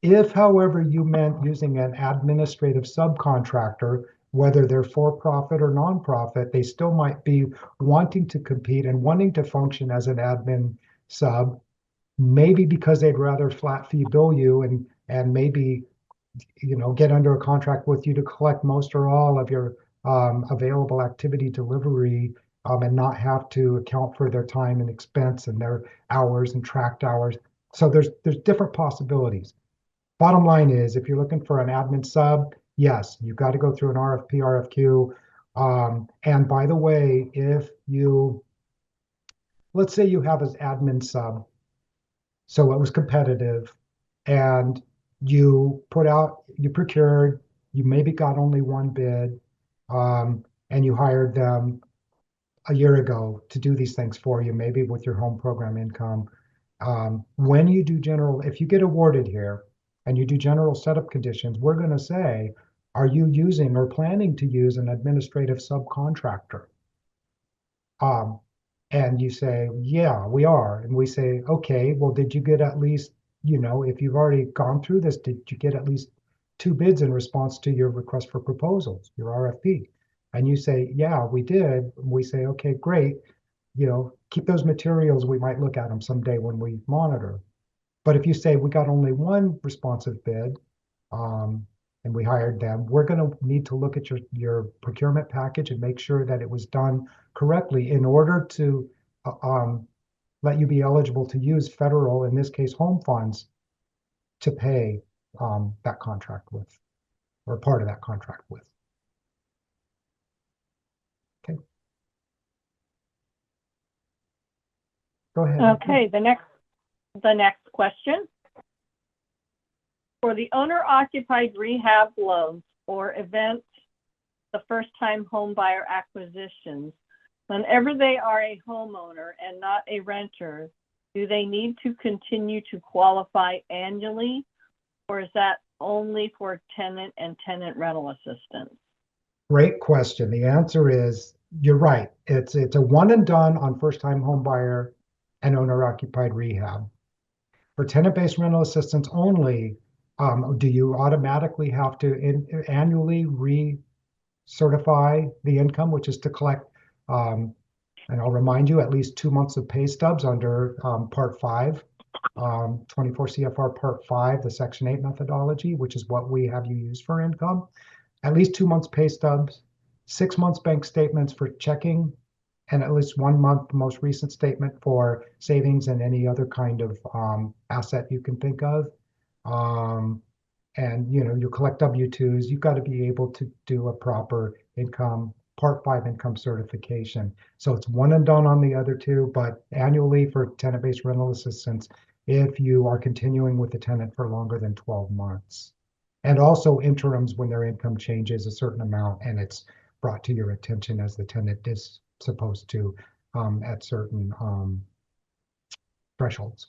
If, however, you meant using an administrative subcontractor, whether they're for-profit or nonprofit, they still might be wanting to compete and wanting to function as an admin sub, maybe because they'd rather flat fee bill you and maybe get under a contract with you to collect most or all of your available activity delivery and not have to account for their time and expense and their hours and tracked hours. So there's different possibilities. Bottom line is, if you're looking for an admin sub, yes, you've got to go through an RFP, RFQ. And by the way, let's say you have an admin sub, so it was competitive, and you procured, you maybe got only one bid, and you hired them a year ago to do these things for you, maybe with your home program income. When you do if you get awarded here, and you do general setup conditions, we're going to say, are you using or planning to use an administrative subcontractor? And you say, yeah, we are. And we say, okay, well, did you get at least, if you've already gone through this, did you get at least 2 bids in response to your request for proposals, your RFP? And you say, yeah, we did. We say, okay, great. Keep those materials. We might look at them someday when we monitor. But if you say we got only one responsive bid and we hired them, we're going to need to look at your procurement package and make sure that it was done correctly in order to let you be eligible to use federal, in this case, home funds, to pay that contract with, or part of that contract with. Okay. Go ahead. Okay, the next question. For the owner-occupied rehab loans or events, the first-time home buyer acquisitions, whenever they are a homeowner and not a renter, do they need to continue to qualify annually, or is that only for tenant and tenant rental assistance? Great question. The answer is you're right. It's a one and done on first-time home buyer and owner-occupied rehab. For tenant-based rental assistance only, do you automatically have to annually recertify the income, which is to collect, and I'll remind you, at least 2 months of pay stubs under Part 5, 24 CFR Part 5, the Section 8 methodology, which is what we have you use for income. At least 2 months pay stubs, 6 months bank statements for checking, and at least 1 month most recent statement for savings and any other kind of asset you can think of. And you collect W-2s. You've got to be able to do a proper income, Part 5 income certification. So it's one and done on the other two, but annually for tenant-based rental assistance, if you are continuing with the tenant for longer than 12 months. And also interims when their income changes a certain amount and it's brought to your attention as the tenant is supposed to at certain thresholds.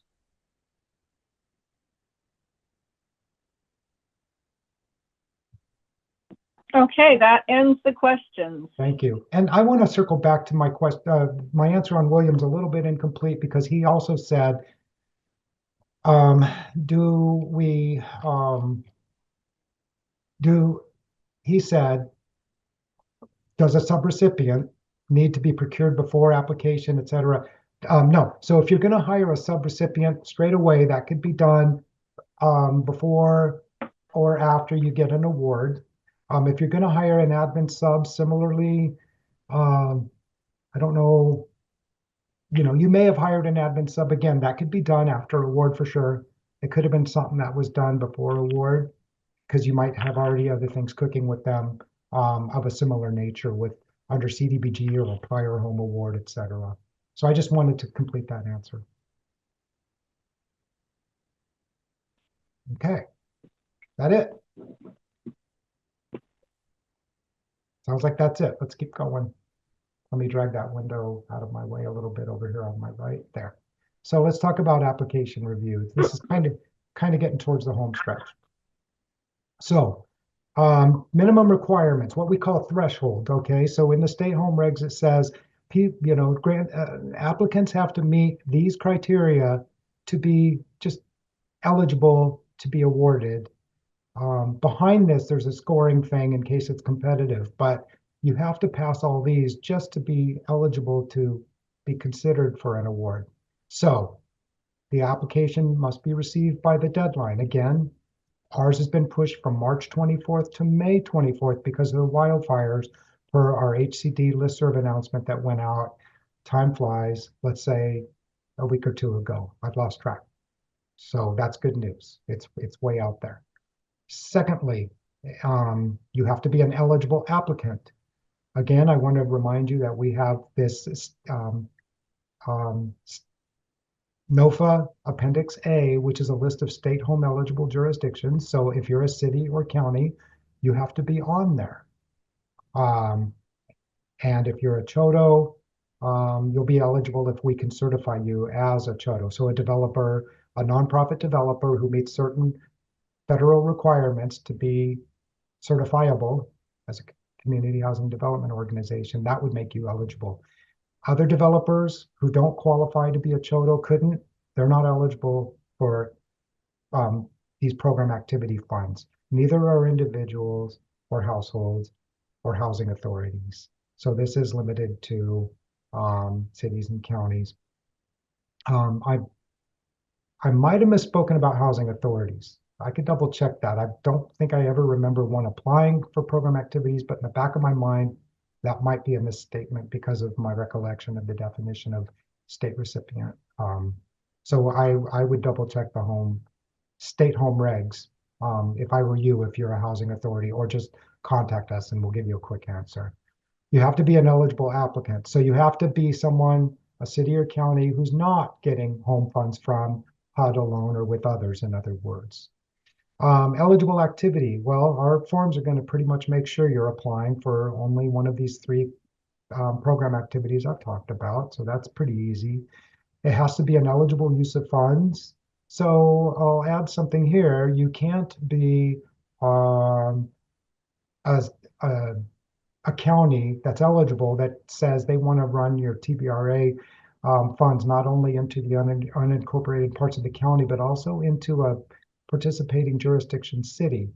Okay, that ends the questions. Thank you. And I want to circle back to my my answer on Williams a little bit incomplete because he also said, do we he said, does a subrecipient need to be procured before application, et cetera? No. So if you're going to hire a subrecipient straight away, that could be done before or after you get an award. If you're going to hire an admin sub, similarly, I don't know, you may have hired an admin sub again. That could be done after award for sure. It could have been something that was done before award because you might have already other things cooking with them of a similar nature with under CDBG or a prior home award, et cetera. So I just wanted to complete that answer. Okay, that it? Sounds like that's it. Let's keep going. Let me drag that window out of my way a little bit over here on my right there. So let's talk about application reviews. This is kind of getting towards the home stretch. So minimum requirements, what we call threshold. Okay, so in the state home regs, it says, applicants have to meet these criteria to be just eligible to be awarded. Behind this, there's a scoring thing in case it's competitive, but you have to pass all these just to be eligible to be considered for an award. So the application must be received by the deadline. Again, ours has been pushed from March 24th to May 24th because of the wildfires per our HCD listserv announcement that went out. Time flies, let's say a week or two ago. I've lost track. So that's good news. It's way out there. Secondly, you have to be an eligible applicant. Again, I want to remind you that we have this NOFA Appendix A, which is a list of state home eligible jurisdictions. So if you're a city or county, you have to be on there. And if you're a CHOTO, you'll be eligible if we can certify you as a CHOTO. So a developer, a nonprofit developer who meets certain federal requirements to be certifiable as a community housing development organization, that would make you eligible. Other developers who don't qualify to be a CHOTO they're not eligible for these program activity funds. Neither are individuals or households or housing authorities. So this is limited to cities and counties. I might have misspoken about housing authorities. I could double check that. I don't think I ever remember one applying for program activities, but in the back of my mind, that might be a misstatement because of my recollection of the definition of state recipient. So I would double check the state home regs if I were you, if you're a housing authority, or just contact us and we'll give you a quick answer. You have to be an eligible applicant. So you have to be someone, a city or county, who's not getting home funds from HUD alone or with others, in other words. Eligible activity. Well, our forms are going to pretty much make sure you're applying for only one of these three program activities I've talked about. So that's pretty easy. It has to be an eligible use of funds. So I'll add something here. You can't be a county that's eligible that says they want to run your TBRA funds not only into the unincorporated parts of the county, but also into a participating jurisdiction city.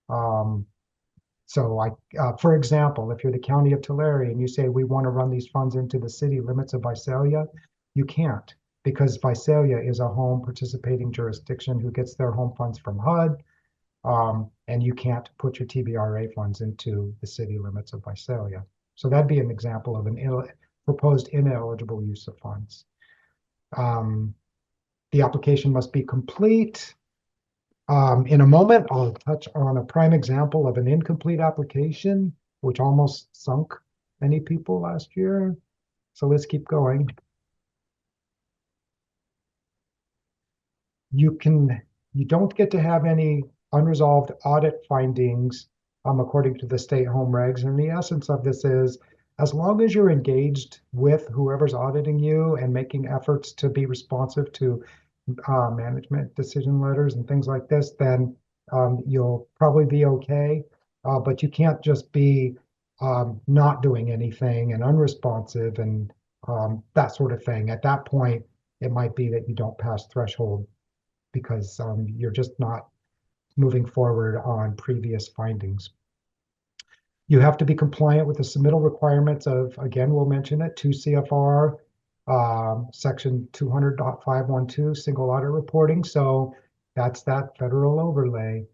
Um, so for example, if you're the county of Tulare and you say we want to run these funds into the city limits of Visalia, you can't, because Visalia is a home participating jurisdiction who gets their home funds from HUD, and you can't put your TBRA funds into the city limits of Visalia. So that'd be an example of an proposed ineligible use of funds. The application must be complete. In a moment, I'll touch on a prime example of an incomplete application, which almost sunk many people last year. So let's keep going. You don't get to have any unresolved audit findings, according to the state home regs. And the essence of this is, as long as you're engaged with whoever's auditing you and making efforts to be responsive to management decision letters and things like this, then you'll probably be okay. But you can't just be not doing anything and unresponsive and that sort of thing. At that point, it might be that you don't pass threshold because you're just not moving forward on previous findings. You have to be compliant with the submittal requirements of, again, we'll mention it, 2 CFR section 200.512, single audit reporting. So that's that federal overlay.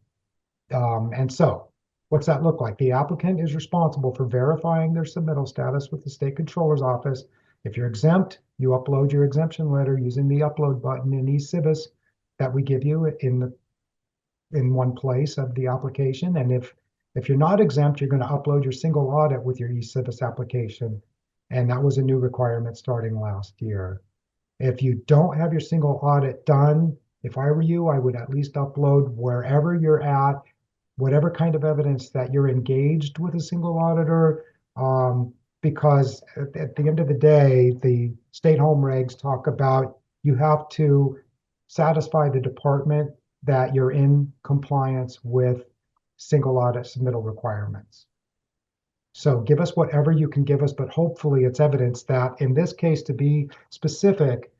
And so what's that look like? The applicant is responsible for verifying their submittal status with the state controller's office. If you're exempt, you upload your exemption letter using the upload button in eCivis that we give you in one place of the application. And if you're not exempt, you're going to upload your single audit with your eCivis application. And that was a new requirement starting last year. If you don't have your single audit done, if I were you, I would at least upload wherever you're at, whatever kind of evidence that you're engaged with a single auditor, because at the end of the day, the state home regs talk about you have to satisfy the department that you're in compliance with single audit submittal requirements. So give us whatever you can give us, but hopefully it's evidence that in this case, to be specific,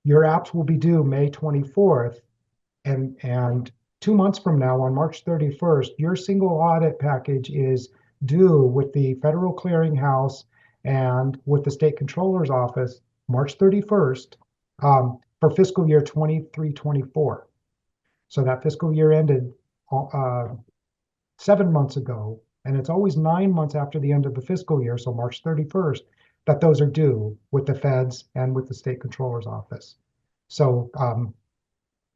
your apps will be due May 24th. And 2 months from now, on March 31st, your single audit package is due with the Federal Clearinghouse and with the State Controller's Office March 31st for fiscal year 23-24. So that fiscal year ended 7 months ago, and it's always 9 months after the end of the fiscal year, so March 31st, that those are due with the feds and with the State Controller's Office. So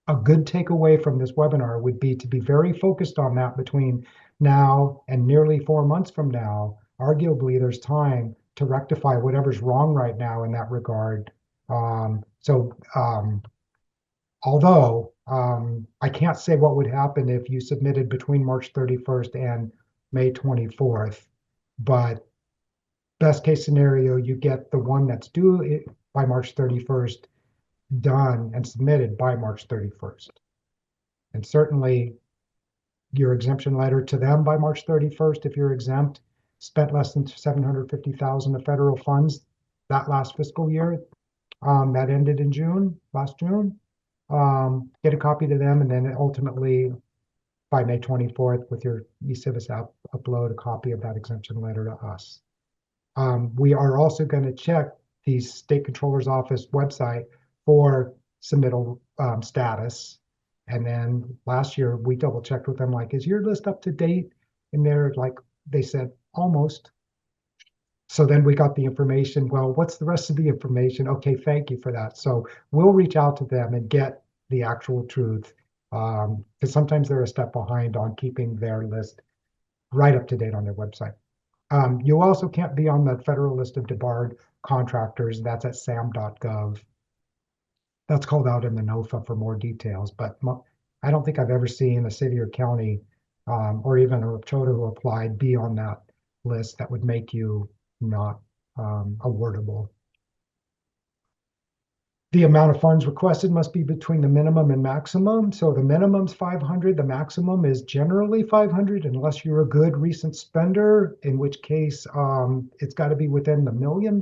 a good takeaway from this webinar would be to be very focused on that between now and nearly 4 months from now. Arguably, there's time to rectify whatever's wrong right now in that regard. Although I can't say what would happen if you submitted between March 31st and May 24th, but best case scenario, you get the one that's due by March 31st done and submitted by March 31st. And certainly your exemption letter to them by March 31st, if you're exempt, spent less than $750,000 of federal funds that last fiscal year, that ended in last June. Get a copy to them, and then ultimately by May 24th with your eCivis app, upload a copy of that exemption letter to us. We are also going to check the State Controller's Office website for submittal status. And then last year we double checked with them, like, is your list up to date? And they're like, they said, almost. So then we got the information. Well, what's the rest of the information? Okay, thank you for that. So we'll reach out to them and get the actual truth, because sometimes they're a step behind on keeping their list right up to date on their website. You also can't be on the federal list of debarred contractors. That's at sam.gov. That's called out in the NOFA for more details, but I don't think I've ever seen a city or county or even a Rapchota who applied be on that list that would make you not awardable. The amount of funds requested must be between the minimum and maximum. So the minimum's 500, the maximum is generally 500 unless you're a good recent spender, in which case it's got to be within the $1 million.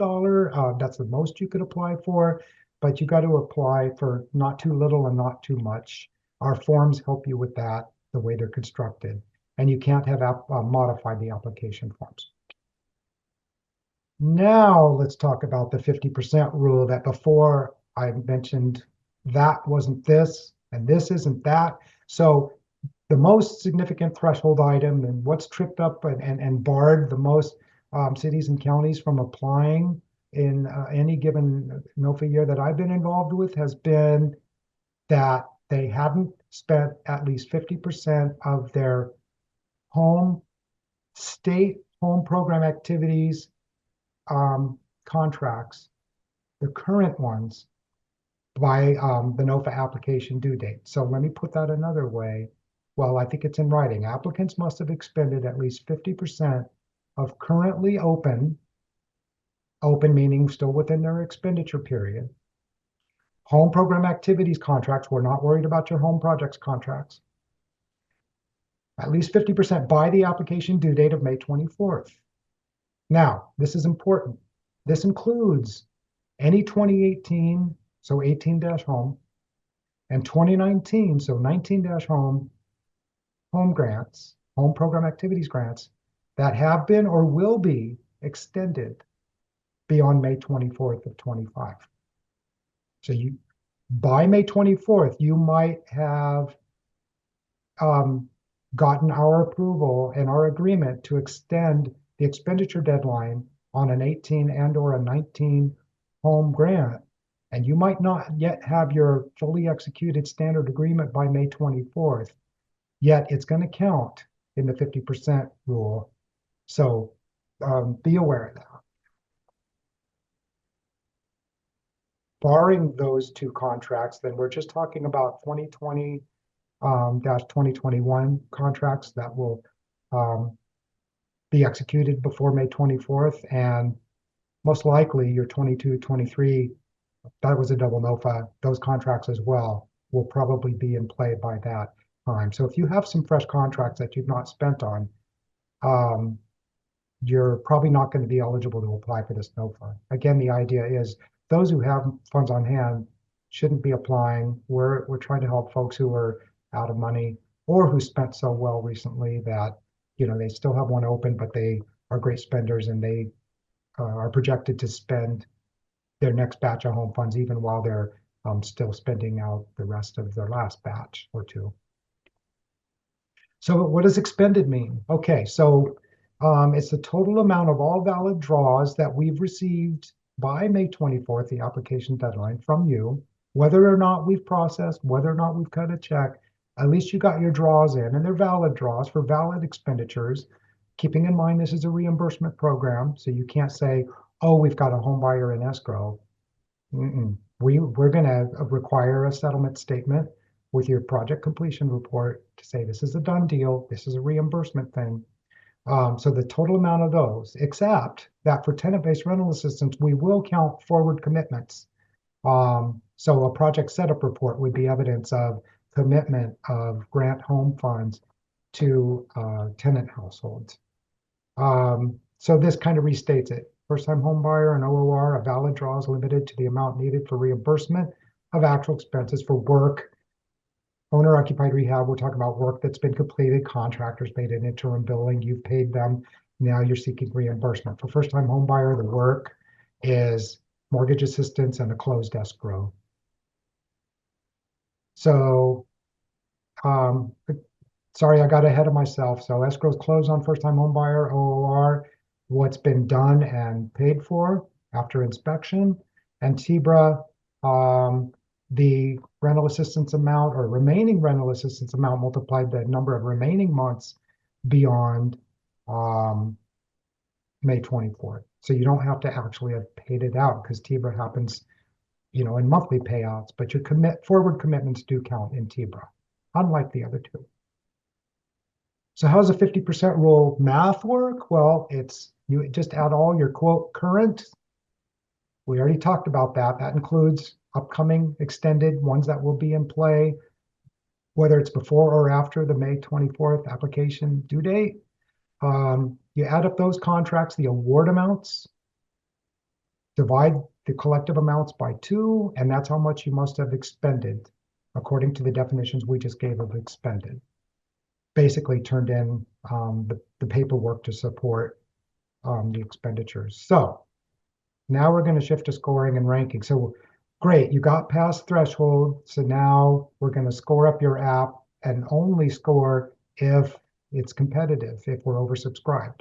That's the most you could apply for, but you got to apply for not too little and not too much. Our forms help you with that, the way they're constructed, and you can't have modify the application forms. Now let's talk about the 50% rule that before I mentioned that wasn't this and this isn't that. So the most significant threshold item and what's tripped up and barred the most cities and counties from applying in any given NOFA year that I've been involved with has been that they haven't spent at least 50% of their state home program activities contracts, the current ones, by the NOFA application due date. So let me put that another way. Well, I think it's in writing. Applicants must have expended at least 50% of currently open meaning still within their expenditure period, home program activities contracts. We're not worried about your home projects contracts. At least 50% by the application due date of May 24th. Now, this is important. This includes any 2018, so 18-home, and 2019, so 19-home grants, home program activities grants that have been or will be extended beyond May 24th of 25. So by May 24th, you might have gotten our approval and our agreement to extend the expenditure deadline on an 18 and or a 19 home grant, and you might not yet have your fully executed standard agreement by May 24th, yet it's going to count in the 50% rule. So be aware of that. Barring those two contracts, then we're just talking about 2020 2021 contracts that will be executed before May 24th, and most likely your 22, 23, that was a double NOFA, those contracts as well will probably be in play by that time. So if you have some fresh contracts that you've not spent on, you're probably not going to be eligible to apply for this NOFA. Again, the idea is those who have funds on hand shouldn't be applying. We're trying to help folks who are out of money or who spent so well recently that, you know, they still have one open, but they are great spenders and they are projected to spend their next batch of home funds even while they're still spending out the rest of their last batch or two. So what does expended mean? Okay, so it's the total amount of all valid draws that we've received by May 24th, the application deadline, from you, whether or not we've processed, whether or not we've cut a check, at least you got your draws in, and they're valid draws for valid expenditures. Keeping in mind this is a reimbursement program, so you can't say, oh, we've got a home buyer in escrow. We're going to require a settlement statement with your project completion report to say this is a done deal, this is a reimbursement thing. So the total amount of those, except that for tenant-based rental assistance, we will count forward commitments. So a project setup report would be evidence of commitment of grant home funds to tenant households. So this kind of restates it. First-time home buyer and OOR, a valid draw is limited to the amount needed for reimbursement of actual expenses for work. Owner-occupied rehab, we're talking about work that's been completed. Contractors paid an interim billing. You've paid them. Now you're seeking reimbursement. For first-time home buyer, the work is mortgage assistance and a closed escrow. So, sorry, I got ahead of myself. So escrow's closed on first-time home buyer, OOR, what's been done and paid for after inspection, and TBRA, the rental assistance amount or remaining rental assistance amount multiplied the number of remaining months beyond May 24th. So you don't have to actually have paid it out because TBRA happens, you know, in monthly payouts, but your forward commitments do count in TBRA, unlike the other two. So how's a 50% rule math work? Well, you just add all your quote current. We already talked about that. That includes upcoming extended ones that will be in play, whether it's before or after the May 24th application due date. You add up those contracts, the award amounts, divide the collective amounts by 2, and that's how much you must have expended according to the definitions we just gave of expended. Basically turned in the paperwork to support the expenditures. So now we're going to shift to scoring and ranking. So great, you got past threshold. So now we're going to score up your app and only score if it's competitive, if we're oversubscribed.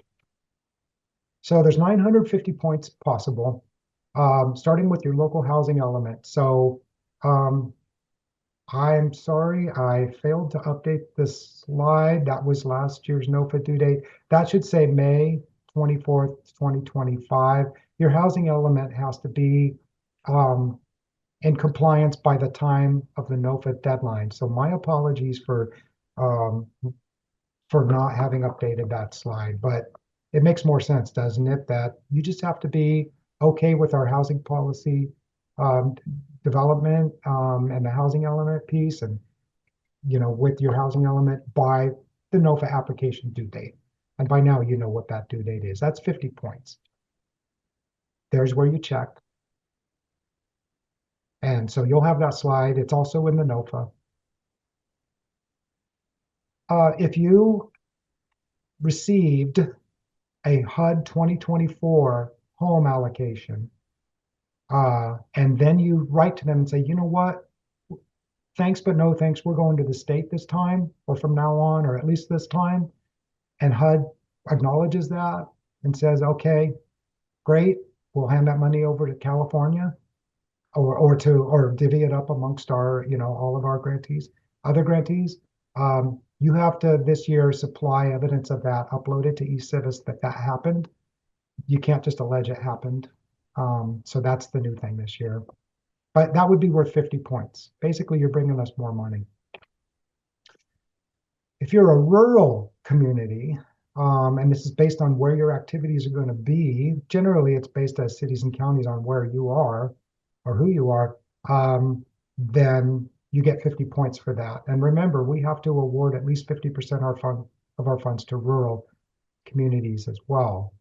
So there's 950 points possible, starting with your local housing element. So I'm sorry, I failed to update this slide. That was last year's NOFA due date. That should say May 24th, 2025. Your housing element has to be in compliance by the time of the NOFA deadline. So my apologies for not having updated that slide, but it makes more sense, doesn't it? That you just have to be okay with our housing policy development and the housing element piece, and with your housing element by the NOFA application due date. And by now you know what that due date is. That's 50 points. There's where you check. And so you'll have that slide. It's also in the NOFA. If you received a HUD 2024 home allocation, and then you write to them and say, you know what, thanks, but no thanks, we're going to the state this time, or from now on, or at least this time, and HUD acknowledges that and says, okay, great, we'll hand that money over to California, or divvy it up amongst our, all of our grantees, other grantees. You have to this year supply evidence of that, upload it to eCivis that happened. You can't just allege it happened. So that's the new thing this year. But that would be worth 50 points. Basically, you're bringing us more money. If you're a rural community, and this is based on where your activities are going to be, generally it's based as cities and counties on where you are or who you are, then you get 50 points for that. And remember, we have to award at least 50% of our funds to rural communities as well.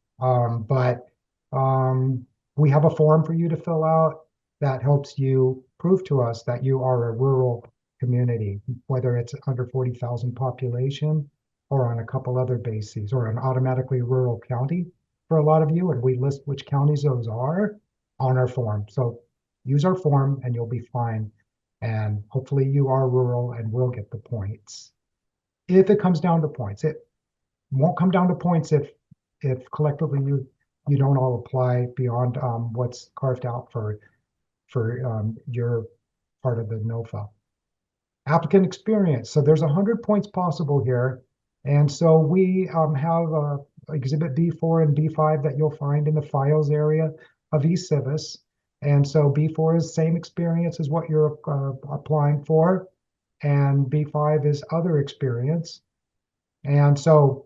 We have a form for you to fill out that helps you prove to us that you are a rural community, whether it's under 40,000 population or on a couple other bases, or an automatically rural county for a lot of you. And we list which counties those are on our form. So use our form and you'll be fine. And hopefully you are rural and will get the points. If it comes down to points, it won't come down to points if collectively you don't all apply beyond what's carved out for your part of the NOFA. Applicant experience. So there's 100 points possible here. And so we have Exhibit B4 and B5 that you'll find in the files area of eCivis. And so B4 is same experience as what you're applying for. And B5 is other experience. And so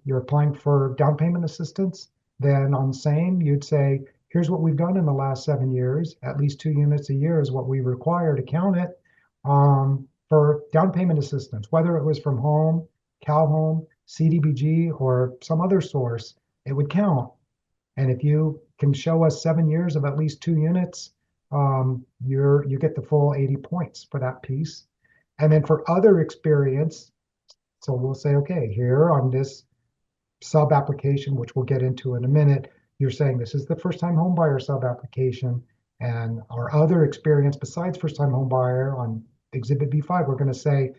you're applying for down payment assistance. Then on same, you'd say, here's what we've done in the last 7 years. At least 2 units a year is what we require to count it for down payment assistance, whether it was from home, Cal Home, CDBG, or some other source, it would count. And if you can show us 7 years of at least 2 units, you get the full 80 points for that piece. And then for other experience, so we'll say, okay, here on this sub application, which we'll get into in a minute, you're saying this is the first time home buyer sub application, and our other experience besides first time home buyer on Exhibit B5, we're going to say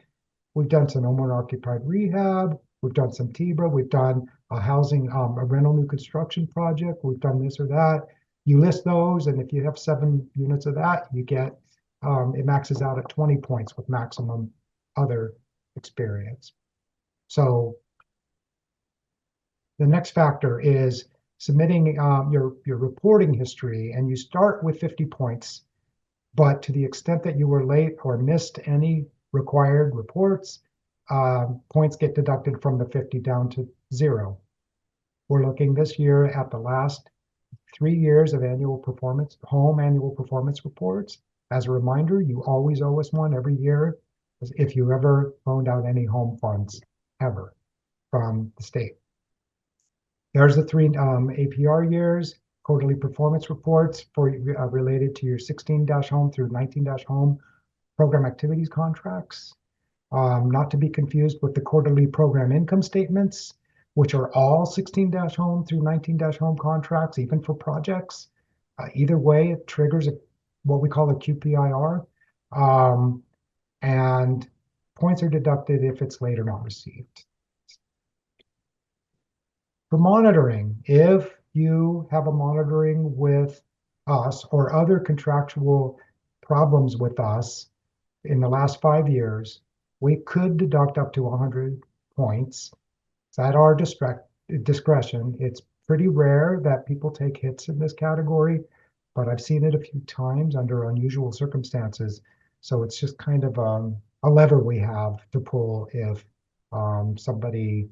we've done some homeowner occupied rehab, we've done some TBRA, we've done a housing, a rental new construction project, we've done this or that. You list those, and if you have 7 units of that, you get, it maxes out at 20 points with maximum other experience. So the next factor is submitting your reporting history, and you start with 50 points, but to the extent that you were late or missed any required reports, points get deducted from the 50 down to 0. We're looking this year at the last 3 years of annual performance, home annual performance reports. As a reminder, you always owe us one every year if you ever loaned out any home funds ever from the state. There's the three APR years, quarterly performance reports for related to your 16-home through 19-home program activities contracts. Not to be confused with the quarterly program income statements, which are all 16-home through 19-home contracts, even for projects. Either way, it triggers what we call a QPIR, and points are deducted if it's late or not received. For monitoring, if you have a monitoring with us or other contractual problems with us in the last 5 years, we could deduct up to 100 points. It's at our discretion. It's pretty rare that people take hits in this category, but I've seen it a few times under unusual circumstances. So it's just kind of a lever we have to pull if somebody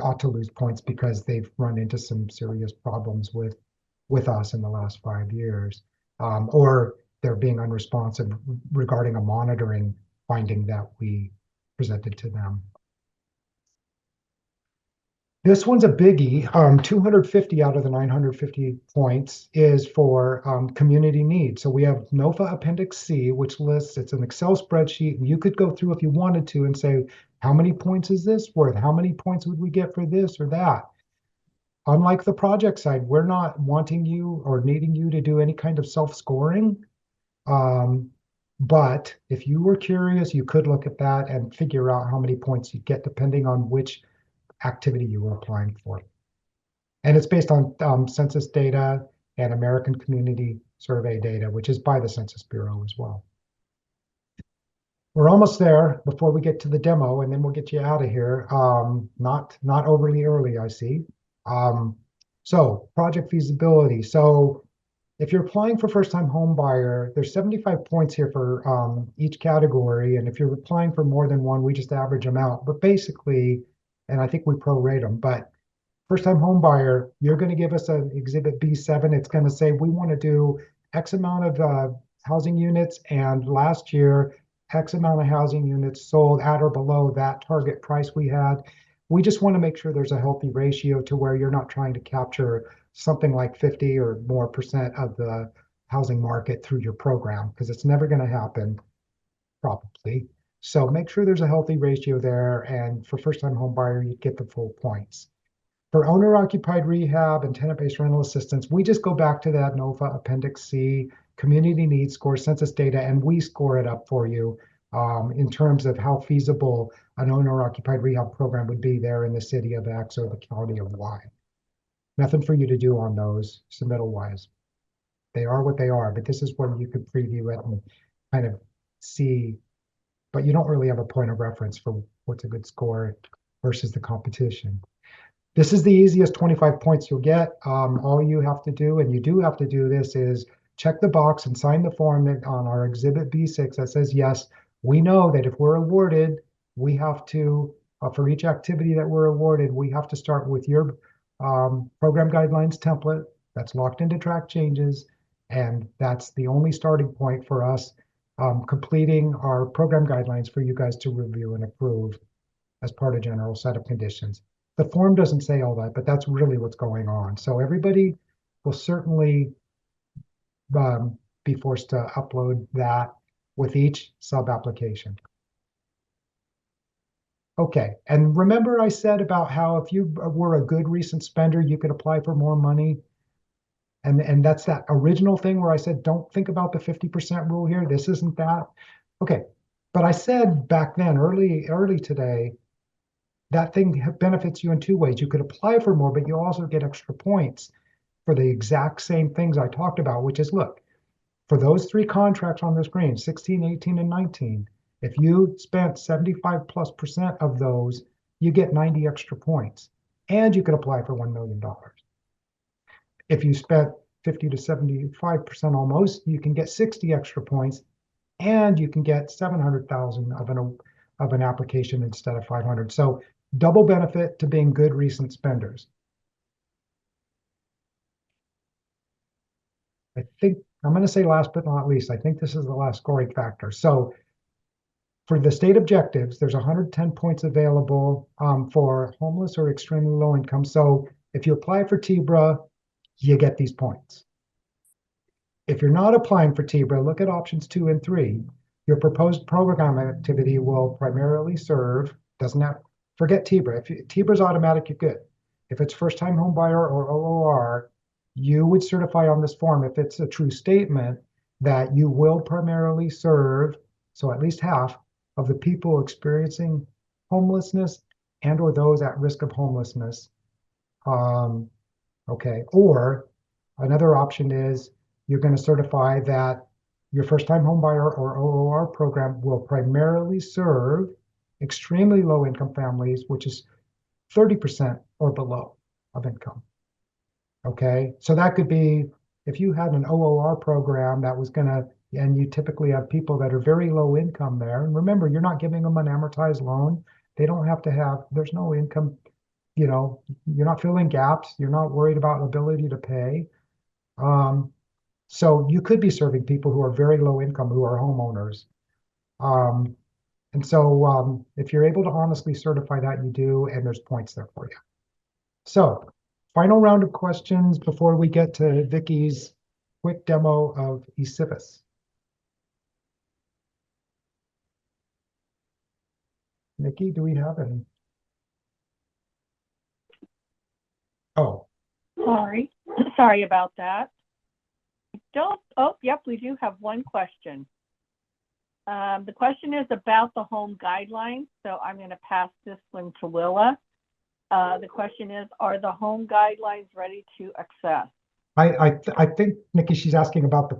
ought to lose points because they've run into some serious problems with us in the last 5 years, or they're being unresponsive regarding a monitoring finding that we presented to them. This one's a biggie. 250 out of the 950 points is for community needs. So we have NOFA Appendix C, which lists, it's an Excel spreadsheet, and you could go through if you wanted to and say, how many points is this worth? How many points would we get for this or that? Unlike the project side, we're not wanting you or needing you to do any kind of self-scoring. But if you were curious, you could look at that and figure out how many points you get depending on which activity you were applying for. And it's based on census data and American Community Survey data, which is by the Census Bureau as well. We're almost there before we get to the demo, and then we'll get you out of here. Not overly early, I see. So project feasibility. So if you're applying for first-time home buyer, there's 75 points here for each category. And if you're applying for more than one, we just average them out. But basically, and I think we prorate them, but first-time home buyer, you're going to give us an Exhibit B7. It's going to say we want to do X amount of housing units, and last year, X amount of housing units sold at or below that target price we had. We just want to make sure there's a healthy ratio to where you're not trying to capture something like 50 or more percent of the housing market through your program, because it's never going to happen, probably. So make sure there's a healthy ratio there, and for first-time home buyer, you get the full points. For owner-occupied rehab and tenant-based rental assistance, we just go back to that NOFA Appendix C, community needs score, census data, and we score it up for you in terms of how feasible an owner-occupied rehab program would be there in the city of X or the county of Y. Nothing for you to do on those submittal-wise. They are what they are, but this is where you could preview it and kind of see, but you don't really have a point of reference for what's a good score versus the competition. This is the easiest 25 points you'll get. All you have to do, and you do have to do this, is check the box and sign the form on our Exhibit B6 that says, yes, we know that if we're awarded, we have to, for each activity that we're awarded, we have to start with your program guidelines template that's locked into track changes. And that's the only starting point for us completing our program guidelines for you guys to review and approve as part of general set of conditions. The form doesn't say all that, but that's really what's going on. So everybody will certainly be forced to upload that with each sub-application. Okay, and remember I said about how if you were a good recent spender, you could apply for more money. And that's that original thing where I said, don't think about the 50% rule here. This isn't that. Okay, but I said back then, early today, that thing benefits you in two ways. You could apply for more, but you also get extra points for the exact same things I talked about, which is, look, for those three contracts on the screen, 16, 18, and 19, if you spent 75+% of those, you get 90 extra points, and you could apply for $1 million. If you spent 50 to 75% almost, you can get 60 extra points, and you can get 700,000 of an application instead of 500. So double benefit to being good recent spenders. I think I'm going to say last but not least, I think this is the last scoring factor. So for the state objectives, there's 110 points available for homeless or extremely low income. So if you apply for TBRA, you get these points. If you're not applying for TBRA, look at options 2 and 3. Your proposed program activity will primarily serve, doesn't have, forget TBRA. If TBRA is automatic, you're good. If it's first time home buyer or OOR, you would certify on this form if it's a true statement that you will primarily serve, so at least half of the people experiencing homelessness and or those at risk of homelessness. Okay, or another option is you're going to certify that your first-time homebuyer or OOR program will primarily serve extremely low-income families, which is 30% or below of income. Okay, so that could be if you had an OOR program that was going to, and you typically have people that are very low income there. And remember, you're not giving them an amortized loan. They don't have to have, there's no income, you're not filling gaps. You're not worried about ability to pay. So you could be serving people who are very low income, who are homeowners. And so if you're able to honestly certify that, you do, and there's points there for you. So final round of questions before we get to Vicky's quick demo of eCivis. Nikki, do we have any? Oh, Sorry about that. Yep, we do have one question. The question is about the home guidelines, so I'm going to pass this one to Willa. The question is, are the home guidelines ready to access? I think, Nikki, she's asking about the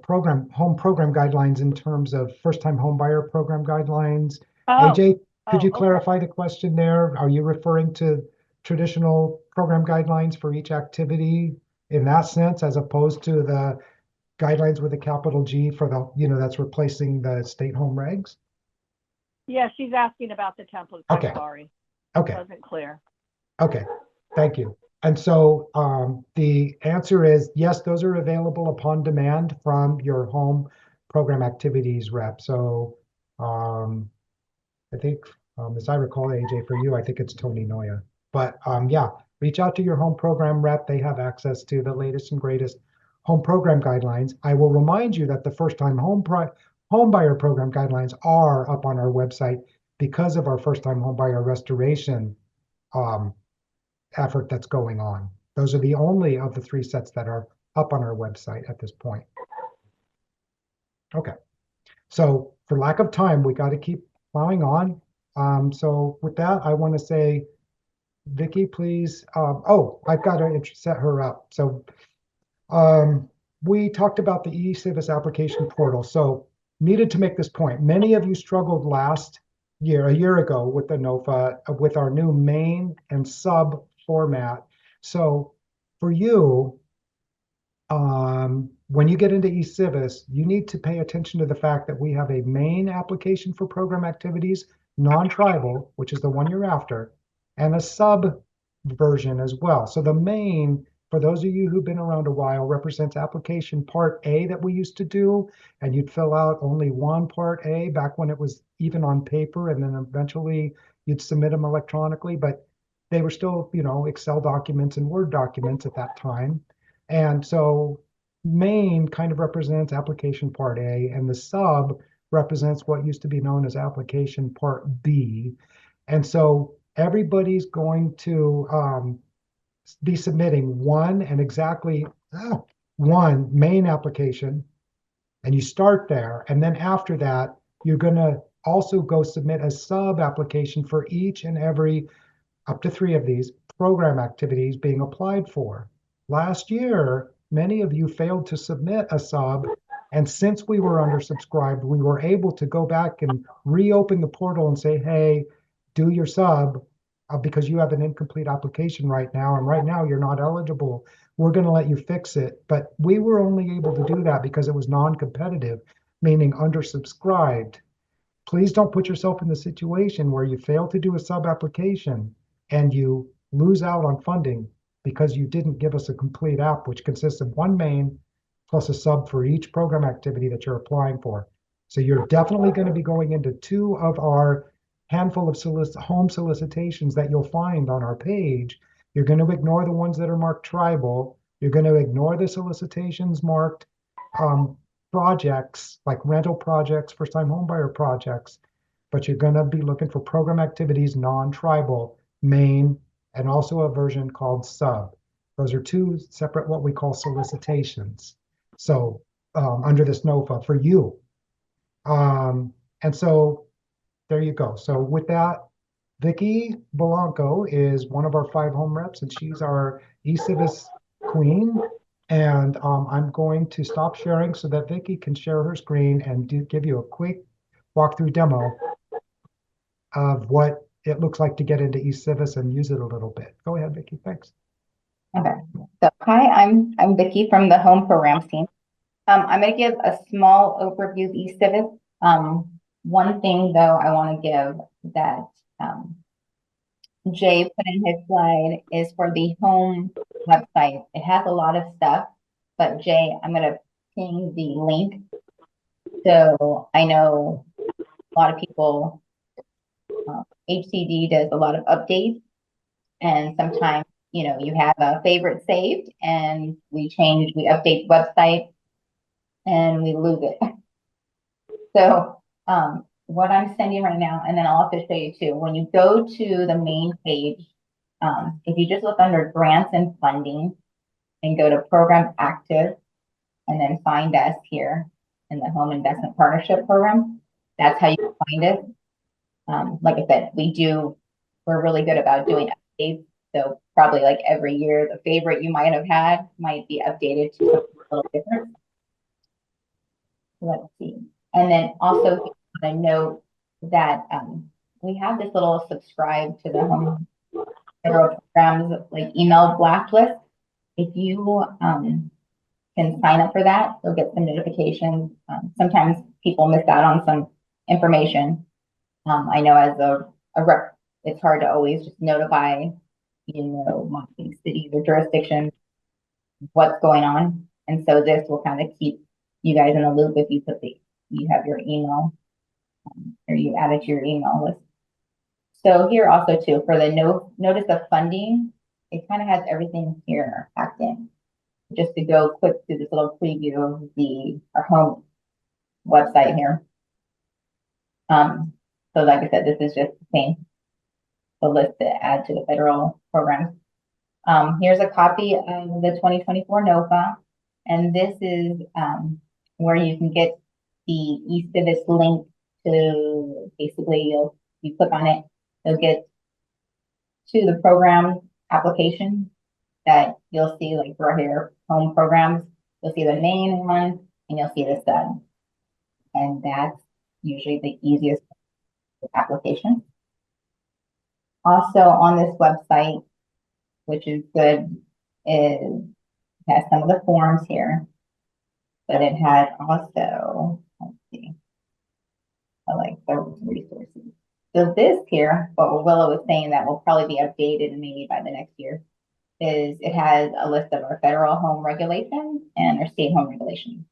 home program guidelines in terms of first-time home buyer program guidelines. AJ, could you clarify the question there? Are you referring to traditional program guidelines for each activity in that sense, as opposed to the guidelines with a capital G for the, that's replacing the state home regs? Yeah, she's asking about the template. Okay. I'm sorry. Okay. It wasn't clear. Okay, thank you. And so the answer is yes, those are available upon demand from your home program activities rep. So I think, as I recall, AJ, for you, I think it's Tony Noya. But yeah, reach out to your home program rep. They have access to the latest and greatest home program guidelines. I will remind you that the first-time home buyer program guidelines are up on our website because of our first-time home buyer restoration effort that's going on. Those are the only of the 3 sets that are up on our website at this point. Okay, so for lack of time, we got to keep plowing on. So with that, I want to say, Vicki, please. I've got to set her up. So we talked about the eCivis application portal. So needed to make this point. Many of you struggled last year, a year ago, with the NOFA, with our new main and sub format. So for you, when you get into eCivis, you need to pay attention to the fact that we have a main application for program activities, non-tribal, which is the one you're after, and a sub version as well. So the main, for those of you who've been around a while, represents application part A that we used to do, and you'd fill out only one part A back when it was even on paper, and then eventually you'd submit them electronically, but they were still, Excel documents and Word documents at that time. And so main kind of represents application part A, and the sub represents what used to be known as application part B. And so everybody's going to be submitting one and exactly one main application, and you start there. And then after that, you're going to also go submit a sub application for each and every, up to 3 of these program activities being applied for. Last year, many of you failed to submit a sub, and since we were undersubscribed, we were able to go back and reopen the portal and say, hey, do your sub because you have an incomplete application right now, and right now you're not eligible. We're going to let you fix it. But we were only able to do that because it was non-competitive, meaning undersubscribed. Please don't put yourself in the situation where you fail to do a sub application and you lose out on funding because you didn't give us a complete app, which consists of one main plus a sub for each program activity that you're applying for. So you're definitely going to be going into 2 of our handful of home solicitations that you'll find on our page. You're going to ignore the ones that are marked tribal. You're going to ignore the solicitations marked projects, like rental projects, first-time homebuyer projects, but you're going to be looking for program activities, non-tribal, main, and also a version called sub. Those are 2 separate, what we call solicitations. So under this NOFA for you. And so there you go. So with that, Vicky Belanco is one of our 5 home reps, and she's our eCivis queen. And I'm going to stop sharing so that Vicky can share her screen and give you a quick walkthrough demo of what it looks like to get into eCivis and use it a little bit. Go ahead, Vicky. Thanks. Okay. So hi, I'm Vicky from the Home Programs team. I'm going to give a small overview of eCivis. One thing though I want to give that Jay put in his slide is for the home website. It has a lot of stuff, but Jay, I'm going to ping the link. So I know a lot of people, HCD does a lot of updates, and sometimes, you know, you have a favorite saved and we update the website and we lose it. So what I'm sending right now, and then I'll also show you too, when you go to the main page, if you just look under grants and funding and go to program active and then find us here in the Home Investment Partnership Program, that's how you find it. Like I said, we're really good about doing updates. So probably like every year, the favorite you might have had might be updated to something a little different. Let's see. And then also I note that we have this little subscribe to the home federal programs like email blast list. If you can sign up for that, you'll get some notifications. Sometimes people miss out on some information. I know as a rep, it's hard to always just notify, you know, marketing cities or jurisdictions what's going on. And so this will kind of keep you guys in the loop if you have your email or you add it to your email list. So here also too, for the notice of funding, it kind of has everything here packed in. Just to go quick through this little preview of our home website here. So like I said, this is just the list to add to the federal programs. Here's a copy of the 2024 NOFA, and this is where you can get the eCivis link to basically you click on it, you'll get to the program application that you'll see like right here, home programs. You'll see the main one and you'll see the sub. And that's usually the easiest application. Also on this website, which is good, is it has some of the forms here, but it has also, let's see, I like the resources. So this here, what Willow was saying that will probably be updated maybe by the next year, is it has a list of our federal home regulations and our state home regulations.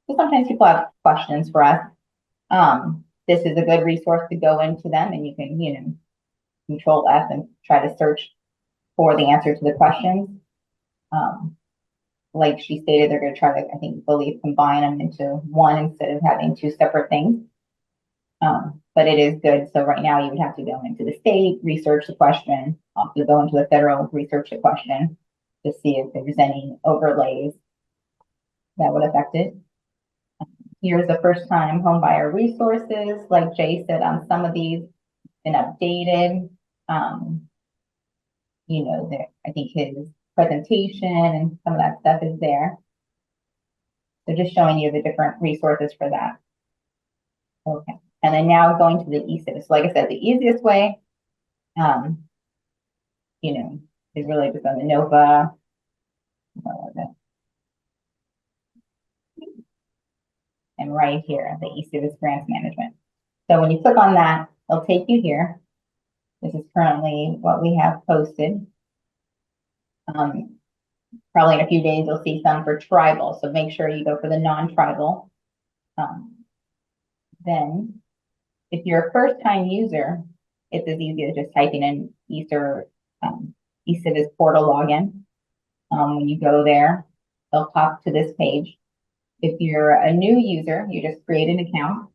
So sometimes people have questions for us. This is a good resource to go into them, and you can, you know, Control F and try to search for the answer to the questions. Like she stated, they're going to try to, believe, combine them into one instead of having 2 separate things. But it is good. So right now you would have to go into the state, research the question, also go into the federal, research the question to see if there's any overlays that would affect it. Here's the first time home buyer resources. Like Jay said, some of these been updated. You know, I think his presentation and some of that stuff is there. So just showing you the different resources for that. Okay. And then now going to the eCivis. So like I said, the easiest way, you know, is really just on the NOFA. And right here, the eCivis Grants Management. So when you click on that, it'll take you here. This is currently what we have posted. probably in a few days, you'll see some for tribal. So make sure you go for the non-tribal. Then if you're a first-time user, it's as easy as just typing in eCivis portal login. When you go there, they'll pop to this page. If you're a new user, you just create an account.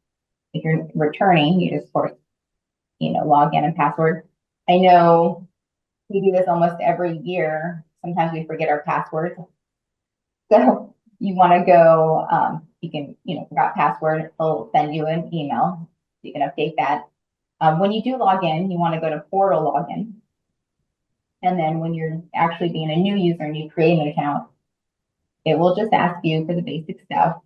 If you're returning, you just, of course, log in and password. I know we do this almost every year. Sometimes we forget our passwords. So you want to go, you can, forgot password, it'll send you an email. You can update that. When you do log in, you want to go to portal login. And then when you're actually being a new user and you create an account, it will just ask you for the basic stuff.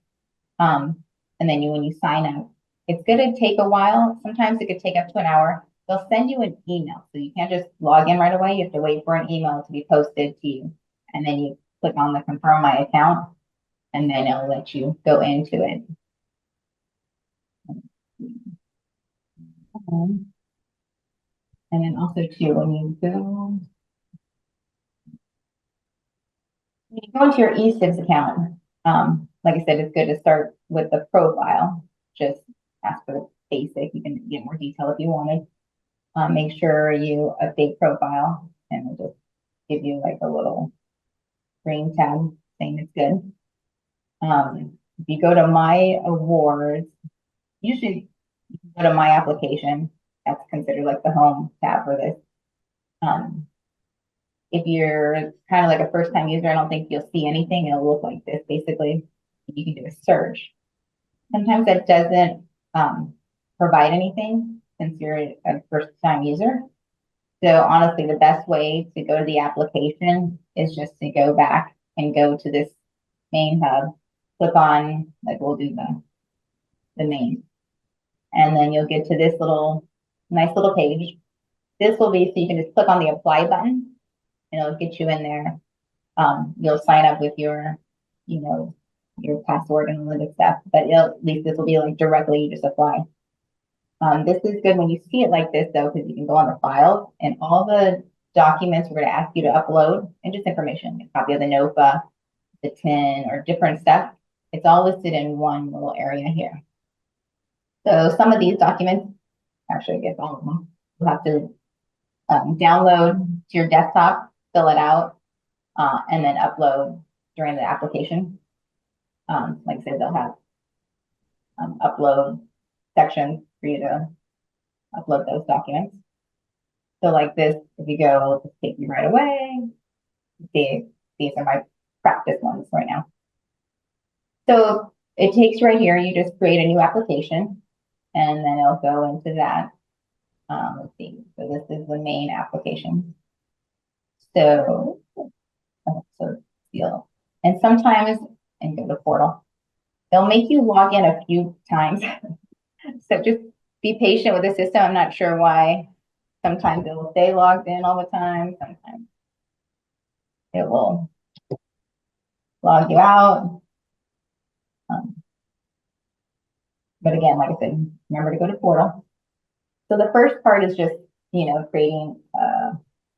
And then when you sign up, it's going to take a while. Sometimes it could take up to an hour. They'll send you an email. So you can't just log in right away. You have to wait for an email to be posted to you. And then you click on the confirm my account, and then it'll let you go into it. And then also too, when you go into your eCivis account, like I said, it's good to start with the profile. Just ask for the basic. You can get more detail if you wanted. Make sure you update profile, and it'll just give you like a little green tab saying it's good. If you go to my awards, usually you can go to my application. That's considered like the home tab for this. If you're kind of like a first time user, I don't think you'll see anything. It'll look like this basically. You can do a search. Sometimes that doesn't provide anything since you're a first time user. So honestly, the best way to go to the application is just to go back and go to this main hub, click on, like we'll do the main. And then you'll get to this nice little page. This will be, so you can just click on the apply button and it'll get you in there. You'll sign up with your password and all the good stuff, but at least this will be like directly, you just apply. This is good when you see it like this though, because you can go on the files and all the documents we're going to ask you to upload and just information, a copy of the NOFA, the TIN, or different stuff. It's all listed in one little area here. So some of these documents, actually I guess all of them, you'll have to download to your desktop, fill it out, and then upload during the application. Like I said, they'll have upload sections for you to upload those documents. So like this, if you go, it'll just take you right away. These are my practice ones right now. So it takes right here, you just create a new application, and then it'll go into that. Let's see, so this is the main application. So and sometimes, and go to portal, they'll make you log in a few times. So just be patient with the system. I'm not sure why. Sometimes it will stay logged in all the time. Sometimes it will log you out. But again, like I said, remember to go to portal. So the first part is just, creating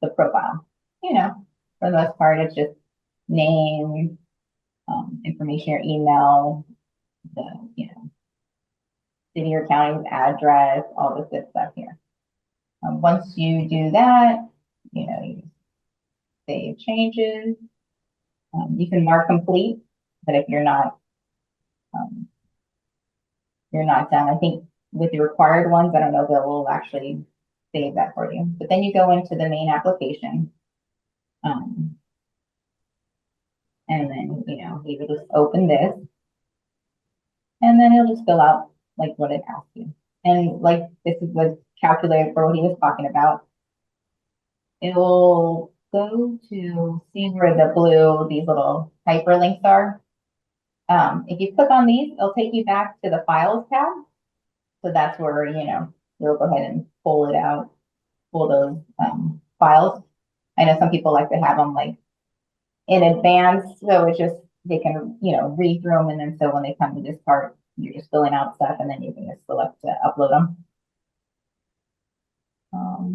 the profile. For the most part, it's just name, information, your email, the, city or county's address, all this good stuff here. Once you do that, you save changes. You can mark complete, but if you're not done, I think with the required ones, I don't know if it will actually save that for you. But then you go into the main application. And then, you will just open this. And then it'll just fill out like what it asks you. And like this is what's calculated for what he was talking about. It will go to see where the blue, these little hyperlinks are. If you click on these, it'll take you back to the files tab. So that's where, you'll go ahead and pull it out, pull those files. I know some people like to have them like in advance. So it's just, they can, read through them. And then so when they come to this part, you're just filling out stuff and then you can just select to upload them.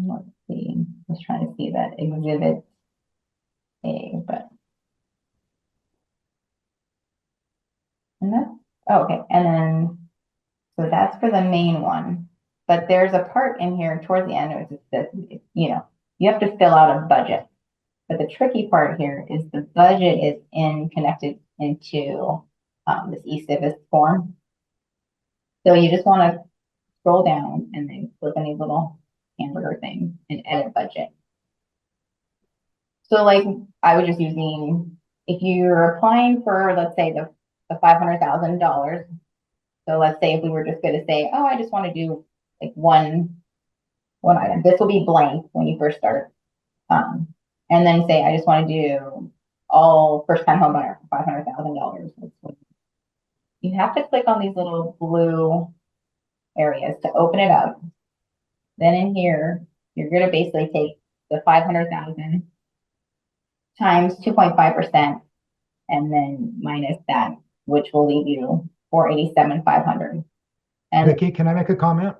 Let's see, I was trying to see that exhibit A, but Oh, okay, and then, so that's for the main one. But there's a part in here towards the end, which is this, you know, you have to fill out a budget. But the tricky part here is the budget is connected into this eCivis form. So you just want to scroll down and then click on these little hamburger things and edit budget. So like I was just using, if you're applying for, let's say the $500,000. So let's say if we were just going to say, oh, I just want to do like one item. This will be blank when you first start. And then say, I just want to do all first time home buyer for $500,000. You have to click on these little blue areas to open it up. Then in here, you're going to basically take the 500,000 times 2.5% and then minus that, which will leave you 487,500. And Vicki, can I make a comment?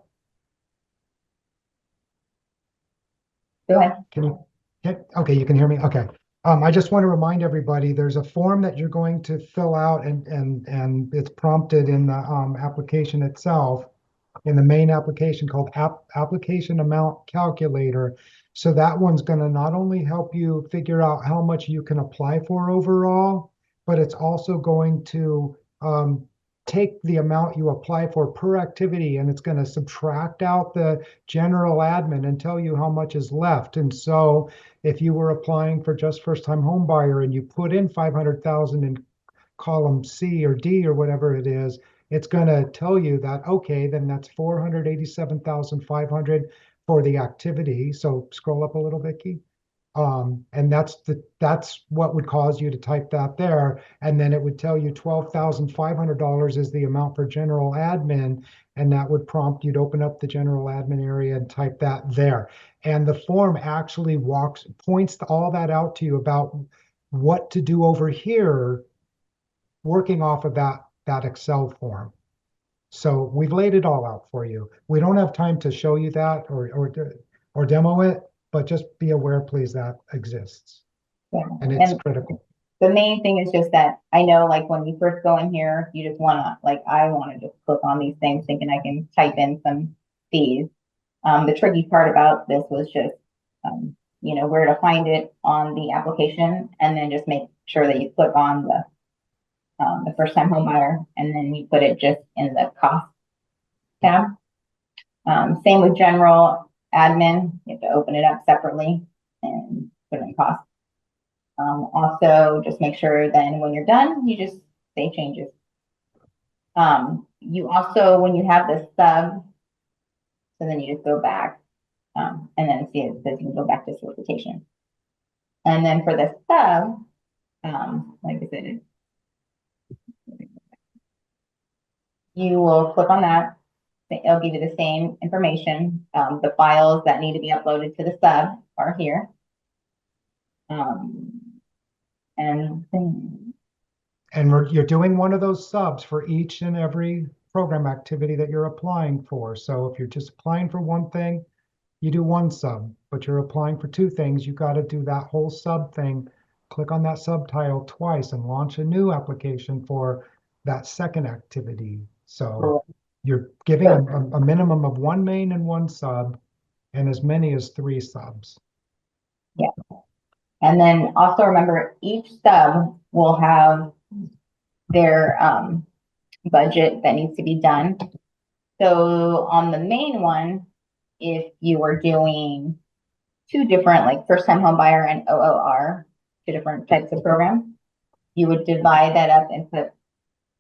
go ahead. Can you? Yeah, okay, you can hear me? Okay. I just want to remind everybody, there's a form that you're going to fill out and it's prompted in the application itself, in the main application called Application Amount Calculator. So that one's going to not only help you figure out how much you can apply for overall, but it's also going to take the amount you apply for per activity, and it's going to subtract out the general admin and tell you how much is left. And so if you were applying for just first time home buyer and you put in 500,000 in column C or D or whatever it is, it's going to tell you that, okay, then that's 487,500 for the activity. So scroll up a little, Vicki. And that's what would cause you to type that there. And then it would tell you $12,500 is the amount for general admin. And that would prompt you to open up the general admin area and type that there. And the form actually points all that out to you about what to do over here, working off of that Excel form. So we've laid it all out for you. We don't have time to show you that or demo it, but just be aware, please, that exists. Yeah. And it's critical. The main thing is just that I know, like, when you first go in here, you just want to, like, I want to just click on these things thinking I can type in some fees. The tricky part about this was just, you know, where to find it on the application, and then just make sure that you click on the first time home buyer, and then you put it just in the cost tab. Same with general admin. You have to open it up separately and put it in cost. Also, just make sure then when you're done, you just save changes. You also, when you have the sub, so then you just go back and then see it says you can go back to solicitation. And then for the sub, like I said, you will click on that. It'll give you the same information. The files that need to be uploaded to the sub are here. And you're doing one of those subs for each and every program activity that you're applying for. So if you're just applying for one thing, you do one sub, but you're applying for two things, you got to do that whole sub thing. Click on that subtitle twice and launch a new application for that second activity. So you're giving a minimum of one main and one sub, and as many as 3 subs. Yeah. And then also remember, each sub will have their budget that needs to be done. So on the main one, if you were doing 2 different, like first time home buyer and OOR, 2 different types of programs, you would divide that up and put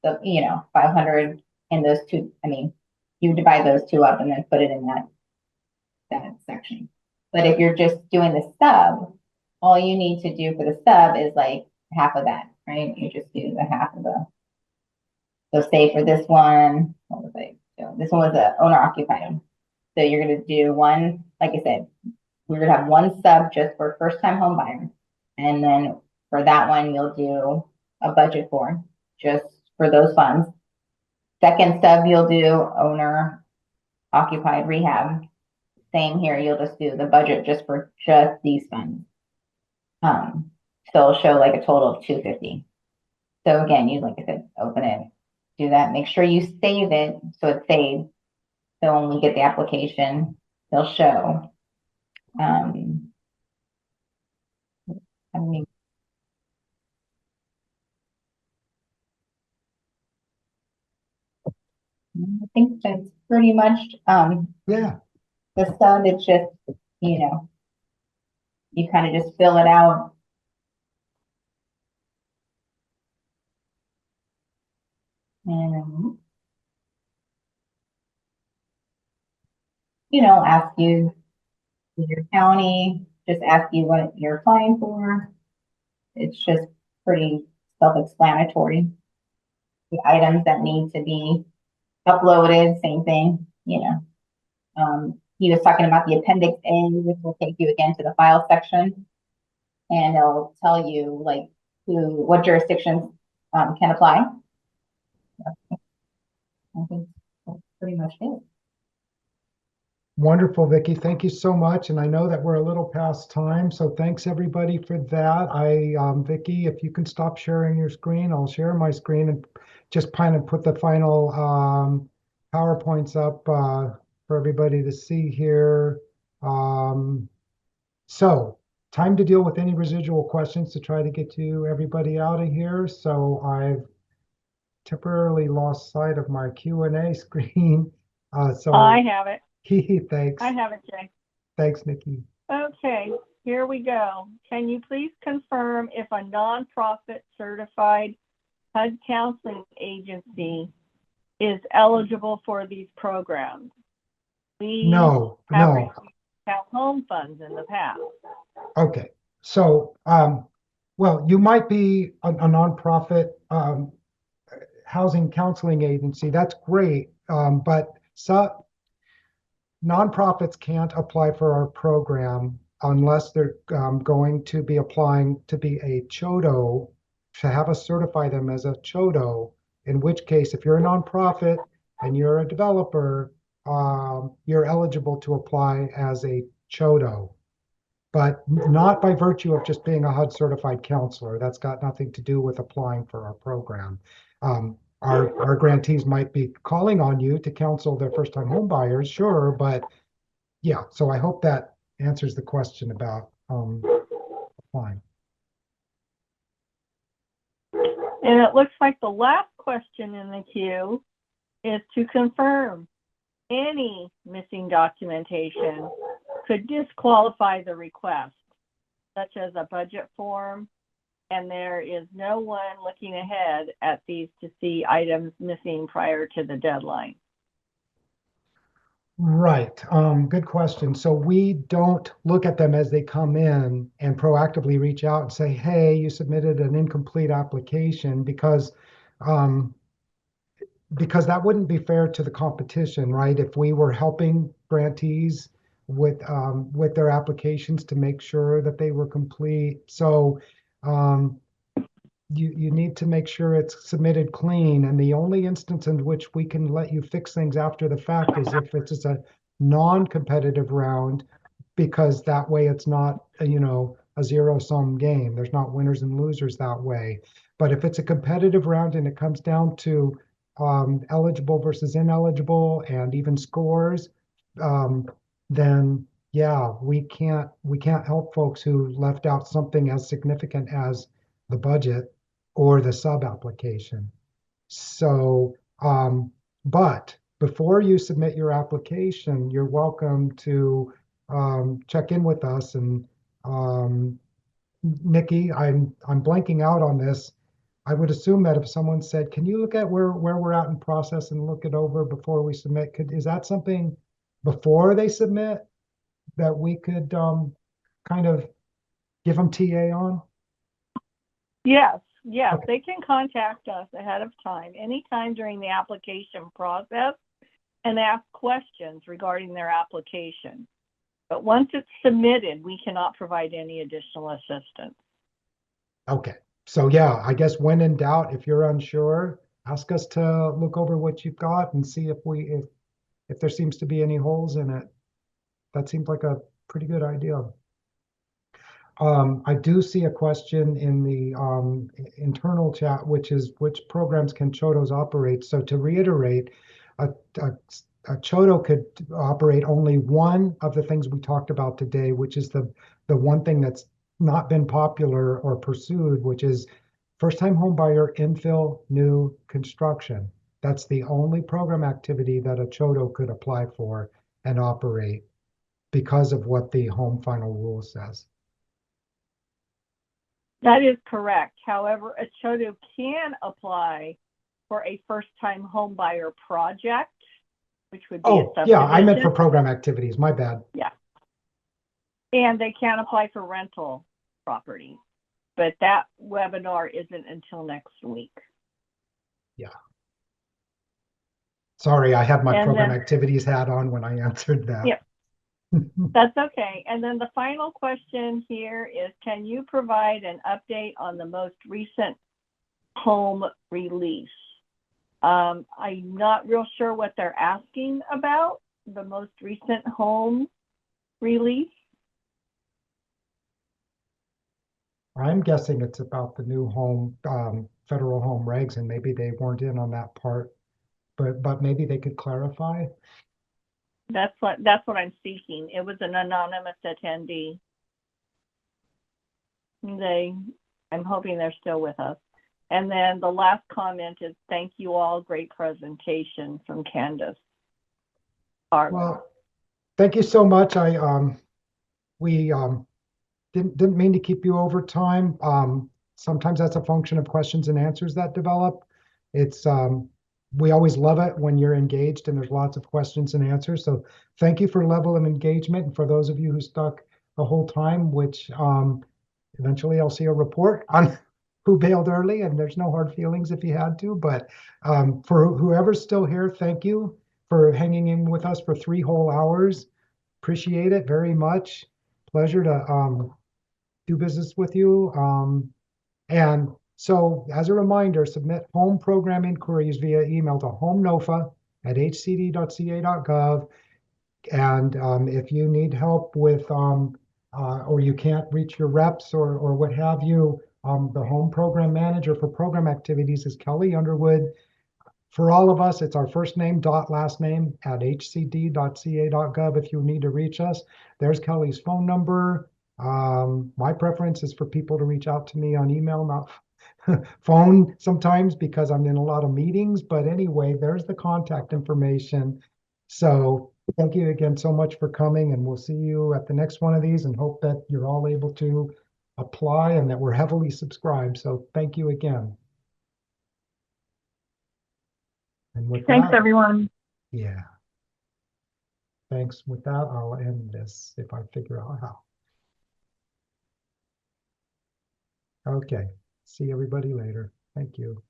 the, you know, 500 in those 2. I mean, you divide those 2 up and then put it in that section. But if you're just doing the sub, all you need to do for the sub is like half of that, right? You just do the half of the. So say for this one, what was I? So this one was an owner occupied. So you're going to do one, like I said, we're going to have one sub just for first time home buyer. And then for that one, you'll do a budget form just for those funds. Second sub, you'll do owner occupied rehab. Same here, you'll just do the budget just for just these funds. So it'll show like a total of 250. So again, you, like I said, open it, do that. Make sure you save it so it's saved. So when we get the application, they'll show. I mean, I think that's pretty much Yeah, the sub. It's just, you know, you kind of just fill it out. And, ask you your county, just ask you what you're applying for. It's just pretty self-explanatory. The items that need to be uploaded, same thing, He was talking about the appendix A, which will take you again to the file section. And it'll tell you like what jurisdictions can apply. I think that's pretty much it. wonderful, Vicky. Thank you so much. And I know that we're a little past time, so thanks everybody for that. Vicky, if you can stop sharing your screen, I'll share my screen and just kind of put the final PowerPoints up for everybody to see here. So time to deal with any residual questions to try to get you everybody out of here. So I've temporarily lost sight of my Q&A screen. So I have it. thanks. I have it, Jay. Thanks, Nikki. Okay, here we go. Can you please confirm if a nonprofit certified HUD counseling agency is eligible for these programs? We No. have received town home funds in the past. Okay. So, well, you might be a nonprofit housing counseling agency. That's great. But nonprofits can't apply for our program unless they're going to be applying to be a CHODO, to have us certify them as a CHODO, in which case, if you're a nonprofit and you're a developer, you're eligible to apply as a CHODO, but not by virtue of just being a HUD certified counselor. That's got nothing to do with applying for our program. Our grantees might be calling on you to counsel their first time home buyers, sure, but yeah, so I hope that answers the question about applying. And it looks like the last question in the queue is to confirm any missing documentation could disqualify the request, such as a budget form, and there is no one looking ahead at these to see items missing prior to the deadline. Right. Good question. So we don't look at them as they come in and proactively reach out and say, hey, you submitted an incomplete application, because that wouldn't be fair to the competition, right? If we were helping grantees with their applications to make sure that they were complete. So you need to make sure it's submitted clean. And the only instance in which we can let you fix things after the fact is if it's just a non-competitive round, because that way it's not a zero-sum game. There's not winners and losers that way. But if it's a competitive round and it comes down to eligible versus ineligible and even scores, then yeah, we can't help folks who left out something as significant as the budget or the sub application. So, but before you submit your application, you're welcome to check in with us. And Nikki, I'm blanking out on this. I would assume that if someone said, "Can you look at where we're at in process and look it over before we submit?" Is that something before they submit that we could kind of give them TA on? Yes, yes, Okay. they can contact us ahead of time, anytime during the application process, and ask questions regarding their application. But once it's submitted, we cannot provide any additional assistance. Okay. So yeah, I guess when in doubt, if you're unsure, ask us to look over what you've got and see if there seems to be any holes in it. That seems like a pretty good idea. I do see a question in the internal chat, which is which programs can Chodos operate? So to reiterate, a, a, a Chodo could operate only one of the things we talked about today, which is the one thing that's not been popular or pursued, which is first-time home buyer infill new construction. That's the only program activity that a Chodo could apply for and operate because of what the home final rule says. That is correct. However, a Chodo can apply for a first-time home buyer project, which would be a Oh, yeah, I meant for subdivision. program activities. My bad. Yeah. And they can apply for rental property, but that webinar isn't until next week. Sorry, I had my And program then- activities hat on when I answered that. Yep. That's okay. And then the final question here is, can you provide an update on the most recent home release? I'm not real sure what they're asking about, the most recent home release. I'm guessing it's about the new home, federal home regs, and maybe they weren't in on that part, but maybe they could clarify. That's what I'm seeking. It was an anonymous attendee. I'm hoping they're still with us. And then the last comment is, thank you all, great presentation from Candace. Well, thank you so much. We didn't mean to keep you over time. Sometimes that's a function of questions and answers that develop. It's we always love it when you're engaged and there's lots of questions and answers. So thank you for level of engagement, and for those of you who stuck the whole time, which eventually I'll see a report on who bailed early, and there's no hard feelings if you had to. But for whoever's still here, thank you for hanging in with us for 3 whole hours. Appreciate it very much. Pleasure to do business with you. And so as a reminder, submit home program inquiries via email to homenofa@hcd.ca.gov. And if you need help with, or you can't reach your reps or what have you, the home program manager for program activities is Kelly Underwood. For all of us, it's our first name dot last name @hcd.ca.gov if you need to reach us. There's Kelly's phone number. My preference is for people to reach out to me on email, not phone sometimes, because I'm in a lot of meetings. But anyway, there's the contact information. So thank you again so much for coming, and we'll see you at the next one of these, and hope that you're all able to apply and that we're heavily subscribed. So thank you again. And with Thanks, that, everyone. yeah. Thanks. With that, I'll end this if I figure out how. Okay. See everybody later. Thank you.